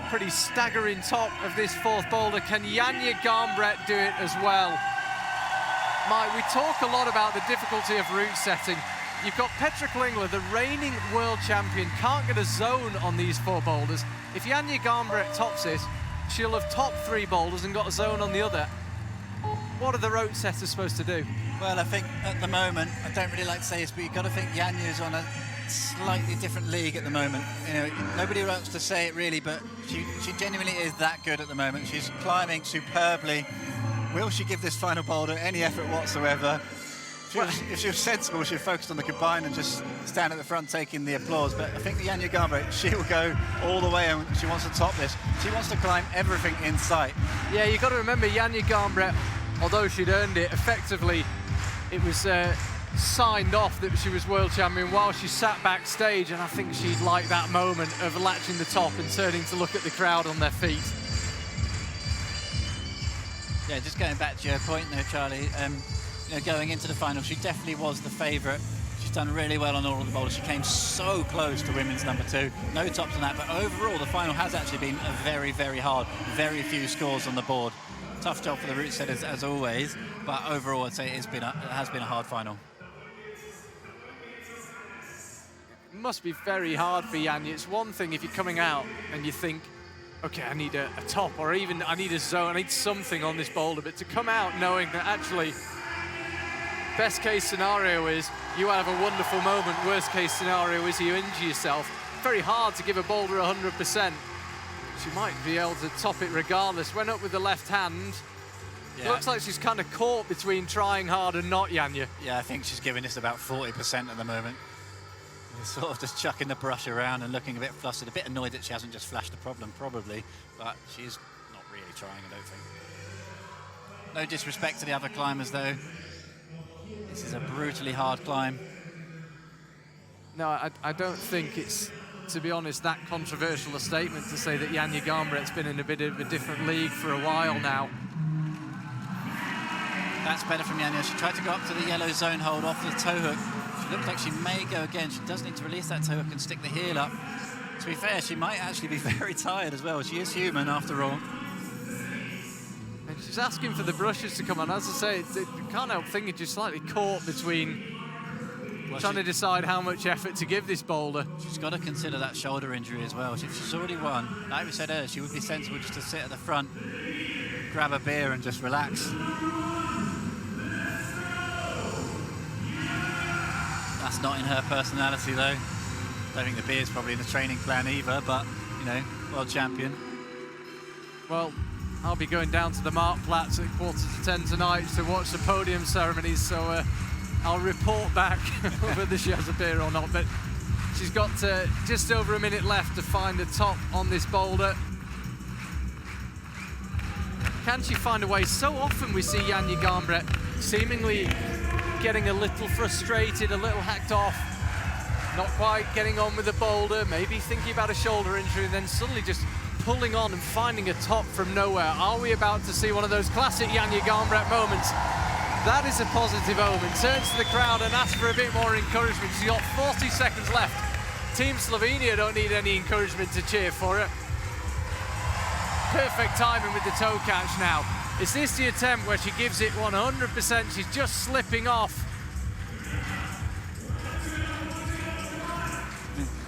pretty staggering top of this 4th boulder. Can Janja Garnbret do it as well? Mike, we talk a lot about the difficulty of route setting. You've got Petra Klingler, the reigning world champion, can't get a zone on these 4 boulders. If Janja Garnbret tops it, she'll have topped 3 boulders and got a zone on the other. What are the route setters supposed to do? Well, I think at the moment, I don't really like to say this, but you've got to think Janja's on a slightly different league at the moment. You know, nobody wants to say it really, but she genuinely is that good at the moment. She's climbing superbly. Will she give this final boulder any effort whatsoever? If she was sensible, she'd focus on the combine and just stand at the front taking the applause. But I think the Janja Garnbret, she will go all the way, and she wants to top this. She wants to climb everything in sight. Yeah, you've got to remember, Janja Garnbret, although she'd earned it, effectively it was signed off that she was world champion while she sat backstage, and I think she'd like that moment of latching the top and turning to look at the crowd on their feet. Yeah, just going back to your point there, Charlie, you know, going into the final, she definitely was the favourite. She's done really well on all of the boulders. She came so close to women's number 2. No tops on that, but overall the final has actually been a very, very hard, very few scores on the board. Tough job for the route setters as always, but overall I'd say it has been a hard final. It must be very hard for Janja. It's one thing if you're coming out and you think, okay, I need a top, or even I need a zone, I need something on this boulder, but to come out knowing that actually best case scenario is you have a wonderful moment, worst case scenario is you injure yourself. Very hard to give a boulder 100%. She might be able to top it regardless. Went up with the left hand. Yeah. Looks like she's kind of caught between trying hard and not, Janja. Yeah, I think she's giving this about 40% at the moment. She's sort of just chucking the brush around and looking a bit flustered, a bit annoyed that she hasn't just flashed the problem, probably, but she's not really trying, I don't think. No disrespect to the other climbers, though. This is a brutally hard climb. No, I don't think it's, to be honest, that controversial a statement to say that Janja Garnbret's been in a bit of a different league for a while now. That's better from Janja. She tried to go up to the yellow zone hold off the toe hook. She looks like she may go again. She does need to release that toe hook and stick the heel up. To be fair, she might actually be very tired as well. She is human after all. And she's asking for the brushes to come on. As I say, you can't help thinking she's slightly caught between trying to decide how much effort to give this boulder. She's got to consider that shoulder injury as well. If she's already won, like we said earlier, she would be sensible just to sit at the front, grab a beer and just relax. That's not in her personality though. Don't think the beer's probably in the training plan either, but you know, world champion. Well, I'll be going down to the Marktplatz at 9:45 tonight to watch the podium ceremonies, so I'll report back whether she has a beer or not. But she's got just over a minute left to find a top on this boulder. Can she find a way? So often we see Janja Garnbret seemingly getting a little frustrated, a little hacked off, not quite getting on with the boulder, maybe thinking about a shoulder injury, and then suddenly just pulling on and finding a top from nowhere. Are we about to see one of those classic Janja Garnbret moments? That is a positive omen. Turns to the crowd and asks for a bit more encouragement. She's got 40 seconds left. Team Slovenia don't need any encouragement to cheer for her. Perfect timing with the toe catch now. Is this the attempt where she gives it 100%? She's just slipping off.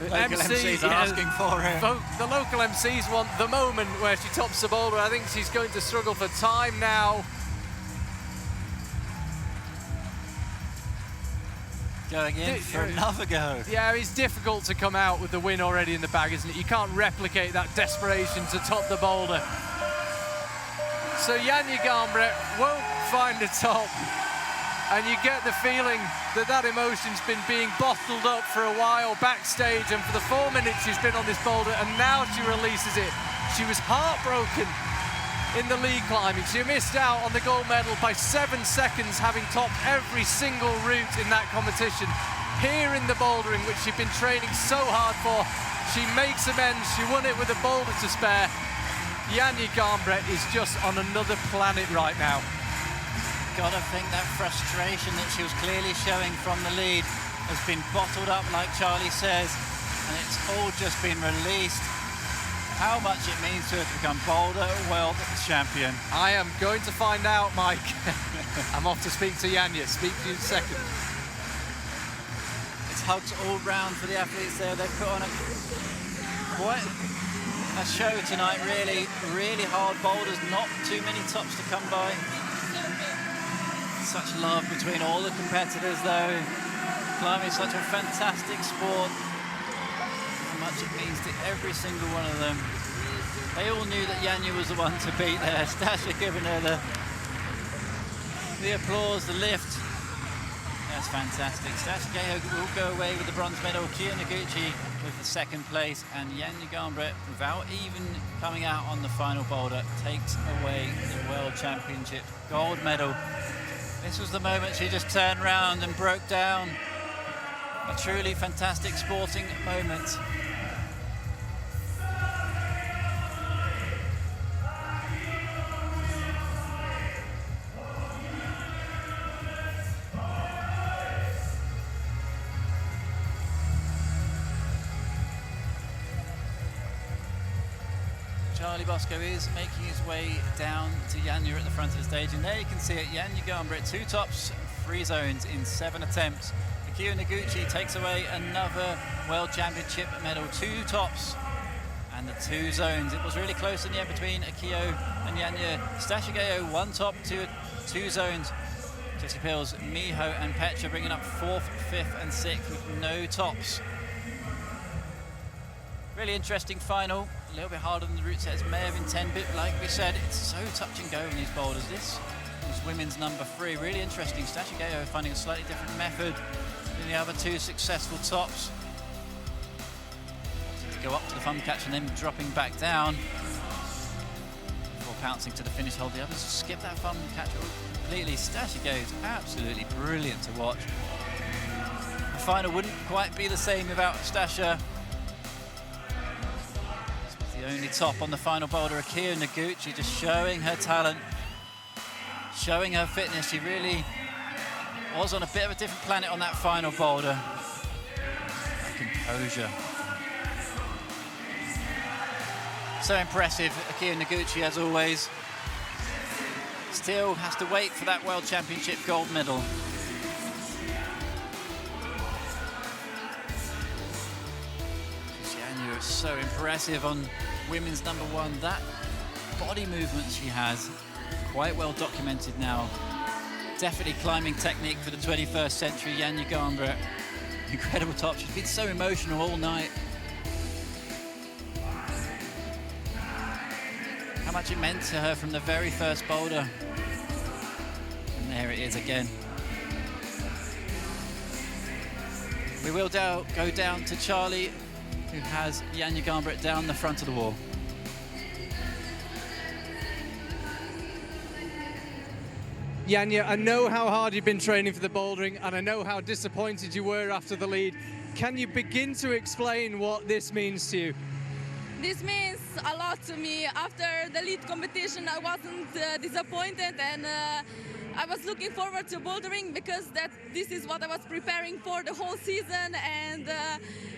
Local MCs are asking for her. The local MCs want the moment where she tops the boulder. I think she's going to struggle for time now. Going in for another go. Yeah, it's difficult to come out with the win already in the bag, isn't it? You can't replicate that desperation to top the boulder. So Janja Garnbret won't find a top. And you get the feeling that that emotion's been being bottled up for a while backstage, and for the 4 minutes she's been on this boulder, and now she releases it. She was heartbroken in the lead climbing. She missed out on the gold medal by 7 seconds, having topped every single route in that competition. Here in the bouldering, which she'd been training so hard for, she makes amends. She won it with a boulder to spare. Janja Garnbret is just on another planet right now. Gotta think that frustration that she was clearly showing from the lead has been bottled up, like Charlie says, and it's all just been released. How much it means to her to become Boulder World Champion. I am going to find out, Mike. I'm off to speak to Janja. Speak to you in a second. It's hugs all round for the athletes there. They've put on quite a show tonight, really, really hard boulders, not too many tops to come by. Such love between all the competitors though. Climbing is such a fantastic sport. How much it means to every single one of them. They all knew that Janja was the one to beat there. Stasha giving her the applause, the lift. That's fantastic. Stasha Gayo will go away with the bronze medal. Kia Noguchi with the second place, and Janja Garnbret, without even coming out on the final boulder, takes away the World Championship gold medal. This was the moment she just turned around and broke down. A truly fantastic sporting moment. Charlie Bosco is making his way down to Janja at the front of the stage, and there you can see it, Janja Garnbret, 2 tops, 3 zones in 7 attempts. Akio Noguchi takes away another World Championship medal, 2 tops and the 2 zones. It was really close in the end between Akio and Janja. Stasha Gayo, 1 top, 2 zones. Jessie Pills, Miho and Petra bringing up 4th, 5th and 6th with no tops. Really interesting final, a little bit harder than the route sets may have intended, but like we said, it's so touch and go in these boulders. This was women's number 3, really interesting. Stasha Gayo finding a slightly different method than the other 2 successful tops. To go up to the thumb catch and then dropping back down before pouncing to the finish hold. The others skip that thumb catch completely. Stasha Gayo is absolutely brilliant to watch. The final wouldn't quite be the same without Stasha. The only top on the final boulder, Akio Noguchi, just showing her talent, showing her fitness. She really was on a bit of a different planet on that final boulder. That composure. So impressive, Akio Noguchi, as always. Still has to wait for that World Championship gold medal. Janja is so impressive on women's number 1. That body movement she has, quite well documented now. Definitely climbing technique for the 21st century, Janja Garnbret. Incredible top. She's been so emotional all night. How much it meant to her from the very first boulder. And there it is again. We will go down to Charlie, who has Janja Garnbret down the front of the wall. Janja, I know how hard you've been training for the bouldering, and I know how disappointed you were after the lead. Can you begin to explain what this means to you? This means a lot to me. After the lead competition, I wasn't disappointed, and I was looking forward to bouldering because this is what I was preparing for the whole season, and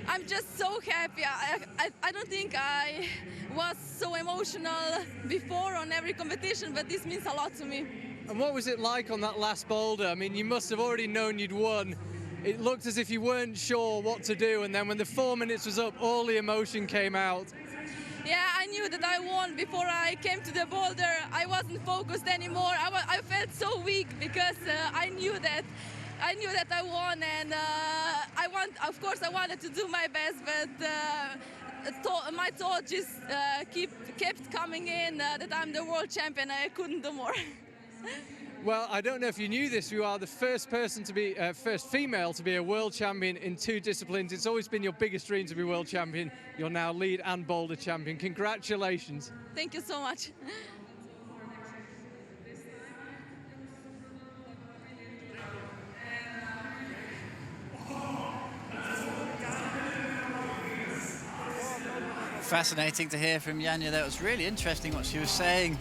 I'm just so happy. I don't think I was so emotional before on every competition, but this means a lot to me. And what was it like on that last boulder? I mean, you must have already known you'd won. It looked as if you weren't sure what to do, and then when the 4 minutes was up, all the emotion came out. Yeah, I knew that I won before I came to the boulder. I wasn't focused anymore. I felt so weak because I knew that I won, and of course I wanted to do my best, but my thought just kept coming in that I'm the world champion. I couldn't do more. Well, I don't know if you knew this, you are the first person to be, first female to be a world champion in 2 disciplines. It's always been your biggest dream to be world champion. You're now lead and boulder champion. Congratulations. Thank you so much. Fascinating to hear from Janja. That was really interesting what she was saying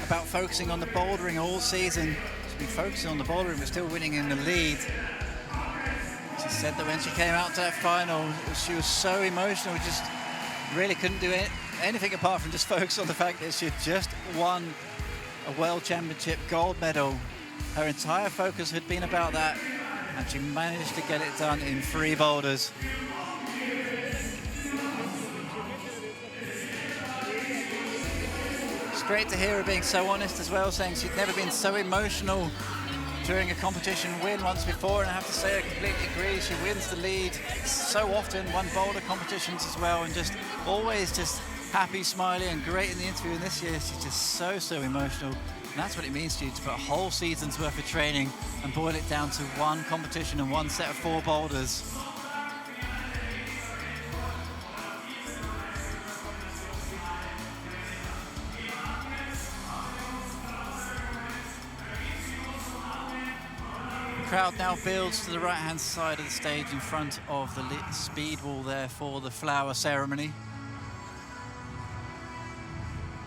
about focusing on the bouldering all season. She's been focusing on the bouldering but still winning in the lead. She said that when she came out to that final, she was so emotional, just really couldn't do anything apart from just focus on the fact that she had just won a World Championship gold medal. Her entire focus had been about that, and she managed to get it done in 3 boulders. Great to hear her being so honest as well, saying she'd never been so emotional during a competition win once before, and I have to say I completely agree. She wins the lead so often, won boulder competitions as well, and just always just happy, smiling, and great in the interview. And this year she's just so emotional, and that's what it means to you, to put a whole season's worth of training and boil it down to 1 competition and 1 set of 4 boulders. The crowd now builds to the right-hand side of the stage in front of the speed wall there for the flower ceremony.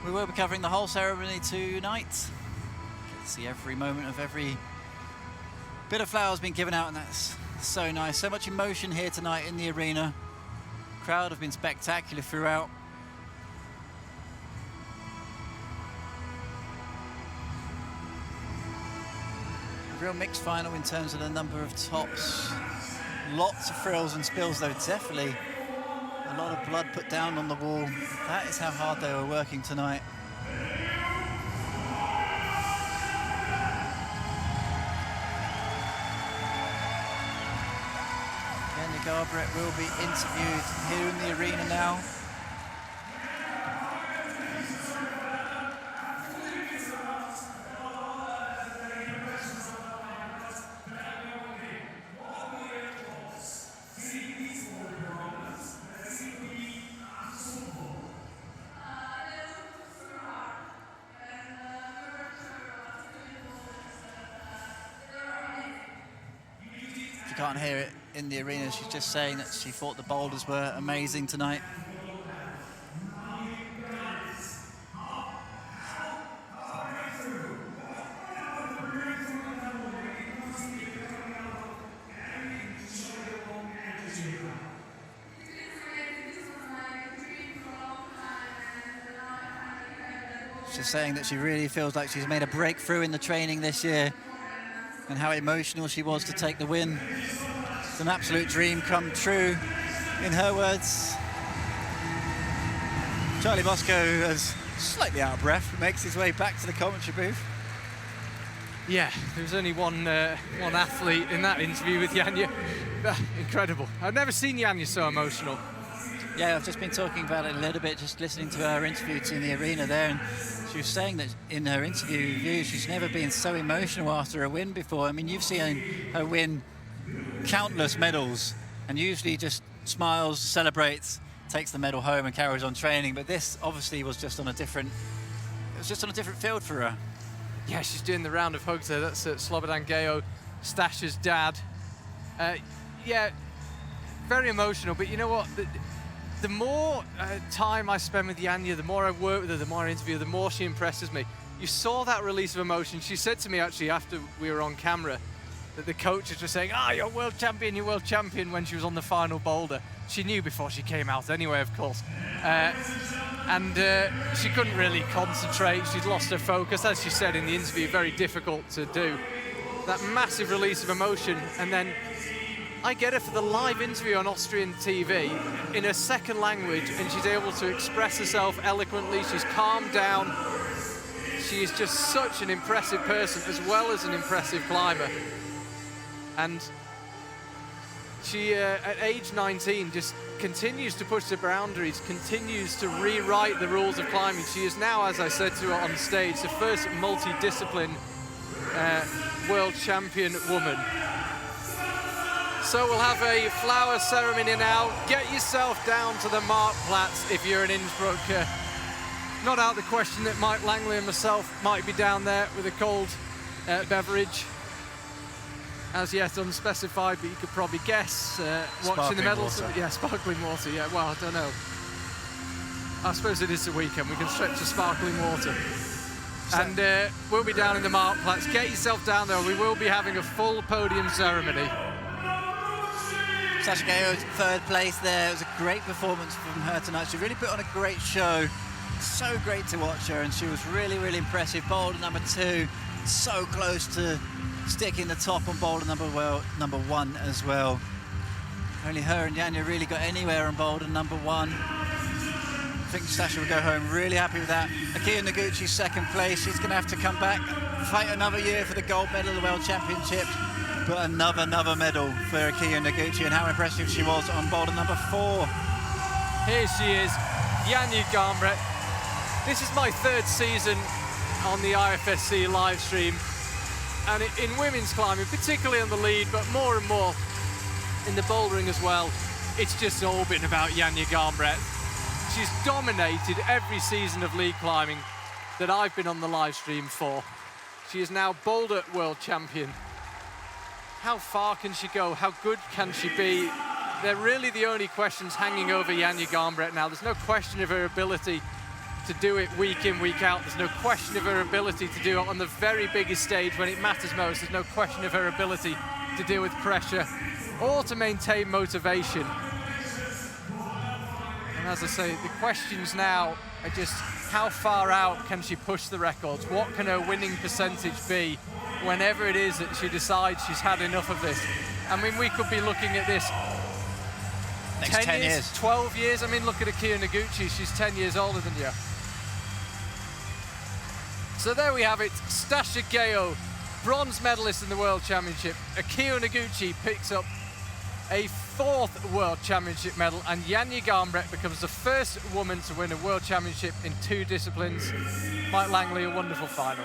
We will be covering the whole ceremony tonight. Get to see every moment of every bit of flowers being given out, and that's so nice. So much emotion here tonight in the arena. The crowd have been spectacular throughout. Real mixed final in terms of the number of tops. Lots of frills and spills though, definitely a lot of blood put down on the wall. That is how hard they were working tonight. Janja Garnbret will be interviewed here in the arena now. Can't hear it in the arena. She's just saying that she thought the boulders were amazing tonight. She's saying that she really feels like she's made a breakthrough in the training this year, and how emotional she was to take the win. It's an absolute dream come true, in her words. Charlie Bosco is slightly out of breath, makes his way back to the commentary booth. Yeah, there was only one athlete in that interview with Janja. Incredible. I've never seen Janja so emotional. Yeah, I've just been talking about it a little bit, just listening to her interviews in the arena there, and she was saying that in her interview review, she's never been so emotional after a win before. I mean, you've seen her win countless medals, and usually just smiles, celebrates, takes the medal home and carries on training, but this obviously was just on a different, it was just on a different field for her. Yeah, she's doing the round of hugs there. That's Slobodan Gajo, Stasha's dad. Yeah, very emotional, but you know what? The more time I spend with Janja, the more I work with her, the more I interview her, the more she impresses me. You saw that release of emotion. She said to me, actually, after we were on camera, that the coaches were saying, you're world champion, when she was on the final boulder. She knew before she came out anyway, of course. And she couldn't really concentrate. She'd lost her focus. As she said in the interview, very difficult to do. That massive release of emotion, and then I get her for the live interview on Austrian TV in her second language, and she's able to express herself eloquently. She's calmed down. She is just such an impressive person, as well as an impressive climber. And she, at age 19, just continues to push the boundaries, continues to rewrite the rules of climbing. She is now, as I said to her on stage, the first multi-discipline world champion woman. So we'll have a flower ceremony now. Get yourself down to the Marktplatz if you're in Innsbruck. Not out the question that Mike Langley and myself might be down there with a cold beverage. As yet unspecified, but you could probably guess. Watching the medals. Yeah, sparkling water, yeah, well, I don't know. I suppose it is the weekend. We can stretch to sparkling water. And we'll be down in the Marktplatz. Get yourself down there. We will be having a full podium ceremony. Sasha Gajo's third place there. It was a great performance from her tonight. She really put on a great show. So great to watch her, and she was really, really impressive. Boulder number 2, so close to sticking the top on boulder number 1 as well. Only her and Janja really got anywhere on boulder number 1. I think Sasha will go home really happy with that. Akiya Noguchi's second place. She's going to have to come back, fight another year for the gold medal of the World Championships. But another medal for Akiya Noguchi, and how impressive she was on boulder number 4. Here she is, Janja Garnbret. This is my third season on the IFSC live stream. And in women's climbing, particularly on the lead, but more and more in the bouldering as well, it's just all been about Janja Garnbret. She's dominated every season of lead climbing that I've been on the live stream for. She is now Boulder World Champion. How far can she go? How good can she be? They're really the only questions hanging over Janja Garnbret now. There's no question of her ability to do it week in, week out. There's no question of her ability to do it on the very biggest stage when it matters most. There's no question of her ability to deal with pressure or to maintain motivation. And as I say, the questions now are just how far out can she push the records? What can her winning percentage be whenever it is that she decides she's had enough of this? I mean, we could be looking at this next 10 years, 12 years. I mean, look at Akiya Noguchi. She's 10 years older than you. So there we have it. Stasha Gajo, bronze medalist in the World Championship. Akiya Noguchi picks up a 4th World Championship medal, and Janja Garnbret becomes the first woman to win a World Championship in 2 disciplines. Mike Langley, a wonderful final.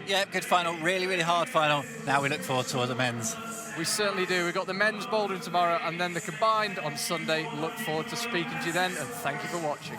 Yeah, good final, really, really hard final. Now we look forward to the men's. We certainly do. We've got the men's bouldering tomorrow and then the combined on Sunday. Look forward to speaking to you then, and thank you for watching.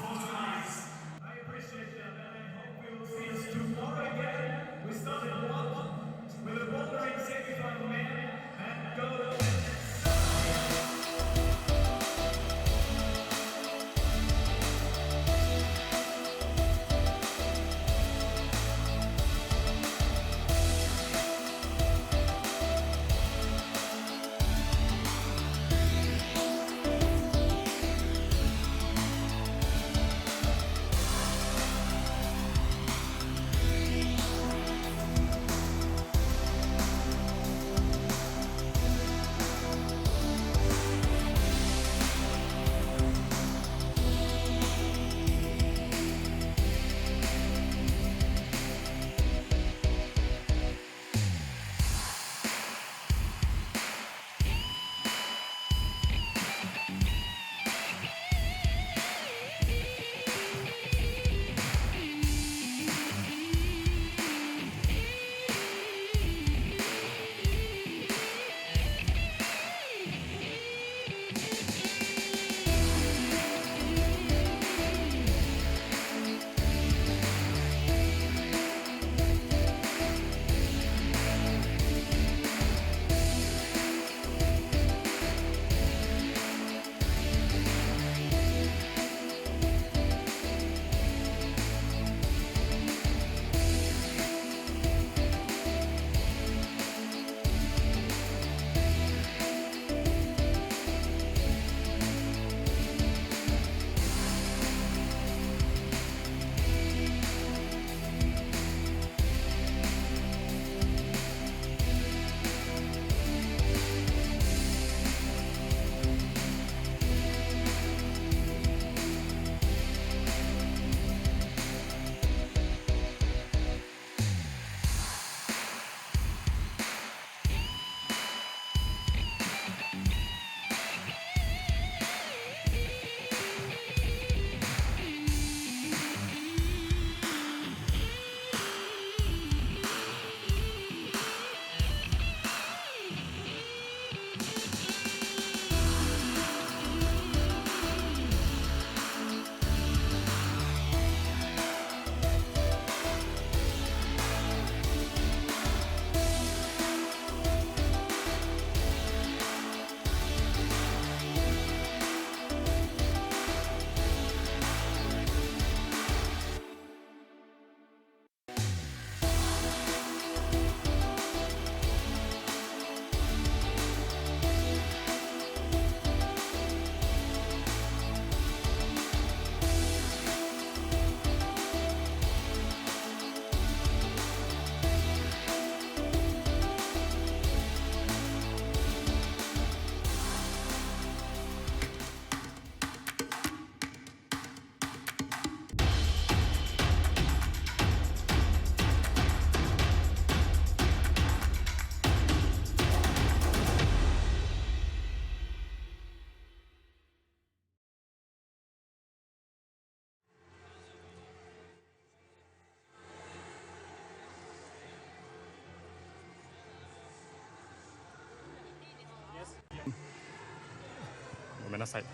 めんなさい。